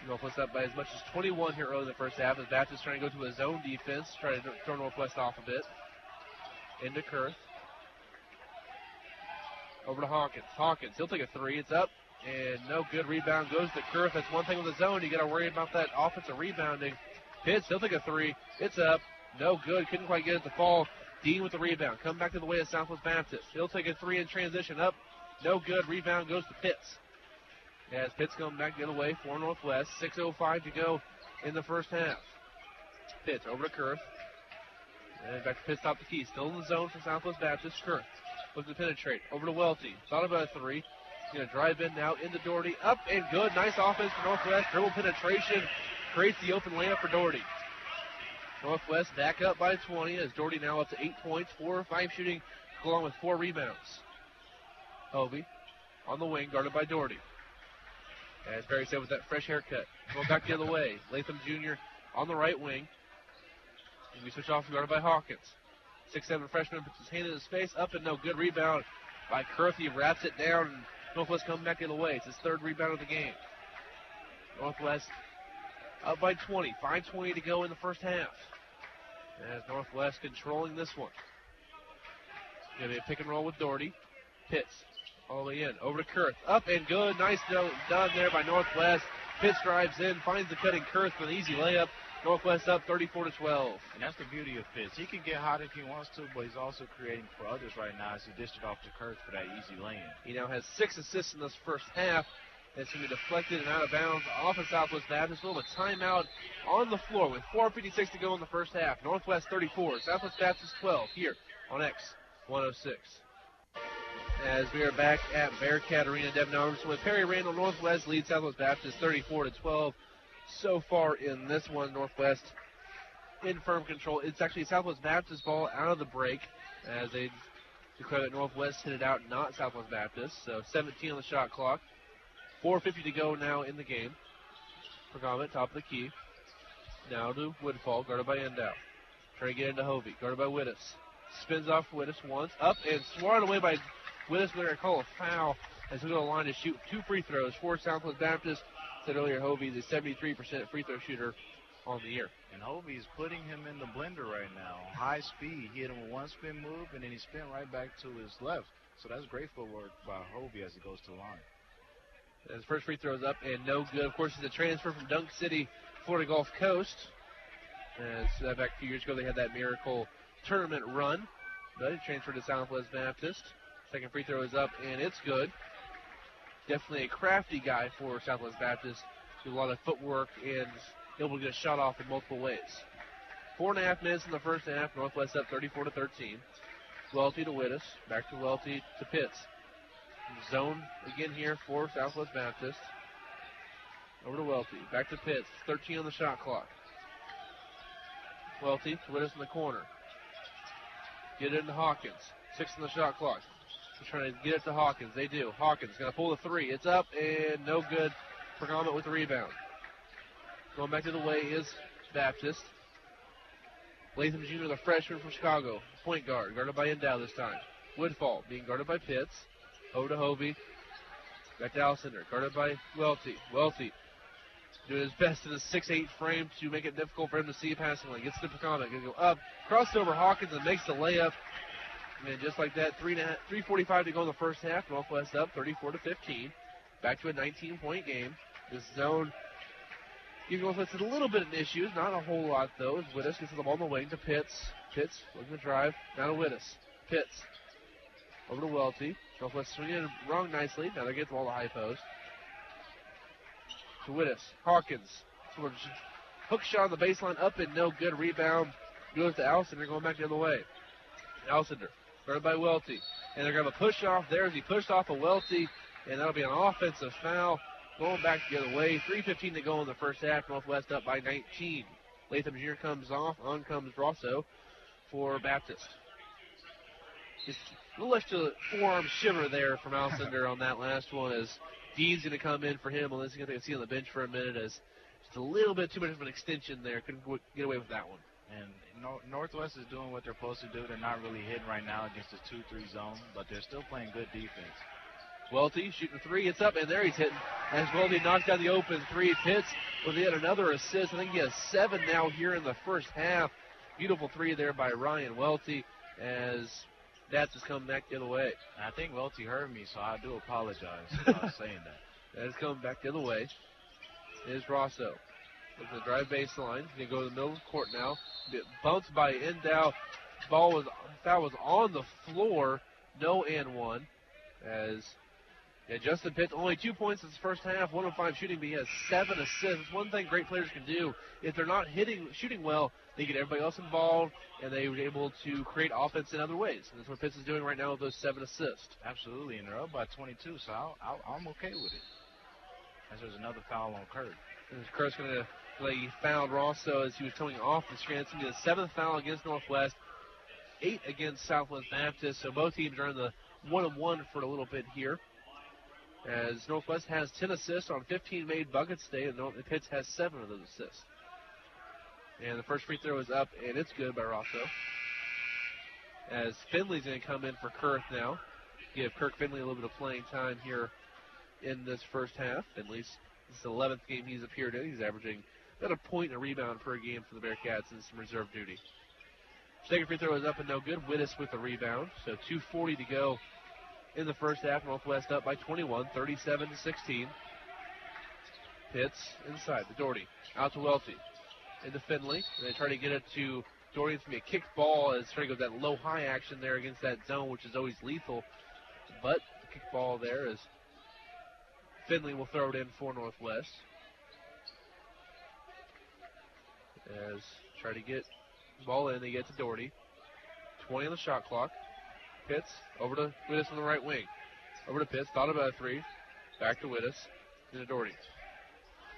Northwest up by as much as 21 here early in the first half as Baptist trying to go to a zone defense, trying to throw Northwest off a bit. Into Kurth. Over to Hawkins. Hawkins, he'll take a 3. It's up. And no good. Rebound goes to Kurth. That's one thing with the zone. You got to worry about that offensive rebounding. Pitts, he'll take a 3. It's up. No good. Couldn't quite get it to fall. Dean with the rebound. Come back to the way of Southwest Baptist. He'll take a 3 in transition. Up. No good. Rebound goes to Pitts. As Pitts coming back the other way for Northwest. 6:05 to go in the first half. Pitts over to Kurth. And back to Pitts top the key. Still in the zone for Southwest Baptist. Kurth looking to penetrate. Over to Welty. Thought about a 3. Going to drive in now into Doherty. Up and good. Nice offense for Northwest. Dribble penetration. Creates the open layup for Doherty. Northwest back up by 20 as Doherty now up to 8 points. 4 or 5 shooting along with 4 rebounds. Hovey on the wing guarded by Doherty. As Barry said with that fresh haircut. Going back the other way. Latham Jr. on the right wing. And we switch off guarded by Hawkins. 6'7" freshman puts his hand in his face. Up and no good. Rebound by Kurth. He wraps it down and Northwest coming back the other way. It's his 3rd rebound of the game. Northwest up by 20. 5:20 to go in the first half. As Northwest controlling this one. Going to be a pick and roll with Doherty. Pitts all the way in. Over to Kurth. Up and good. Nice done there by Northwest. Pitts drives in. Finds the cutting Kurth with an easy layup. Northwest up 34-12. And that's the beauty of Pitts. He can get hot if he wants to, but he's also creating for others right now as he dished it off to Kirk for that easy lane. He now has 6 assists in this first half. That's going to be deflected and out of bounds off of Southwest Baptist. A little timeout on the floor with 4:56 to go in the first half. Northwest 34, Southwest Baptist 12 here on X106. As we are back at Bearcat Arena, Devin Albertson with Perry Randle. Northwest leads Southwest Baptist 34-12. So far in this one, Northwest in firm control. It's actually Southwest Baptist ball out of the break as they declare that Northwest hit it out, not Southwest Baptist. So 17 on the shot clock. 4:50 to go now in the game. Pergamet, top of the key. Now to Woodfall, guarded by Endow. Trying to get into Hovey, guarded by Wittes. Spins off Wittes once, up and swatted away by Wittes. They're going to call a foul as we go to the line to shoot 2 free throws for Southwest Baptist. Said earlier, Hovey is a 73% free throw shooter on the year. And Hovey's putting him in the blender right now. High speed. He hit him with one spin move, and then he spin right back to his left. So that's great footwork by Hovey as he goes to the line. His first free throw is up and no good. Of course, he's a transfer from Dunk City, Florida Gulf Coast. As back a few years ago, they had that miracle tournament run. But he transferred to Southwest Baptist. Second free throw is up and it's good. Definitely a crafty guy for Southwest Baptist. Do a lot of footwork and able to get a shot off in multiple ways. 4.5 minutes in the first half. Northwest up 34-13. Welty to Wittes. Back to Welty to Pitts. Zone again here for Southwest Baptist. Over to Welty. Back to Pitts. 13 on the shot clock. Welty to Wittes in the corner. Get it into Hawkins. 6 on the shot clock. He's trying to get it to Hawkins. They do. Hawkins going to pull the 3. It's up and no good. Pergamet with the rebound. Going back to the way is Baptist. Latham Jr., the freshman from Chicago. Point guard. Guarded by Endow this time. Woodfall being guarded by Pitts. Over to Hovey. Back to Alcindor. Guarded by Welty. Welty doing his best in the 6'8 frame to make it difficult for him to see a passing lane. Gets to Pergamet. Going to go up. Crossover Hawkins and makes the layup. And just like that, 3:45 to go in the first half. Northwest up 34-15. Back to a 19-point game. This zone giving Northwest a little bit of issues. Not a whole lot, though. As Wittes gets the ball on the wing to Pitts. Pitts looking to drive. Now to Wittes. Pitts. Over to Welty. Northwest swinging it wrong nicely. Now they get the ball to high post. To Wittes. Hawkins. Hook shot on the baseline. Up and no good. Rebound goes to Alcindor going back the other way. Alcindor. Guarded by Welty. And they're going to push off there as he pushed off of Welty. And that'll be an offensive foul. Going back the other way. 3:15 to go in the first half. Northwest up by 19. Latham Jr. comes off. On comes Rosso for Baptist. Just a little extra forearm shiver there from Alcindor on that last one as Dean's going to come in for him. Unless he's going to see on the bench for a minute as just a little bit too much of an extension there. Couldn't get away with that one. And Northwest is doing what they're supposed to do. They're not really hitting right now against the 2-3 zone, but they're still playing good defense. Welty shooting 3. It's up, and there he's hitting. As Welty knocks down the open 3. Pitts with yet another assist. I think he has 7 now here in the first half. Beautiful 3 there by Ryan Welty as that's just coming back the other way. I think Welty heard me, so I do apologize for saying that. That is coming back the other way. Is Rosso. Looking to drive baseline. He's going to go to the middle of the court now. Bumped by Endow. Foul was on the floor. No and 1. As Justin Pitts, only 2 points in his first half, 1 of 5 shooting, but he has 7 assists. It's one thing great players can do. If they're not shooting well, they get everybody else involved, and they were able to create offense in other ways. And that's what Pitts is doing right now with those 7 assists. Absolutely, and they're up by 22, so I'm okay with it. As there's another foul on Kurt. And Kurt's going to play. He fouled Rosso as he was coming off the screen. It's going to be the 7th foul against Northwest, 8 against Southwest Baptist. So both teams are in the 1-1 for a little bit here. As Northwest has 10 assists on 15 made buckets today, and Pitts has 7 of those assists. And the first free throw is up, and it's good by Rosso. As Finley's going to come in for Kurth now. Give Kirk Finley a little bit of playing time here in this first half. Finley's this is the 11th game he's appeared in. He's averaging about a point and a rebound per game for the Bearcats in some reserve duty. Second free throw is up and no good. Wittes with the rebound. So 2:40 to go in the first half. Northwest up by 21, 37-16. Pitts inside to Doherty. Out to Welty. into Finley. And they try to get it to Doherty. It's going to be a kicked ball as trying to go that low-high action there against that zone, which is always lethal. But the kick ball there is Finley will throw it in for Northwest. As try to get the ball in, they get to Doherty. 20 on the shot clock. Pitts over to Wittes on the right wing. Over to Pitts, thought about a three. Back to Wittes. Into Doherty.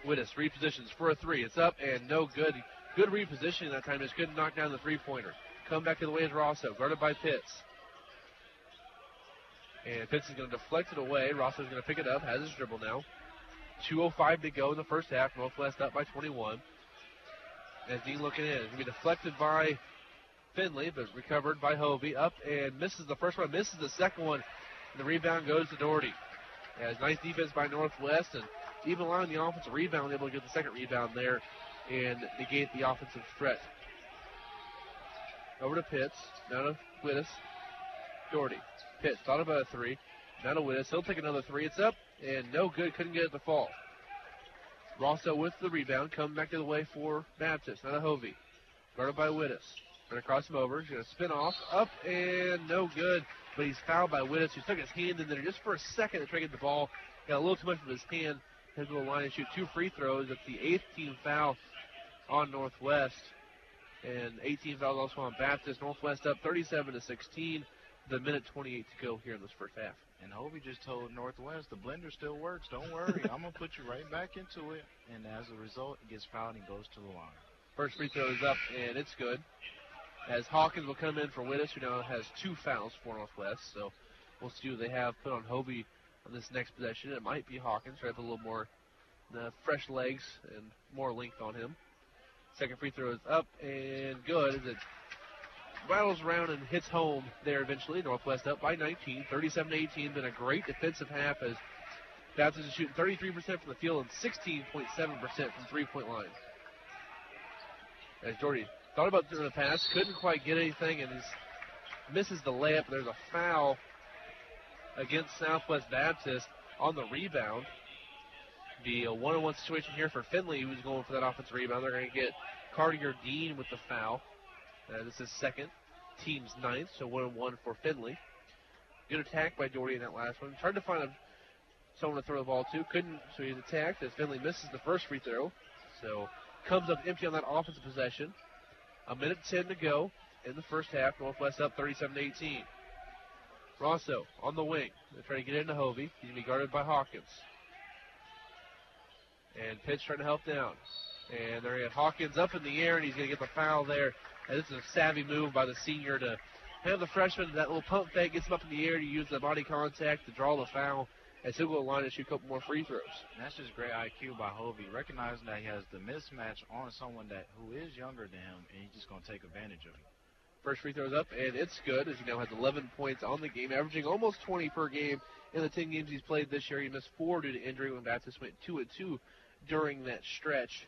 Wittes repositions for a three. It's up and no good. Good repositioning that time. Just couldn't knock down the three-pointer. Come back to the way is Rosso, guarded by Pitts. And Pitts is going to deflect it away. Rosso's going to pick it up, has his dribble now. 2:05 to go in the first half. Northwest up by 21. As Dean looking in, it's going to be deflected by Finley, but recovered by Hovey. Up and misses the first one, misses the second one. And the rebound goes to Doherty. As nice defense by Northwest, and even allowing the offensive rebound, able to get the second rebound there and negate the offensive threat. Over to Pitts, now to Wittes. Doherty. Pitts thought about a three. Now to Wittes. He'll take another three. It's up and no good. Couldn't get it to fall. Rosso with the rebound. Coming back to the way for Baptist. Now to Hovey. Guarded by Wittes. Going to cross him over. He's going to spin off. Up and no good. But he's fouled by Wittes, who took his hand in there just for a second to try to get the ball. Got a little too much of his hand. He'll go to the line and shoot 2 free throws. That's the 8th team foul on Northwest. And 18 fouls also on Baptist. Northwest up 37-16. The minute 28 to go here in this first half. And Hovey just told Northwest, the blender still works. Don't worry. I'm going to put you right back into it. And as a result, he gets fouled and goes to the line. First free throw is up, and it's good. As Hawkins will come in for Wittes, who now has 2 fouls for Northwest. So we'll see what they have put on Hovey on this next possession. It might be Hawkins, try to put a little more fresh legs and more length on him. Second free throw is up and good as it rattles around and hits home there eventually. Northwest up by 19, 37-18. Been a great defensive half as Baptist is shooting 33% from the field and 16.7% from three-point line. As Doherty thought about doing a pass, couldn't quite get anything, and misses the layup. There's a foul against Southwest Baptist on the rebound. Be a one-on-one situation here for Finley, who's going for that offensive rebound. They're going to get Cartier Dean with the foul. This is second, team's 9th, so 1-on-1 for Finley. Good attack by Doherty in that last one. Tried to find someone to throw the ball to. Couldn't, so he's attacked as Finley misses the first free throw. So comes up empty on that offensive possession. A minute 10 to go in the first half. Northwest up 37-18. Rosso on the wing. They're trying to get into Hovey. He's going to be guarded by Hawkins. And Pitts trying to help down. And they're going to get Hawkins up in the air, and he's going to get the foul there. And this is a savvy move by the senior to have the freshman, that little pump fake, gets him up in the air to use the body contact to draw the foul. And he'll go to the line and shoot a couple more free throws. And that's just great IQ by Hovey, recognizing that he has the mismatch on someone who is younger than him, and he's just going to take advantage of it. First free throw is up, and it's good, as he now has 11 points on the game, averaging almost 20 per game in the 10 games he's played this year. He missed 4 due to injury when Baptist went 2-2 during that stretch.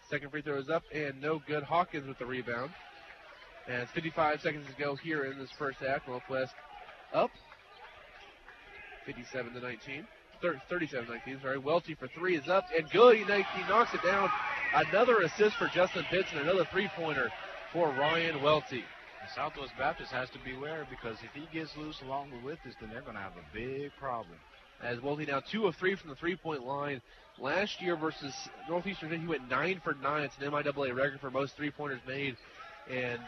Second free throw is up, and no good. Hawkins with the rebound. And it's 55 seconds to go here in this first half. Northwest up 57-19. 37-19, sorry. Welty for 3 is up, and good. He knocks it down. Another assist for Justin Pitts, and another three-pointer for Ryan Welty. Southwest Baptist has to beware, because if he gets loose along with this, then they're going to have a big problem. As Welty now 2 of 3 from the three-point line. Last year versus Northeastern, he went 9 for 9. It's an MIAA record for most three-pointers made, and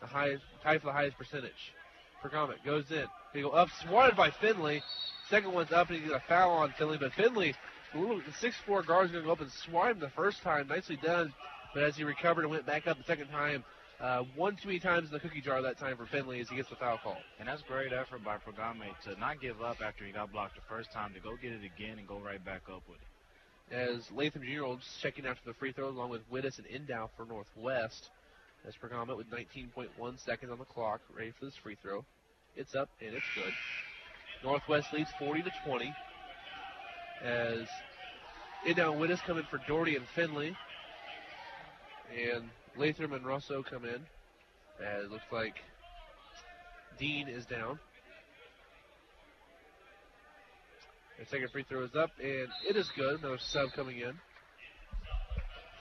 the highest, tied for the highest percentage. Percomet goes in. They go up, swatted by Finley. Second one's up, and he gets a foul on Finley, but Finley, the 6'4" guard, is going to go up and swat him the first time. Nicely done, but as he recovered and went back up the second time, one too many times in the cookie jar that time for Finley as he gets the foul call. And that's great effort by Percomet to not give up after he got blocked the first time, to go get it again and go right back up with it. As Latham Jr. checking after the free throw along with Wittes and Endow for Northwest. As Percomet with 19.1 seconds on the clock, ready for this free throw. It's up, and it's good. Northwest leads 40-20. As Endow and Wittes come in for Doherty and Finley. And Latham and Rosso come in. As it looks like Dean is down. The second free throw is up, and it is good. Another sub coming in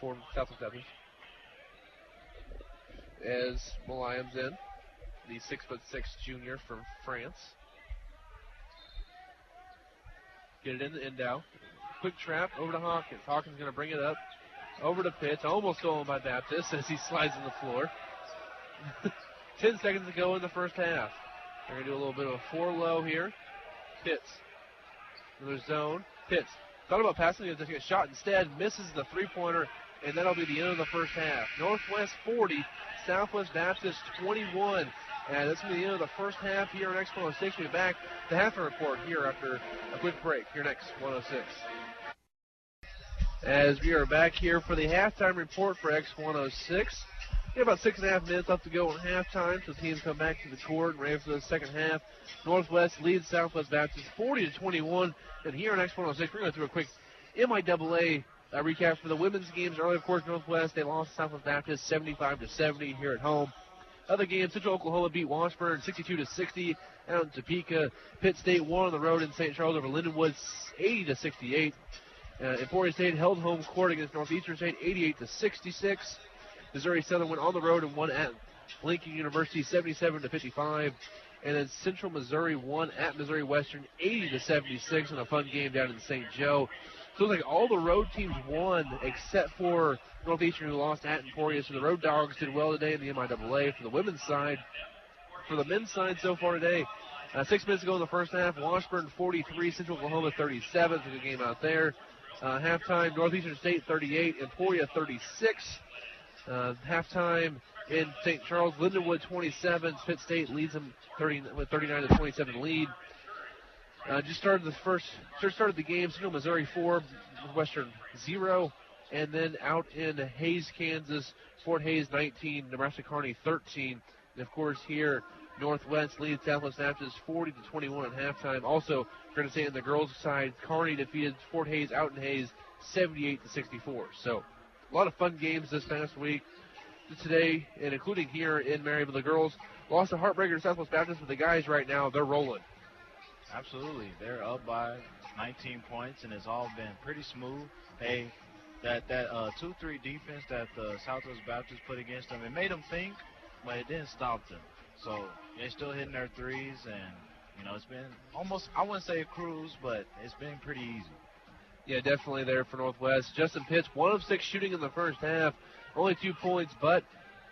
for Southwest Baptist. As Malayam's in, the 6'6" junior from France. Get it in the Endow. Quick trap over to Hawkins. Hawkins going to bring it up. Over to Pitts. Almost stolen by Baptist as he slides on the floor. 10 seconds to go in the first half. They're going to do a little bit of a 4-low here. Pitts. Another zone. Pitts. Thought about passing it. Just get a shot instead. Misses the three-pointer. And that'll be the end of the first half. Northwest 40. Southwest Baptist 21. And that's going to be the end of the first half here on X106. We'll be back to halftime report here after a quick break here next 106. As we are back here for the halftime report for X106. We have about 6.5 minutes left to go in halftime, so teams come back to the court and ready for the second half. Northwest leads Southwest Baptist 40-21. And here on X106, we're going to do a quick MIAA recap for the women's games. Earlier, of course, Northwest, they lost to Southwest Baptist 75-70 here at home. Other games, Central Oklahoma beat Washburn 62-60 out in Topeka. Pitt State won on the road in St. Charles over Lindenwood 80-68. Emporia State held home court against Northeastern State 88-66. Missouri Southern went on the road and won at Lincoln University 77-55. And then Central Missouri won at Missouri Western 80-76 in a fun game down in St. Joe. So it looks like all the road teams won except for Northeastern, who lost at Emporia. So the Road Dogs did well today in the MIAA for the women's side. For the men's side so far today, 6 minutes ago in the first half, Washburn 43, Central Oklahoma 37. It's a good game out there. Halftime, Northeastern State 38, Emporia 36. Halftime in St. Charles, Lindenwood 27. Pitt State leads them with 39-27 lead. Just started the game. Central Missouri 4, Western 0, and then out in Hays, Kansas, Fort Hays 19, Nebraska Kearney 13, and of course here Northwest leads Southwest Baptist 40-21 at halftime. Also, we're going to say on the girls' side, Kearney defeated Fort Hays out in Hays 78-64. So a lot of fun games this past week. Today, and including here in Maryville, the girls lost a heartbreaker to Southwest Baptist, but the guys right now, they're rolling. Absolutely. They're up by 19 points, and it's all been pretty smooth. Hey, that 2-3 defense that the Southwest Baptist put against them, it made them think, but it didn't stop them. So they're still hitting their threes, and, it's been almost, I wouldn't say a cruise, but it's been pretty easy. Yeah, definitely there for Northwest. Justin Pitts, 1 of 6 shooting in the first half, only 2 points, but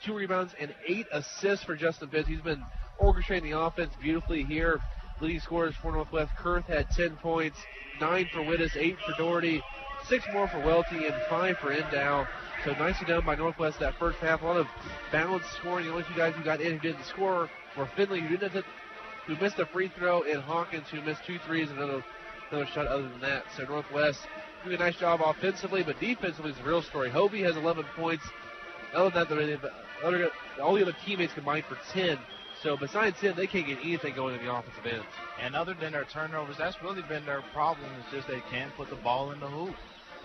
2 rebounds and 8 assists for Justin Pitts. He's been orchestrating the offense beautifully here. Leading scorers for Northwest, Kurth had 10 points, 9 for Wittes, 8 for Doherty, 6 more for Welty, and 5 for Endow. So nicely done by Northwest that first half. A lot of balanced scoring. The only 2 guys who got in who didn't score were Finley, who missed a free throw, and Hawkins, who missed 2 threes and another shot other than that. So Northwest doing a nice job offensively, but defensively is the real story. Hovey has 11 points. Other than that, all the other teammates combined for 10. So besides him, they can't get anything going in the offensive end. And other than their turnovers, that's really been their problem. It's just they can't put the ball in the hoop.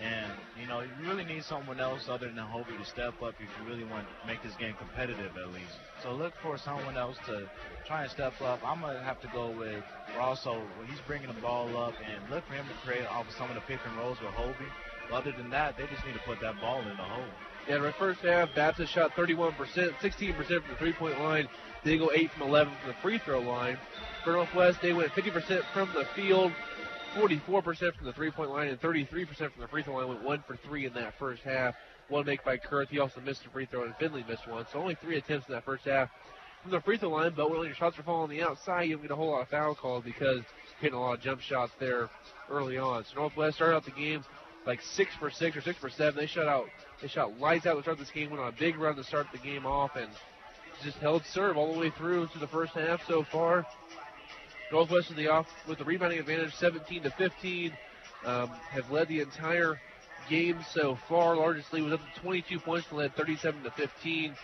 And, you really need someone else other than Hovey to step up if you really want to make this game competitive at least. So look for someone else to try and step up. I'm going to have to go with Rosso when he's bringing the ball up, and look for him to create off of some of the pick and rolls with Hovey. But other than that, they just need to put that ball in the hole. Yeah, in the first half, Baptist shot 31%, 16% from the three-point line. They go 8 from 11 from the free throw line. For Northwest, they went 50% from the field, 44% from the three-point line, and 33% from the free throw line. Went 1 for 3 in that first half. 1 make by Kurth. He also missed a free throw, and Finley missed 1. So only 3 attempts in that first half from the free throw line. But when your shots are falling on the outside, you don't get a whole lot of foul calls because you're hitting a lot of jump shots there early on. So Northwest started out the game like 6 for 6 or 6 for 7. They shot lights out to start this game. Went on a big run to start the game off, and just held serve all the way through to the first half so far. Northwest with the rebounding advantage, 17-15, have led the entire game so far. Largest lead was up to 22 points, and led 37-15.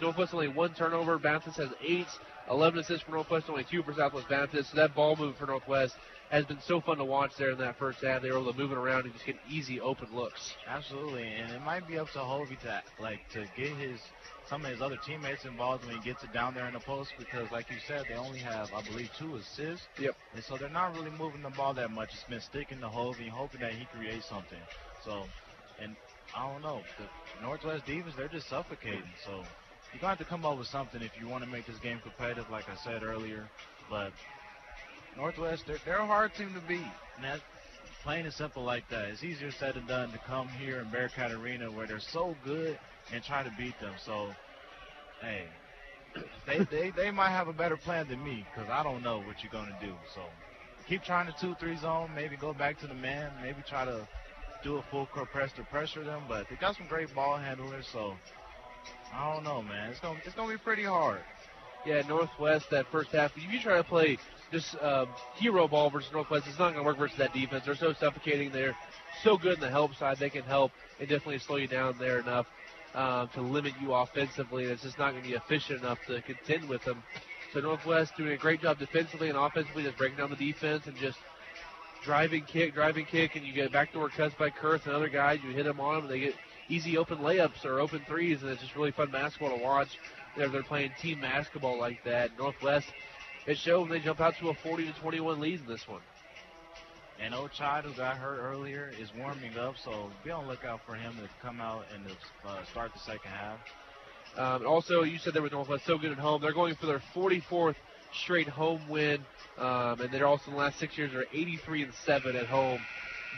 Northwest only 1 turnover. Baptist has 8, 11 assists for Northwest, only 2 for Southwest Baptist. So that ball movement for Northwest has been so fun to watch there in that first half. They were able to move it around and just get easy open looks. Absolutely, and it might be up to Hovey to get some of his other teammates involved when he gets it down there in the post, because like you said, they only have, I believe, 2 assists. Yep. And so they're not really moving the ball that much. It's been sticking to Hovey, hoping that he creates something. So, and I don't know. The Northwest defense, they're just suffocating. So you're going to have to come up with something if you want to make this game competitive, like I said earlier. But Northwest, they're a hard team to beat. And that's plain and simple like that. It's easier said than done to come here in Bearcat Arena where they're so good and try to beat them. So, hey, they might have a better plan than me because I don't know what you're going to do. So keep trying the 2-3 zone, maybe go back to the man, maybe try to do a full court press to pressure them. But they got some great ball handlers, so I don't know, man. It's gonna be pretty hard. Yeah, Northwest, that first half, if you try to play just hero ball versus Northwest, it's not going to work versus that defense. They're so suffocating. They're so good in the help side. They can help and definitely slow you down there enough to limit you offensively. And it's just not going to be efficient enough to contend with them. So Northwest doing a great job defensively and offensively, just breaking down the defense and just driving kick, and you get backdoor cuts by Kurth and other guys. You hit them on them, and they get easy open layups or open threes, and it's just really fun basketball to watch. They're playing team basketball like that. Northwest, it showed when they jump out to a 40-21 lead in this one. And Ochad, who got hurt earlier, is warming up, so be on the lookout for him to come out and to start the second half. Also, you said they were Northwest so good at home. They're going for their 44th straight home win, and they're also in the last 6 years are 83-7 at home.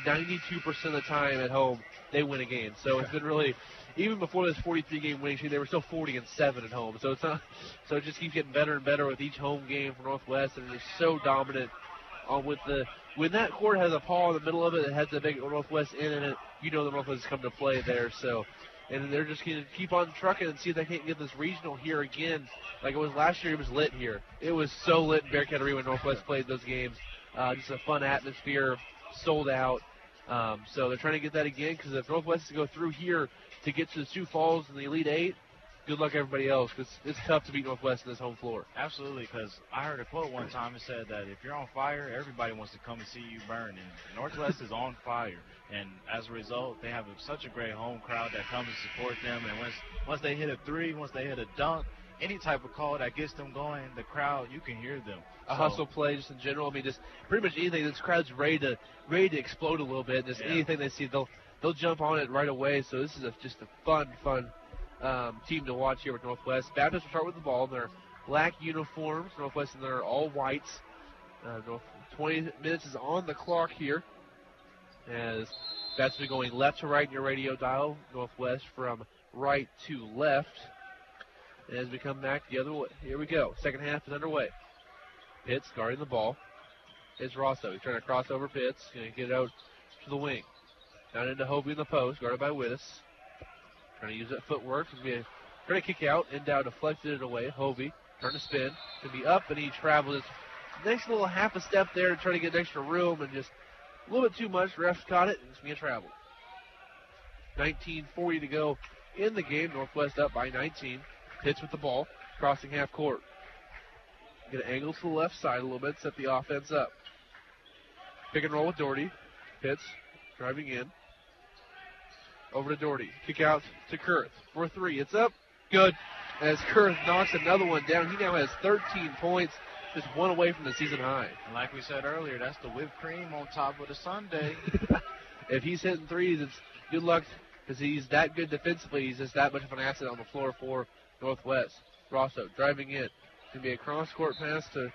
92% of the time at home they win a game. So it's been really, even before this 43-game winning streak, they were still 40-7 at home. So it's not, so it just keeps getting better and better with each home game for Northwest, and it's so dominant. When that court has a paw in the middle of it that has the big Northwest in it, you know the Northwest is coming to play there. So, and they're just going to keep on trucking and see if they can't get this regional here again. Like it was last year, it was lit here. It was so lit in Bearcat Arena when Northwest played those games. Just a fun atmosphere, sold out. So they're trying to get that again because if Northwest is to go through here to get to the Sioux Falls in the Elite Eight, good luck everybody else because it's tough to beat Northwest in this home floor. Absolutely, because I heard a quote one time that said that if you're on fire, everybody wants to come and see you burn. And Northwest is on fire. And as a result, they have such a great home crowd that comes to support them. And once they hit a three, once they hit a dunk, any type of call that gets them going, the crowd, you can hear them. A hustle play just in general. I mean, just pretty much anything. This crowd's ready to explode a little bit. Just anything they see, they'll jump on it right away. So this is just a fun team to watch here with Northwest. Baptist will start with the ball. They're black uniforms. Northwest, and they're all whites. 20 minutes is on the clock here. As that's been going left to right in your radio dial. Northwest from right to left. And as we come back the other way, here we go. Second half is underway. Pitts guarding the ball. It's Rosso. He's trying to cross over Pitts. Going to get it out to the wing. Down into Hovey in the post, guarded by Wittes. Trying to use that footwork. Trying to kick out and down, deflected it away. Hovey trying to spin. Going to be up, and he travels. Next little half a step there to try to get extra room, and just a little bit too much. Refs caught it, and it's going to travel. 19:40 to go in the game. Northwest up by 19. Pitts with the ball, crossing half court. Get an angle to the left side a little bit, set the offense up. Pick and roll with Doherty. Pitts driving in. Over to Doherty. Kick out to Kurth for a three. It's up. Good. As Kurth knocks another one down, he now has 13 points, just one away from the season high. And like we said earlier, that's the whipped cream on top of the sundae. If he's hitting threes, it's good luck because he's that good defensively. He's just that much of an asset on the floor for Northwest. Rosso driving in. It's going to be a cross-court pass to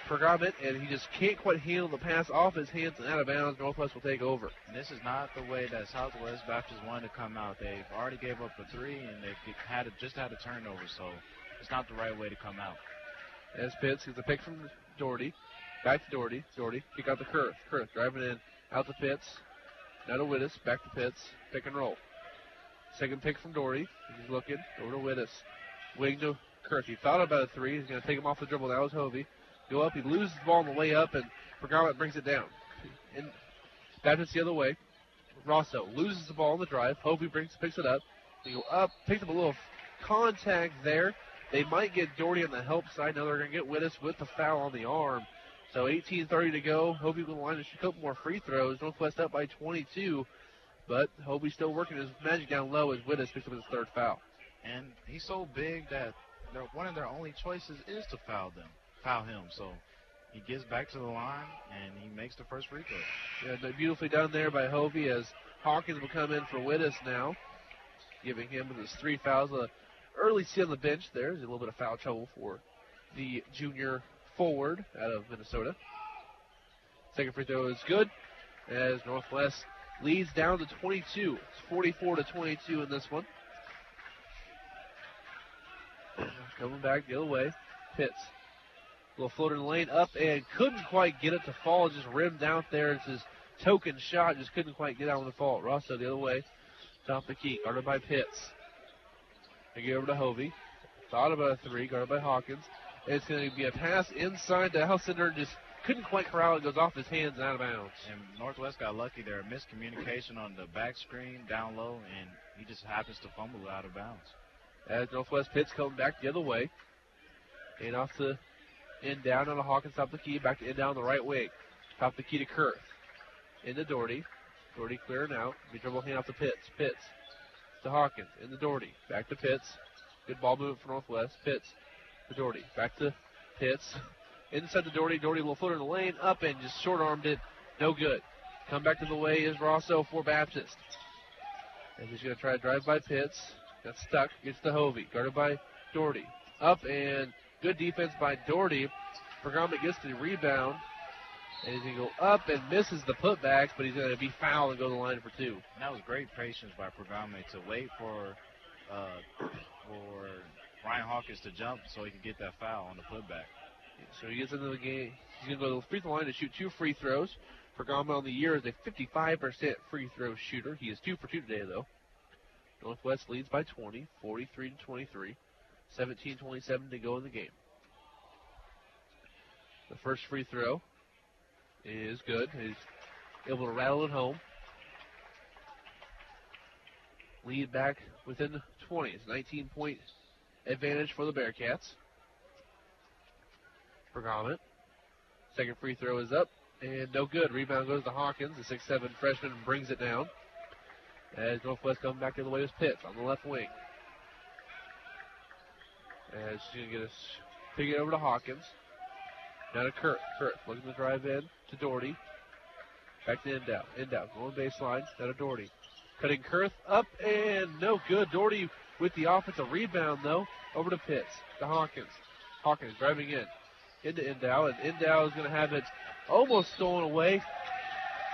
Pergamit, and he just can't quite handle the pass off his hands and out of bounds. Northwest will take over. And this is not the way that Southwest Baptist wanted to come out. They've already gave up a three, and they've just had a turnover, so it's not the right way to come out. As Pitts gets a pick from Doherty. Back to Doherty. Doherty kick out to Kurth. Kurth driving in. Out to Pitts. Now to Wittes. Back to Pitts. Pick and roll. Second pick from Doherty. He's looking. Over to Wittes. Wing to Kurth. He thought about a three. He's going to take him off the dribble. That was Hovey. Go up. He loses the ball on the way up, and Pergamit brings it down. And Baptist the other way. Rosso loses the ball on the drive. Hovey picks it up. They go up. Picks up a little contact there. They might get Doherty on the help side. Now they're going to get Wittes with the foul on the arm. So 18:30 to go. Hovey will line to shoot a couple more free throws. Northwest up by 22. But Hovey's still working his magic down low as Wittes picks up his third foul. And he's so big that one of their only choices is to foul him. So he gets back to the line, and he makes the first free throw. Yeah, beautifully done there by Hovey as Hawkins will come in for Wittes now, giving him with his 3 fouls. Early seat on the bench there. There's a little bit of foul trouble for the junior forward out of Minnesota. Second free throw is good as Northwest leads down to 22. It's 44-22 in this one. Coming back the other way. Pitts. Little floater in the lane up and couldn't quite get it to fall. Just rimmed out there. It's his token shot. Just couldn't quite get out on the fall. Rosso the other way. Top of the key. Guarded by Pitts. They get over to Hovey. Thought about a three. Guarded by Hawkins. And it's going to be a pass inside to Alcindor. Just couldn't quite corral it. Goes off his hands and out of bounds. And Northwest got lucky there. Miscommunication on the back screen down low, and he just happens to fumble it out of bounds. As Northwest Pitts coming back the other way. And off to in down on the Hawkins, top of the key. Back to in down the right wing. Top of the key to Kurth. Into Doherty. Doherty clearing out. Be dribble hand off to Pitts. Pitts to Hawkins. Into Doherty. Back to Pitts. Good ball movement for Northwest. Pitts to Doherty. Back to Pitts. Inside to Doherty. Doherty a little footer in the lane. Up and just short-armed it. No good. Come back to the way is Rosso for Baptist. And he's going to try to drive by Pitts. Got stuck. Gets to Hovey. Guarded by Doherty. Up and good defense by Doherty. Pergament gets the rebound. And he's going to go up and misses the putbacks, but he's going to be fouled and go to the line for two. And that was great patience by Pergame to wait for Ryan Hawkins to jump so he could get that foul on the putback. So he gets into the game. He's going to go to the free throw line to shoot 2 free throws. Pergame on the year is a 55% free throw shooter. He is 2 for 2 today, though. Northwest leads by 20, 43-23. 17:27 to go in the game. The first free throw is good. He's able to rattle it home. Lead back within 20. It's 19-point advantage for the Bearcats. Pergament. Second free throw is up and no good. Rebound goes to Hawkins, the 6'7" freshman, brings it down. As Northwest coming back the other way is Pitts on the left wing. As she's going to get us pick it over to Hawkins. Now to Kurth. Kurth looking to drive in to Doherty. Back to Endow. Endow going baseline. Now to Doherty. Cutting Kurth up and no good. Doherty with the offensive rebound though. Over to Pitts. To Hawkins. Hawkins driving in. Into Endow. And Endow is going to have it almost stolen away.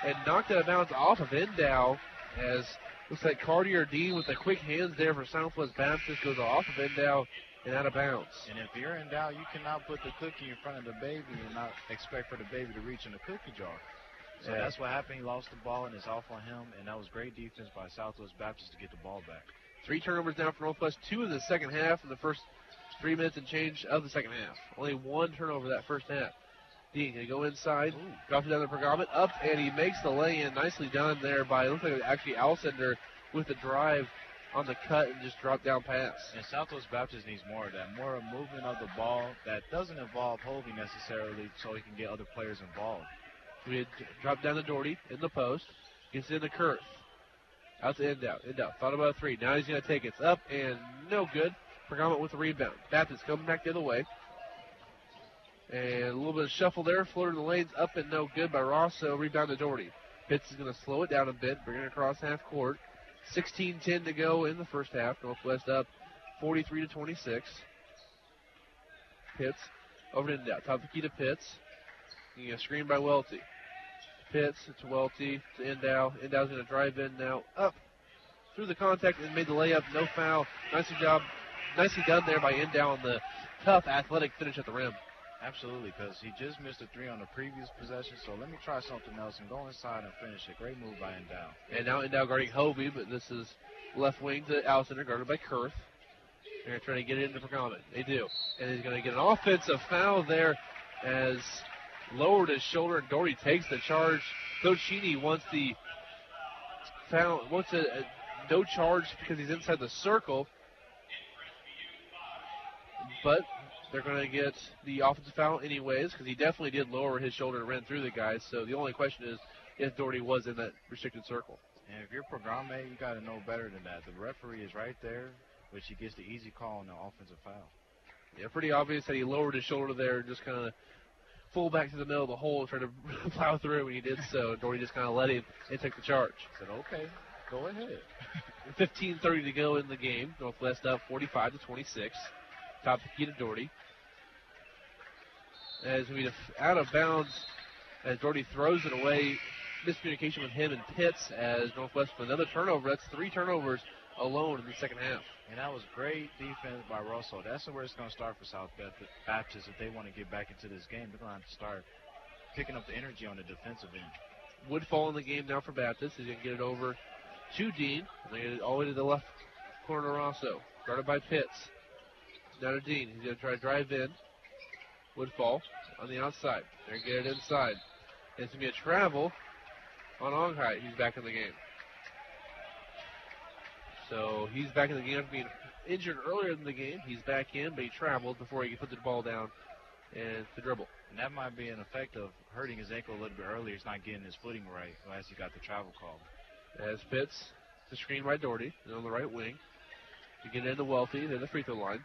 And knocked out of bounds off of Endow. As looks like Cartier Dean with the quick hands there for Southwest Baptist goes off of Endow and out of bounds. And if you're in doubt, you cannot put the cookie in front of the baby and not expect for the baby to reach in the cookie jar. So that's what happened. He lost the ball, and it's off on him, and that was great defense by Southwest Baptist to get the ball back. 3 turnovers now for Northwest, 2 in the second half in the first 3 minutes and change of the second half. Only 1 turnover that first half. Dean going to go inside, drops it down to Pergament, up, and he makes the lay-in. Nicely done there by, it looks like actually Alcindor with the drive on the cut and just drop down pass. And Southwest Baptist needs more of that, more movement of the ball that doesn't involve Hovey necessarily so he can get other players involved. We had dropped down to Doherty in the post, gets into Kurth. Out to Endow. Endow thought about a 3. Now he's going to take it. It's up and no good. Pergament with the rebound. Baptist coming back the other way. And a little bit of shuffle there. Floater in the lanes up and no good by Rosso. Rebound to Doherty. Pitts is going to slow it down a bit, bring it across half court. 16:10 to go in the first half. Northwest up 43-26. Pitts over to Endow. Top of the key to Pitts. You get a screen by Welty. Pitts to Welty to Endow. Endow's going to drive in now. Up through the contact and made the layup. No foul. Nicely done there by Endow on the tough athletic finish at the rim. Absolutely, because he just missed a 3 on the previous possession, so let me try something else and go inside and finish it. Great move by Endow. And now Endow guarding Hovey, but this is left wing to Alcindor, guarded by Kurth. They're going to try to get it into Pergament. They do. And he's going to get an offensive foul there as lowered his shoulder and Doherty takes the charge. Coach Sheedy wants the foul, wants a no charge because he's inside the circle. But they're going to get the offensive foul anyways because he definitely did lower his shoulder and ran through the guys. So the only question is if Doherty was in that restricted circle. And if you're Pergame, you got to know better than that. The referee is right there, which he gets the easy call on the offensive foul. Yeah, pretty obvious that he lowered his shoulder there and just kind of fullback to the middle of the hole, trying to plow through, and he did so. Doherty just kind of let him and took the charge. Said, okay, go ahead. 15:30 to go in the game. Northwest up 45-26. Top the key to Doherty. As we out of bounds, as Doherty throws it away. Miscommunication with him and Pitts as Northwest with another turnover. That's 3 turnovers alone in the second half. And that was great defense by Russell. That's where it's going to start for South Baptist. If they want to get back into this game, they're going to have to start picking up the energy on the defensive end. Woodfall in the game now for Baptist. He's going to get it over to Dean. They get it all the way to the left corner of Rosso. Guarded by Pitts. Now to Dean. He's going to try to drive in. Woodfall on the outside. They're going to get it inside. It's going to be a travel on Onghite. He's back in the game. So he's back in the game after being injured earlier in the game. He's back in, but he traveled before he could put the ball down and to dribble. And that might be an effect of hurting his ankle a little bit earlier. He's not getting his footing right as he got the travel call. As Pitts, the screen by Doherty, and on the right wing. To get into Wealthy, they're the free throw line.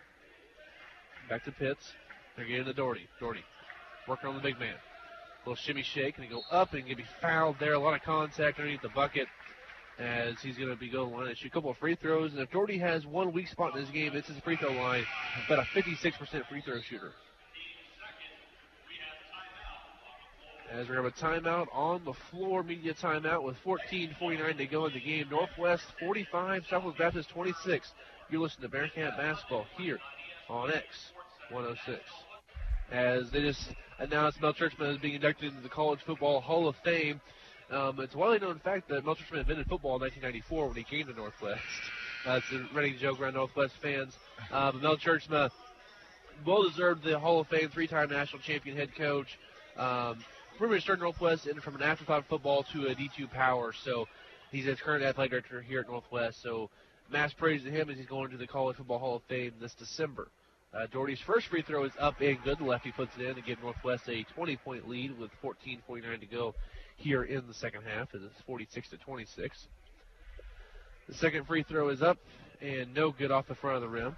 Back to Pitts. They're getting to Doherty. Doherty working on the big man. A little shimmy shake, and he go up and going to be fouled there. A lot of contact underneath the bucket as he's going to be going line and shoot a couple of free throws. And if Doherty has one weak spot in this game, it's his free throw line, but a 56% free throw shooter. As we're going to have a timeout on the floor, media timeout with 14:49 to go in the game. Northwest 45, Southwest Baptist 26. You're listening to Bearcat Basketball here on X106. As they just announced Mel Churchman is being inducted into the College Football Hall of Fame. It's a widely known fact that Mel Churchman invented football in 1994 when he came to Northwest. It's a running joke around Northwest fans. But Mel Churchman, well-deserved the Hall of Fame, 3-time national champion head coach. Pretty much turned Northwest in from an afterthought football to a D2 power. So he's his current athletic director here at Northwest. So mass praise to him as he's going to the College Football Hall of Fame this December. Doherty's first free throw is up and good. The lefty puts it in to give Northwest a 20-point lead with 14:49 to go here in the second half. It's 46-26. The second free throw is up and no good off the front of the rim.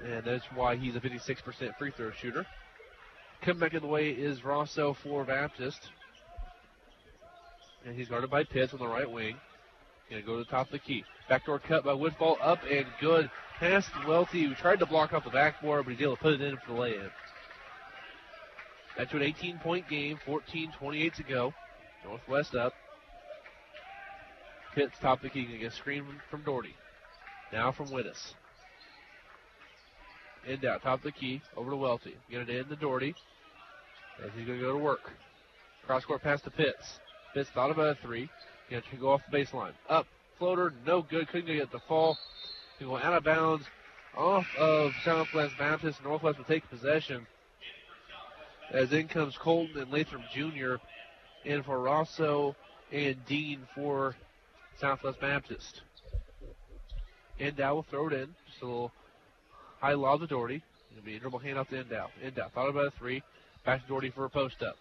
And that's why he's a 56% free throw shooter. Coming back in the way is Rosso for Baptist. And he's guarded by Pitts on the right wing. Going to go to the top of the key. Backdoor cut by Woodfall, up and good. Past Welty, who tried to block off the backboard, but he's able to put it in for the lay-in. Back to an 18-point game, 14:28 to go. Northwest up. Pitts top of the key, going to get a screen from Doherty. Now from Wittes. In down, top of the key, over to Welty. Get it in to Doherty. As he's going to go to work. Cross-court pass to Pitts. Pitts thought about a three. Going to go off the baseline. Up, floater, no good. Couldn't get the fall. He's going out of bounds off of Southwest Baptist. Northwest will take possession. As in comes Colton and Latham Jr. in for Rosso and Dean for Southwest Baptist. Endow will throw it in. Just a little high lob to Doherty. It'll be a dribble handoff to Endow. Endow thought about a three. Back to Doherty for a post-up.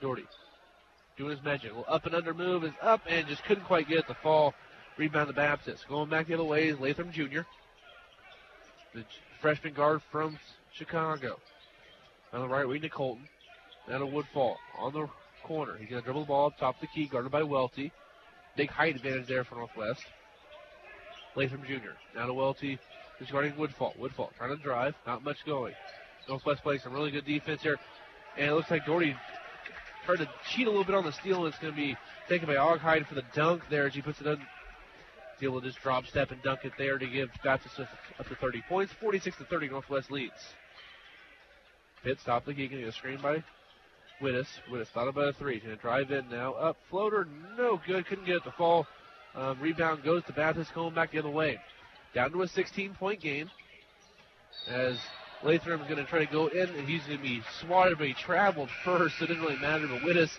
Doherty doing his magic. A little up and under move is up and just couldn't quite get it to fall. Rebound the Baptist. Going back the other way is Latham Jr., the freshman guard from Chicago. On the right wing to Colton. Now to Woodfall on the corner. He's going to dribble the ball up top of the key, guarded by Welty. Big height advantage there for Northwest. Latham Jr. Now to Welty, who's guarding Woodfall. Woodfall trying to drive, not much going. Northwest playing some really good defense here. And it looks like Doherty tried to cheat a little bit on the steal, and it's going to be taken by Onghite for the dunk there as he puts it in. He's able to just drop step and dunk it there to give Baptist up to 30 points. 46-30, Northwest leads. Pitts top the key, getting a screen by Wittes. Wittes thought about a three. He's going to drive in now. Up, floater, no good. Couldn't get it to fall. Rebound goes to Baptist, going back the other way. Down to a 16-point game as Latham is going to try to go in, and he's going to be swatted, but he traveled first, so it didn't really matter. But Wittes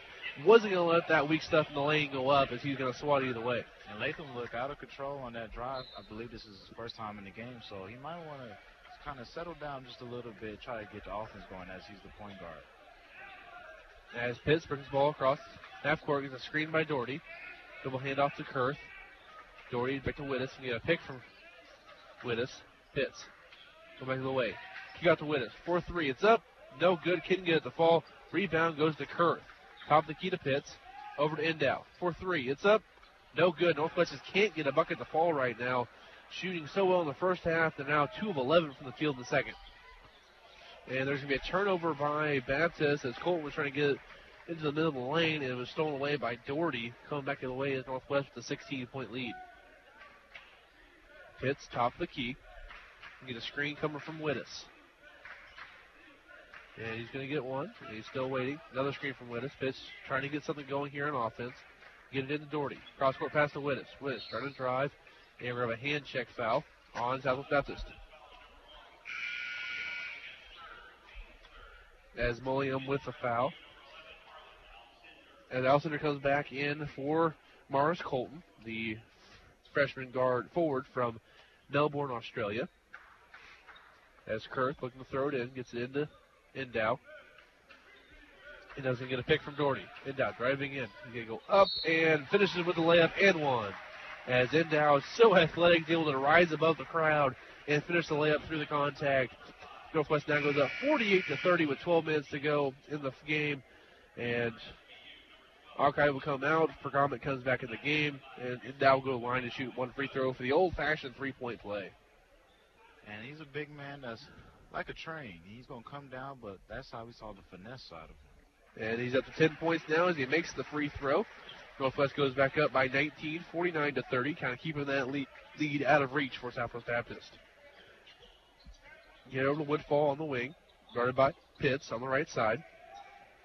wasn't going to let that weak stuff in the lane go up as he's going to swat either way. And Latham looked out of control on that drive. I believe this is his first time in the game, so he might want to kind of settle down just a little bit, try to get the offense going as he's the point guard. As Pitts brings the ball across half court, gets a screen by Doherty. Double handoff to Kurth. Doherty back to Wittes. We get a pick from Wittes. Pitts. Go back to the way. Kick out to Wittes. 4-3. It's up. no good. Couldn't get it to fall. Rebound goes to Kurth. Top of the key to Pitts. Over to Endow for three. It's up. No good. Northwest just can't get a bucket to fall right now. Shooting so well in the first half. They're now 2 of 11 from the field in the second. And there's going to be a turnover by Baptist as Colton was trying to get it into the middle of the lane, and it was stolen away by Doherty. Coming back the other way is Northwest with a 16-point lead. Pitts, top of the key. Get a screen coming from Wittes. And he's going to get one. And he's still waiting. Another screen from Wittes. Pitts trying to get something going here on offense. Get it into Doherty. Cross-court pass to Wittes. Wittes trying to drive. And we're going to have a hand check foul on Southwest Baptist. As Mulliam with the foul. And Alcindor comes back in for Morris Colton, the freshman guard forward from Melbourne, Australia. As Kurth looking to throw it in, gets it into Endow. He doesn't get a pick from Doherty. Endow driving in. He's going to go up and finishes with the layup and one. As Endow is so athletic, he's able to rise above the crowd and finish the layup through the contact. Northwest now goes up 48-30 with 12 minutes to go in the game. And Archive will come out. Pergament comes back in the game. And Endow will go to the line to shoot one free throw for the old-fashioned three-point play. And he's a big man that's like a train. He's going to come down, but that's how we saw the finesse side of him. And he's up to 10 points now as he makes the free throw. Northwest goes back up by 19, 49-30, kind of keeping that lead out of reach for Southwest Baptist. Get over to Woodfall on the wing, guarded by Pitts on the right side.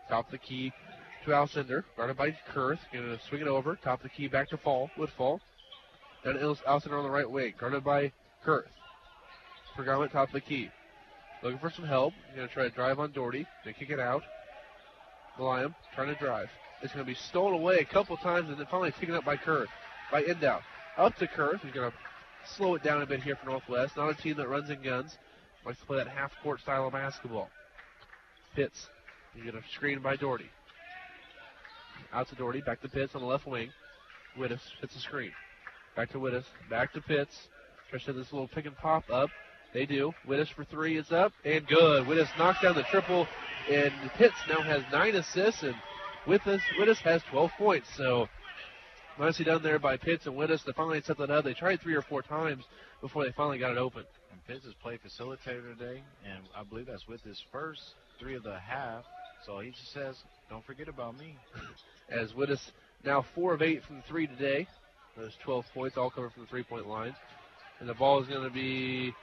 Top of the key to Alcindor, guarded by Kurth. Going to swing it over. Top of the key back to Woodfall. Then Alcindor on the right wing, guarded by Kurth. Pergament top of the key. Looking for some help. Going to try to drive on Doherty. They kick it out. Mulliam trying to drive. It's going to be stolen away a couple times and then finally taken up by Kurth. By Endow. Up to Kurth. He's going to slow it down a bit here for Northwest. Not a team that runs and guns. Likes to play that half-court style of basketball. Pitts. He's going to screen by Doherty. Out to Doherty. Back to Pitts on the left wing. Wittes hits the screen. Back to Wittes. Back to Pitts. Tries to this little pick and pop up. They do. Wittes for three is up and good. Wittes knocks down the triple, and Pitts now has 9 assists, and Wittes has 12 points. So nicely done there by Pitts and Wittes to finally set that up. They tried 3 or 4 times before they finally got it open. And Pitts has played facilitator today, and I believe that's with his first 3 of the half. So he just says, don't forget about me. As Wittes now 4 of 8 from 3 today. Those 12 points all coming from the three-point line. And the ball is going to be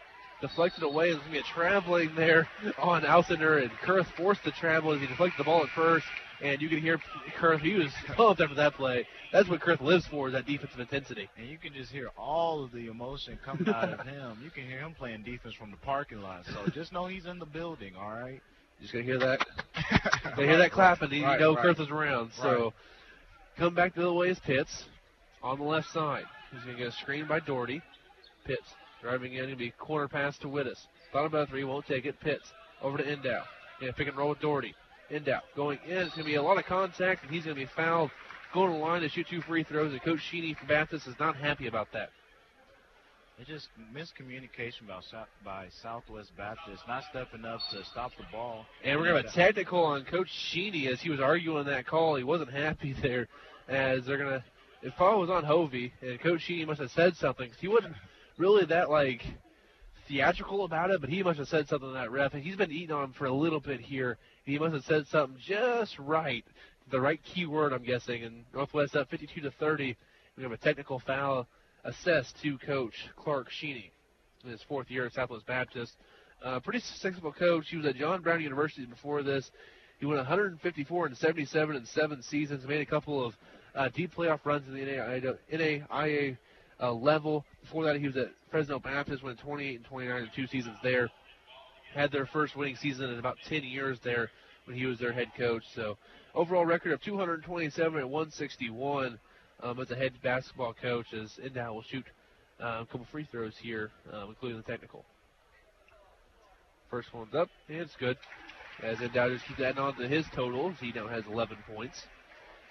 deflected away. There's going to be a traveling there on Alcindor, and Kurth forced the travel as he deflected the ball at first. And you can hear Kurth, he was pumped after that play. That's what Kurth lives for, is that defensive intensity. And you can just hear all of the emotion coming out of him. You can hear him playing defense from the parking lot. So just know he's in the building, all right? Just going to hear that. They hear that clapping, and you know Kurth is around. So come back the other way is Pitts on the left side. He's going to get a screen by Doherty. Pitts driving in. It'll be corner pass to Wittes. Thought about 3, won't take it. Pitts over to Endow. Yeah, pick and roll with Doherty. Endow going in. It's going to be a lot of contact, and he's going to be fouled. Going to the line to shoot 2 free throws, and Coach Sheeny from Baptist is not happy about that. It's just miscommunication by Southwest Baptist, not stepping up to stop the ball. And we're going to have a technical on Coach Sheeny as he was arguing that call. He wasn't happy there, as they're going to. If foul was on Hovey, and Coach Sheeny must have said something, because he wasn't really that, theatrical about it, but he must have said something to that ref, and he's been eating on him for a little bit here. He must have said something just right, the right key word, I'm guessing, and Northwest up 52-30. We have a technical foul assessed to Coach Clark Sheeny in his 4th year at Southwest Baptist. Pretty successful coach. He was at John Brown University before this. He went 154-77 in 7 seasons, made a couple of deep playoff runs in the NAIA level. Before that, he was at Fresno Baptist, went 28-29 in 2 seasons there. Had their first winning season in about 10 years there when he was their head coach. So overall record of 227-161 as a head basketball coach, as Endow will shoot a couple free throws here, including the technical. First one's up, and it's good. As Endow just keeps adding on to his totals, he now has 11 points.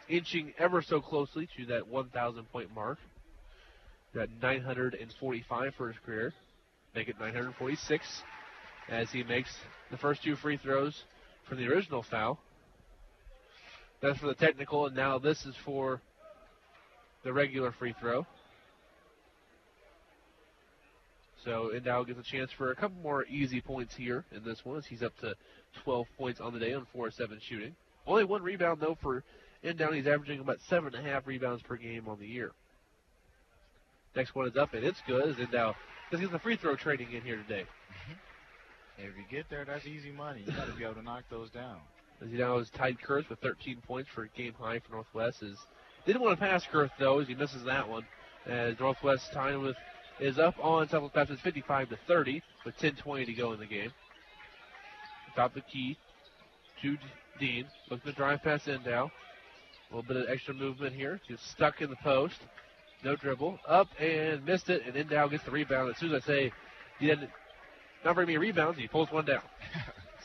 Inching ever so closely to that 1,000-point mark. Got 945 for his career. Make it 946 as he makes the first 2 free throws for the original foul. That's for the technical, and now this is for the regular free throw. So Endow gets a chance for a couple more easy points here in this one, as he's up to 12 points on the day on 4-7 shooting. Only one rebound, though, for Endow. He's averaging about 7.5 rebounds per game on the year. Next one is up, and it's good, as Endow does get the free throw training in here today. If you get there, that's easy money. You got to be able to knock those down. As he now has tied Kurth with 13 points for a game high for Northwest. Didn't want to pass Kurth, though, as he misses that one. As Northwest time is up on Southwest Baptist 55-30 with 10:20 to go in the game. Top the key to Dean. Looking to drive past Endow. A little bit of extra movement here. He's stuck in the post. No dribble. Up and missed it, and Endow gets the rebound. As soon as I say he didn't, not very many rebounds, he pulls one down.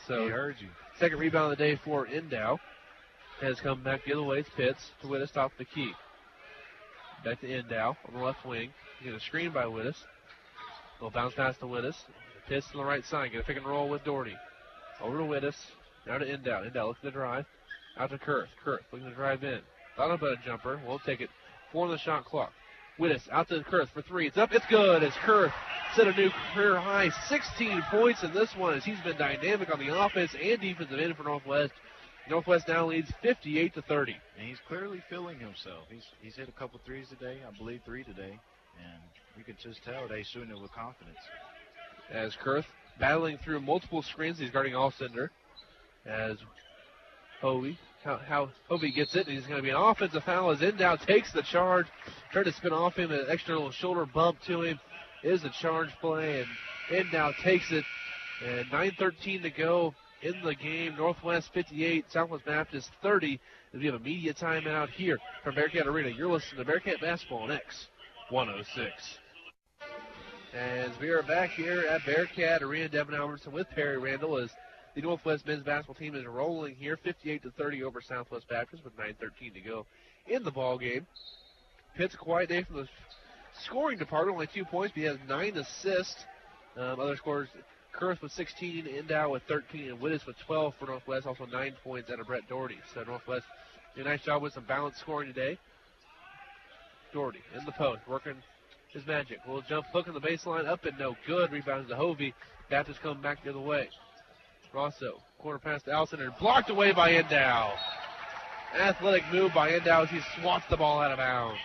So he heard you. Second rebound of the day for Endow. Has come back the other way. It's Pitts to Wittes, top of the key. Back to Endow on the left wing. He gets a screen by Wittes. Little bounce pass to Wittes. Pitts on the right side. Get a pick and roll with Doherty. Over to Wittes. Now to Endow. Endow looking to drive. Out to Kurth. Kurth looking to drive in. Thought about a jumper. Won't take it. 4 on the shot clock. Wittes out to Kurth for 3. It's up. It's good as Kurth set a new career high. 16 points in this one as he's been dynamic on the offense and defensive end for Northwest. Northwest now leads 58-30. And he's clearly feeling himself. He's hit a couple threes today. I believe 3 today. And you can just tell that he's shooting it with confidence. As Kurth battling through multiple screens. He's guarding Alcindor. As Hovey. How Hovey gets it. He's going to be an offensive foul as Endow takes the charge. Trying to spin off him. An extra little shoulder bump to him is a charge play. And Endow takes it. And 9:13 to go in the game. Northwest 58, Southwest Baptist 30. As we have a media timeout here from Bearcat Arena. You're listening to Bearcat Basketball on X106. As we are back here at Bearcat Arena, Devin Albertson with Perry Randle as the Northwest men's basketball team is rolling here, 58-30 over Southwest Baptist with 9:13 to go in the ball game. Pitt's a quiet day from the scoring department, only 2 points, but he has 9 assists. Other scorers, Kurth with 16, Endow with 13, and Wittes with 12 for Northwest, also 9 points out of Brett Doherty. So Northwest did a nice job with some balanced scoring today. Doherty in the post, working his magic. A little jump hook on the baseline, up and no good. Rebounds to Hovey. Baptist coming back the other way. Rosso, corner pass to Alcindor, blocked away by Endow. Athletic move by Endow as he swats the ball out of bounds.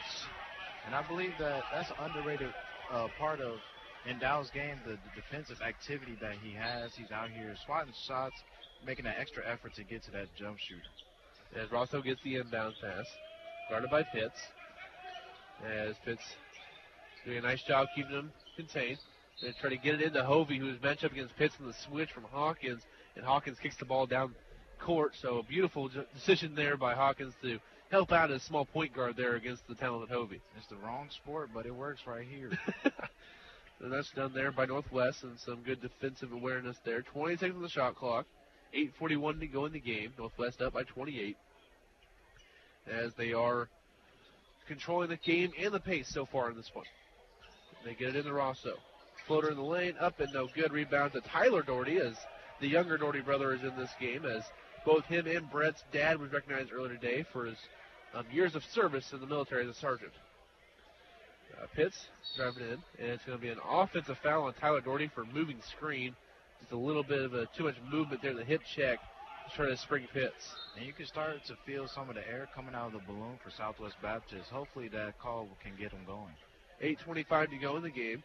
And I believe that's an underrated part of Endow's game, the defensive activity that he has. He's out here swatting shots, making an extra effort to get to that jump shooter. As Rosso gets the inbound pass, guarded by Pitts. As Pitts doing a nice job keeping him contained. They try to get it into Hovey, who's matched up against Pitts in the switch from Hawkins, and Hawkins kicks the ball down court. So a beautiful decision there by Hawkins to help out as small point guard there against the talented Hovey. It's the wrong sport, but it works right here. And that's done there by Northwest, and some good defensive awareness there. 20 seconds on the shot clock. 8:41 to go in the game. Northwest up by 28. As they are controlling the game and the pace so far in this one. They get it in the Rosso. Floater in the lane, up and no good. Rebound to Tyler Doherty as the younger Doherty brother is in this game, as both him and Brett's dad was recognized earlier today for his years of service in the military as a sergeant. Pitts driving in, and it's going to be an offensive foul on Tyler Doherty for moving screen. Just a little bit of too much movement there in the hip check to try to spring Pitts. And you can start to feel some of the air coming out of the balloon for Southwest Baptist. Hopefully that call can get them going. 8:25 to go in the game.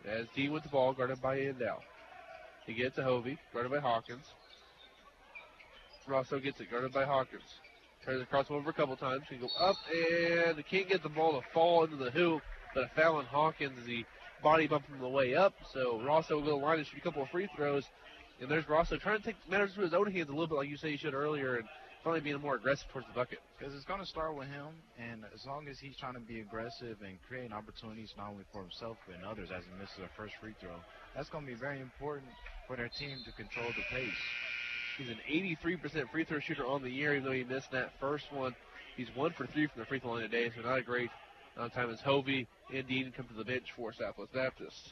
As Dean with the ball, guarded by Endow. He gets to Hovey, guarded by Hawkins. Rosso gets it, guarded by Hawkins. Tries to cross him over a couple times. He goes up, and he can't get the ball to fall into the hoop, but a foul on Hawkins as he body bumped him on the way up. So Rosso will go to the line and shoot a couple of free throws. And there's Rosso trying to take matters into his own hands a little bit like you say he should earlier, and finally being more aggressive towards the bucket. Because it's going to start with him, and as long as he's trying to be aggressive and creating opportunities not only for himself but in others as he misses a first free throw, that's going to be very important for their team to control the pace. He's an 83% free throw shooter on the year, even though he missed that first one. He's 1 for 3 from the free throw line today, so not a great time as Hovey and Dean come to the bench for Southwest Baptist.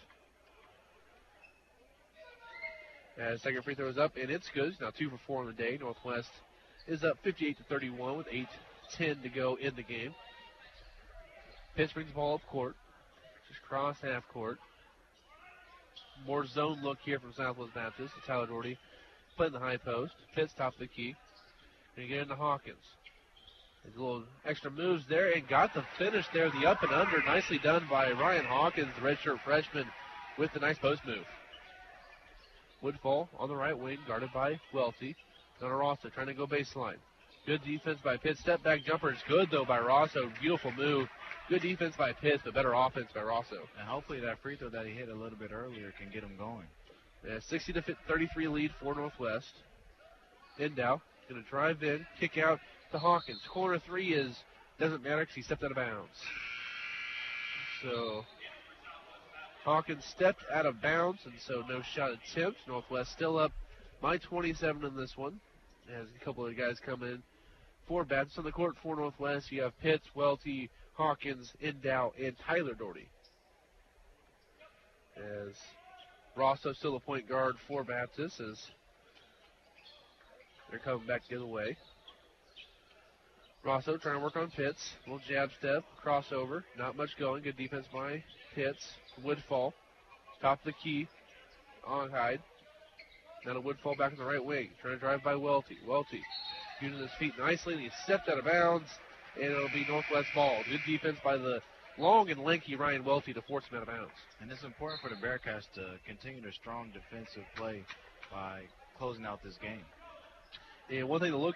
Second free throw is up, and it's good. It's now 2 for 4 on the day. Northwest is up 58-31 with 8:10 to go in the game. Pitts brings the ball up court. Just cross half court. More zone look here from Southwest Baptist. Tyler Doherty playing the high post. Pitts top of the key. Going to get into Hawkins. There's a little extra moves there and got the finish there, the up and under. Nicely done by Ryan Hawkins, the redshirt freshman, with the nice post move. Woodfall on the right wing, guarded by Welty. Gunnar Rosso trying to go baseline. Good defense by Pitts. Step back jumper is good, though, by Rosso. Beautiful move. Good defense by Pitts, but better offense by Rosso. And hopefully that free throw that he hit a little bit earlier can get him going. 60-33 lead for Northwest. Endow going to drive in, kick out to Hawkins. Corner three doesn't matter because he stepped out of bounds. So Hawkins stepped out of bounds, and so no shot attempt. Northwest still up by 27 in this one. As a couple of guys come in for Baptist on the court for Northwest. You have Pitts, Welty, Hawkins, Endow, and Tyler Doherty. As Rosso still a point guard for Baptist as they're coming back the other way. Rosso trying to work on Pitts. Little jab step, crossover. Not much going. Good defense by Pitts. Woodfall. Top of the key. On Hyde. Now to Woodfall back in the right wing. Trying to drive by Welty. Welty using his feet nicely. And he stepped out of bounds. And it'll be Northwest ball. Good defense by the long and lanky Ryan Welty to force him out of bounds. And it's important for the Bearcats to continue their strong defensive play by closing out this game. And one thing to look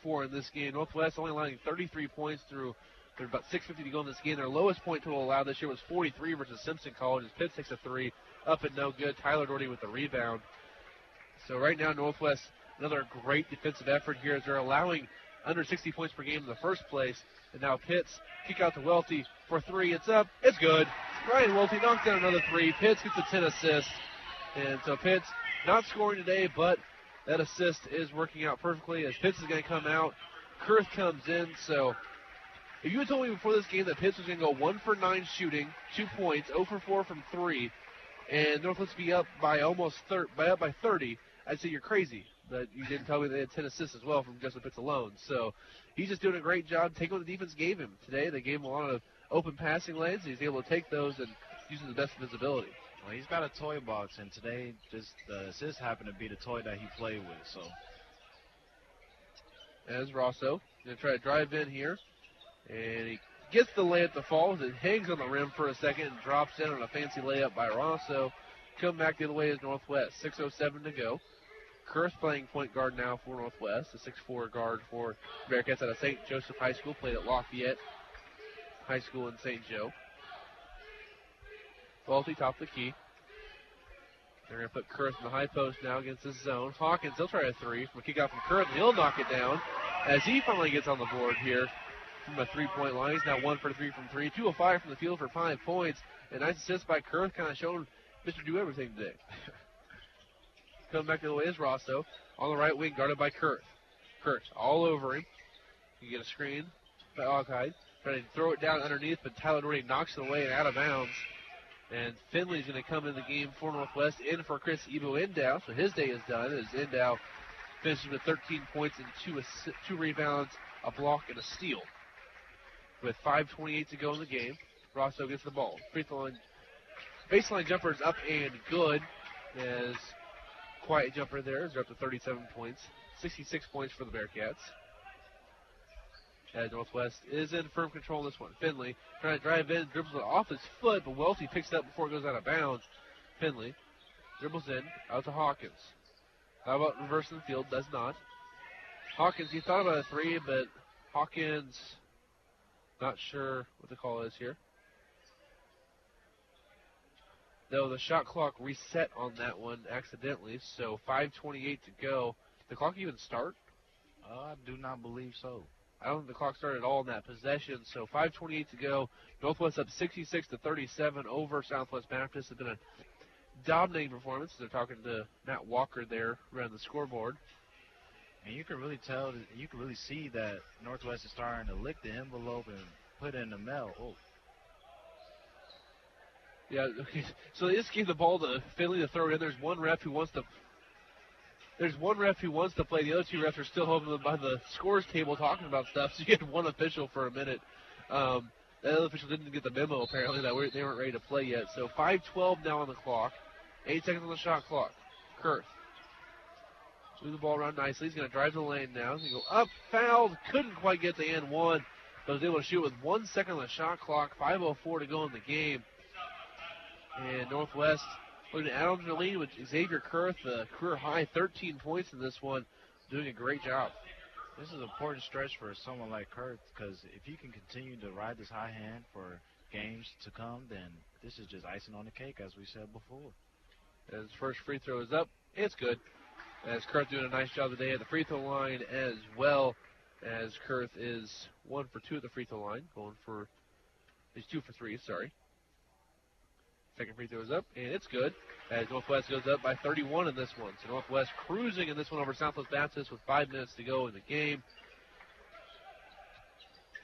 for in this game, Northwest only allowing 33 points through about 6:50 to go in this game. Their lowest point total allowed this year was 43 versus Simpson College. Pitts takes a three, up and no good. Tyler Doherty with the rebound. So right now, Northwest, another great defensive effort here as they're allowing under 60 points per game in the first place. And now Pitts kick out to Welty for three. It's up. It's good. Ryan Welty knocks down another three. Pitts gets a 10 assist. And so Pitts not scoring today, but that assist is working out perfectly as Pitts is going to come out. Kurth comes in. So if you had told me before this game that Pitts was going to go 1 for 9 shooting, 2 points, 0 for 4 from 3, and Northwest be up by up by 30, I'd say you're crazy. But you didn't tell me they had 10 assists as well from Justin Pitts alone. So he's just doing a great job taking what the defense gave him today. They gave him a lot of open passing lanes. He's able to take those and using the best visibility. Well, he's got a toy box, and today just the assist happened to be the toy that he played with. So as Rosso going to try to drive in here, and he gets the layup to fall. It hangs on the rim for a second and drops in on a fancy layup by Rosso. Come back the other way is Northwest. 6:07 to go. Kurth playing point guard now for Northwest, a 6'4" guard for Bearcats out of St. Joseph High School, played at Lafayette High School in St. Joe. Welty top of the key. They're going to put Kurth in the high post now against this zone. Hawkins, he'll try a three from a kick out from Kurth, and he'll knock it down as he finally gets on the board here from a three-point line. He's now 1 for 3 from 3, 2 of 5 from the field for 5 points. A nice assist by Kurth, kind of showing Mr. Do Everything today. Coming back the other way is Rosso. On the right wing, guarded by Kurth. Kurth all over him. You get a screen by Oghyde. Trying to throw it down underneath, but Tyler Doherty knocks it away and out of bounds. And Finley's going to come in the game for Northwest, in for Chris Ebo Endow. So his day is done as Endow finishes with 13 points and 2 rebounds, a block, and a steal. With 5:28 to go in the game, Rosso gets the ball. Free throw line, baseline jumper is up and good. As quiet jumper there. They're up to 37 points. 66 points for the Bearcats. As Northwest is in firm control in this one. Finley trying to drive in, dribbles it off his foot, but Welty picks it up before it goes out of bounds. Finley dribbles in, out to Hawkins. How about reversing the field? Does not. Hawkins, he thought about a three, but Hawkins, not sure what the call is here. Though the shot clock reset on that one accidentally, so 5:28 to go. Did the clock even start? I do not believe so. I don't think the clock started at all in that possession, so 5:28 to go. Northwest up 66-37 over Southwest Baptist. It's been a dominating performance. They're talking to Matt Walker there around the scoreboard. And you can really tell, you can really see that Northwest is starting to lick the envelope and put in the mail. Oh. Yeah, okay. So they just gave the ball to Finley to throw it in. There's one ref who wants to play. The other two refs are still hoping by the scores table talking about stuff. So you had one official for a minute. The other official didn't get the memo, apparently, that they weren't ready to play yet. So 5:12 now on the clock. 8 seconds on the shot clock. Kurth. Move the ball around nicely. He's going to drive the lane now. He's going to go up, fouled. Couldn't quite get the and one, but was able to shoot with 1 second on the shot clock. 5:04 to go in the game. And Northwest looking to add on to the lead with Xavier Kurth, career high 13 points in this one, doing a great job. This is an important stretch for someone like Kurth, because if you can continue to ride this high hand for games to come, then this is just icing on the cake, as we said before. As his first free throw is up, it's good. As Kurth doing a nice job today at the free throw line as well, as Kurth is 1 for 2 at the free throw line, he's 2 for 3, sorry. Second free throw is up, and it's good, as Northwest goes up by 31 in this one. So Northwest cruising in this one over Southwest Baptist with 5 minutes to go in the game.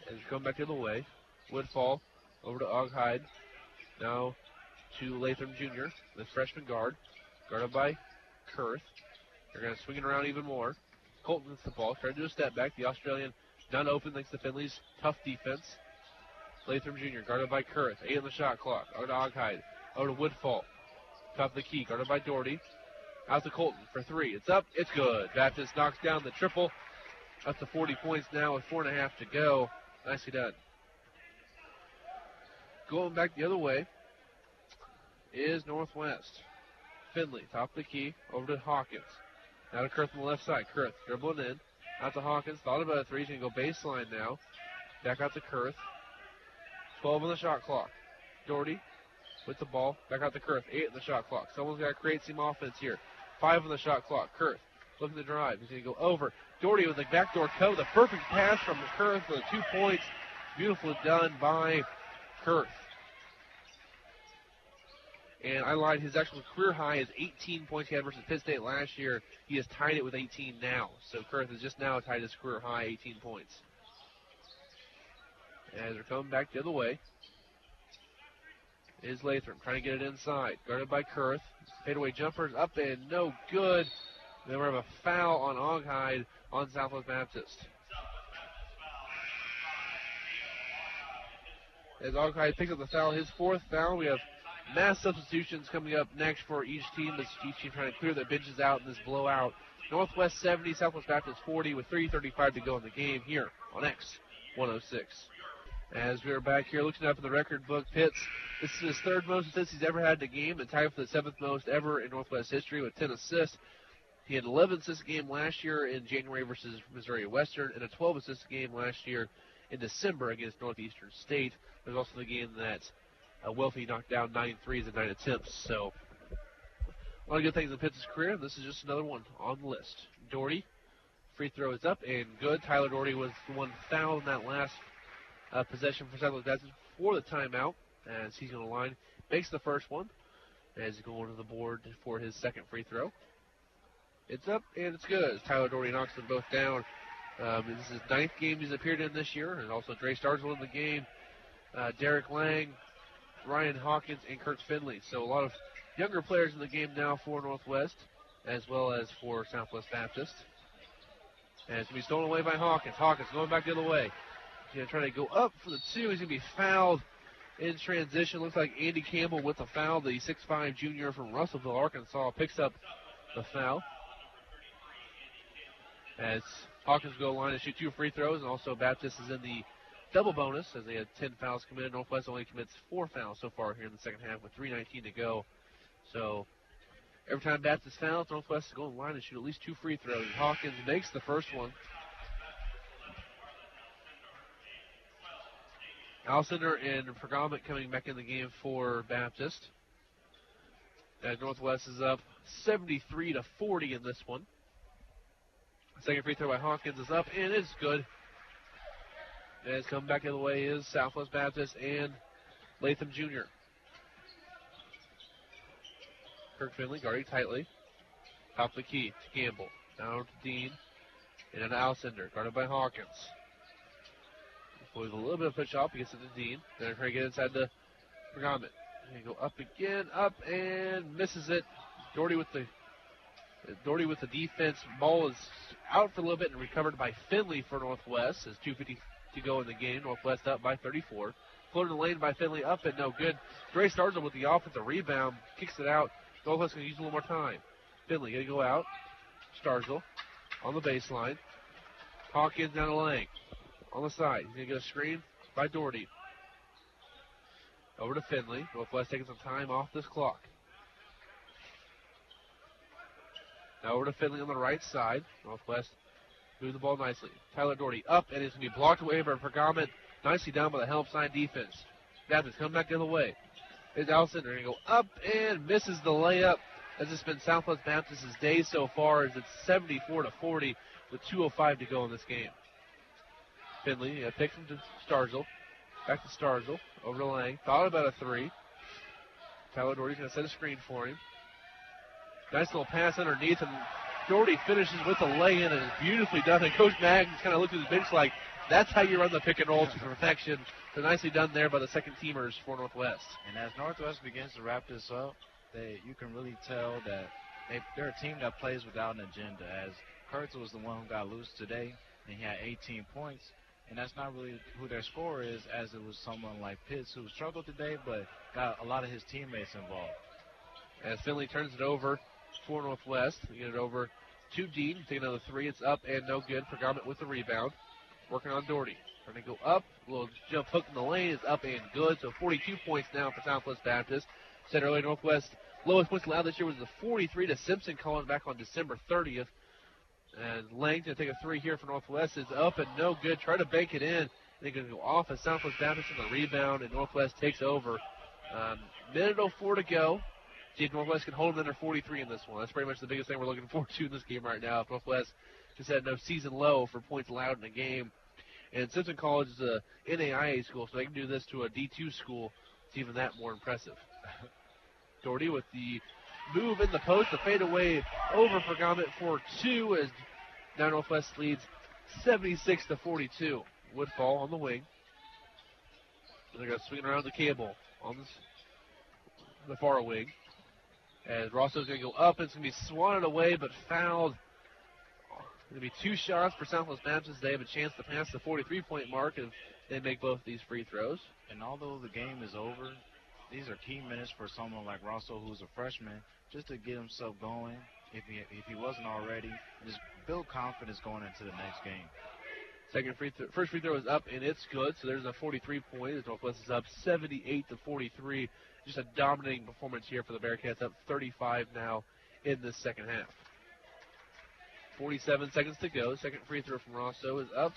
As we come back the other way, Woodfall over to Oghyde. Now to Latham Jr., the freshman guard, guarded by Kurth. They're going to swing it around even more. Colton gets the ball, trying to do a step back. The Australian not open thanks to Finley's tough defense. Latham Jr., guarded by Kurth. 8 on the shot clock. Over to Oghyde. Over to Woodfall. Top of the key, guarded by Doherty. Out to Colton for 3. It's up. It's good. Baptist knocks down the triple. Up to 40 points now with 4.5 to go. Nicely done. Going back the other way is Northwest. Finley, top of the key, over to Hawkins. Now to Kurth on the left side. Kurth dribbling in. Out to Hawkins. Thought about a 3. He's going to go baseline now. Back out to Kurth. 12 on the shot clock. Doherty with the ball. Back out to Kurth. 8 on the shot clock. Someone's got to create some offense here. 5 on the shot clock. Kurth looking to drive. He's going to go over. Doherty with the backdoor cut. The perfect pass from Kurth for the 2 points. Beautifully done by Kurth. And I lied, his actual career high is 18 points he had versus Pitt State last year. He has tied it with 18 now. So Kurth has just now tied his career high, 18 points. As they're coming back the other way is Latham trying to get it inside. Guarded by Kurth. Fadeaway jumpers up and no good. Then we have a foul on Oghyde on Southwest Baptist. As Oghyde picks up the foul, his 4th foul, we have mass substitutions coming up next for each team. Each team trying to clear their benches out in this blowout. Northwest 70, Southwest Baptist 40 with 3:35 to go in the game here on X106. As we are back here looking up in the record book, Pitts, this is his 3rd most assists he's ever had in a game and tied for the 7th most ever in Northwest history with 10 assists. He had 11 assists a game last year in January versus Missouri Western and a 12 assist game last year in December against Northeastern State. There's also the game that Welty knocked down 9 threes in 9 attempts. So a lot of good things in Pitts' career, and this is just another one on the list. Doherty, free throw is up and good. Tyler Doherty was the one fouled in that last possession for Southwest Baptist before the timeout, as he's going to line. Makes the first one as he's going to the board for his 2nd free throw. It's up and it's good. Tyler Doherty knocks them both down. This is his 9th game he's appeared in this year, and also Dre Starswell in the game. Derek Lang, Ryan Hawkins, and Kurt Finley. So a lot of younger players in the game now for Northwest, as well as for Southwest Baptist. And it's going to be stolen away by Hawkins. Hawkins going back the other way. He's going to try to go up for the 2. He's going to be fouled in transition. Looks like Andy Campbell with the foul. The 6'5 junior from Russellville, Arkansas, picks up the foul. As Hawkins go line and shoot 2 free throws, and also Baptist is in the double bonus as they had 10 fouls committed. Northwest only commits 4 fouls so far here in the second half with 3:19 to go. So every time Baptist fouls, Northwest is going to line and shoot at least 2 free throws. Hawkins makes the first one. Alcindor and Pergament coming back in the game for Baptist. And Northwest is up 73-40 in this one. Second free throw by Hawkins is up, and it's good. And it's coming back the other way is Southwest Baptist and Latham Jr. Kirk Finley guarding tightly. Top of the key to Campbell. Down to Dean. And then to Alcindor, guarded by Hawkins. With a little bit of push off, he gets it to Dean. Then trying to get inside to Pergament. They go up again, up and misses it. Doherty with the defense. Ball is out for a little bit and recovered by Finley for Northwest. As 2:50 to go in the game. Northwest up by 34. Floated in the lane by Finley, up and no good. Dre Starzl with the offensive rebound, kicks it out. Northwest going to use a little more time. Finley going to go out. Starzl on the baseline. Hawkins down the lane. On the side. He's going to get a screen by Doherty. Over to Finley. Northwest taking some time off this clock. Now over to Finley on the right side. Northwest moving the ball nicely. Tyler Doherty up, and it's going to be blocked away by Pergament. Nicely done by the help side defense. Baptist coming back the other way. It's Allison. They're going to go up and misses the layup. As it's been Southwest Baptist's day so far, as it's 74-40 with 2:05 to go in this game. Finley picks him to Starzl. Back to Starzl. Over to Lang. Thought about a three. Tyler Doherty's going to set a screen for him. Nice little pass underneath, and Doherty finishes with a lay-in, and it's beautifully done. And Coach Maggs kind of looked at his bench like, that's how you run the pick and roll to perfection. So nicely done there by the second teamers for Northwest. And as Northwest begins to wrap this up, you can really tell that they're a team that plays without an agenda. As Kurtz was the one who got loose today, and he had 18 points. And that's not really who their scorer is, as it was someone like Pitts who struggled today but got a lot of his teammates involved. As Finley turns it over for Northwest, they get it over to Dean. Take another three. It's up and no good. Pergament with the rebound. Working on Doherty. Trying to go up. A little jump hook in the lane. It's up and good. So 42 points now for Southwest Baptist. Said earlier, Northwest lowest points allowed this year was the 43 to Simpson, calling back on December 30th. And Lang to take a three here for Northwest. Is up and no good. Try to bank it in. They're going to go off as Southwest Baptist on the rebound, and Northwest takes over. Minute 04 to go. See if Northwest can hold them under 43 in this one. That's pretty much the biggest thing we're looking forward to in this game right now. If Northwest just had no season low for points allowed in a game. And Simpson College is a NAIA school, so they can do this to a D2 school. It's even that more impressive. Doherty with the move in the post, the fadeaway over Pergament for two, as now Northwest leads 76-42. Woodfall on the wing. They're going to swing around the cable on the far wing. As Rosso's going to go up, and it's going to be swatted away but fouled. Going to be two shots for Southwest Baptist. They have a chance to pass the 43-point mark if they make both these free throws. And although the game is over, these are key minutes for someone like Rosso, who's a freshman, just to get himself going, if he wasn't already, just build confidence going into the next game. First free throw is up, and it's good. So there's a 43-point. Northwest is up 78-43. Just a dominating performance here for the Bearcats, up 35 now in this second half. 47 seconds to go. Second free throw from Rosso is up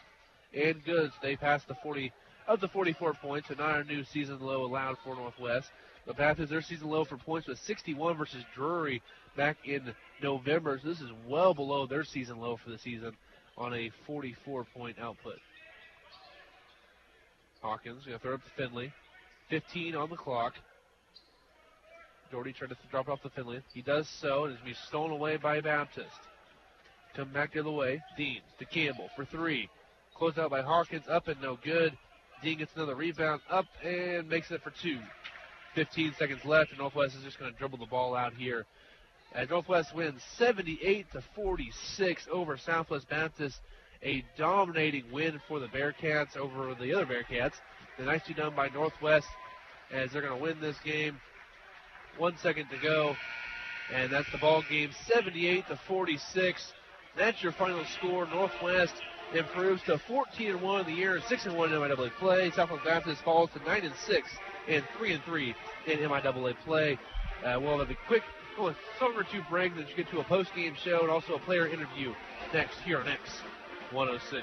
and good. So they passed the 44 points, so not a new season low allowed for Northwest. The Panthers, their season low for points was 61 versus Drury back in November. So this is well below their season low for the season on a 44-point output. Hawkins going to throw it up to Finley. 15 on the clock. Doherty tried to drop it off to Finley. He does so, and it's going to be stolen away by Baptist. Come back the other way. Dean to Campbell for three. Closed out by Hawkins, up and no good. Dean gets another rebound, up and makes it for two. 15 seconds left, and Northwest is just going to dribble the ball out here. As Northwest wins 78-46 over Southwest Baptist. A dominating win for the Bearcats over the other Bearcats. The nicely done by Northwest as they're going to win this game. 1 second to go, and that's the ball game, 78-46. That's your final score. Northwest improves to 14-1 in the year and 6-1 in MIAA play. Southwest Baptist falls to 9-6 and 3-3 in MIAA play. We'll have a quick song or two break, then you get to a post-game show and also a player interview next here on X106.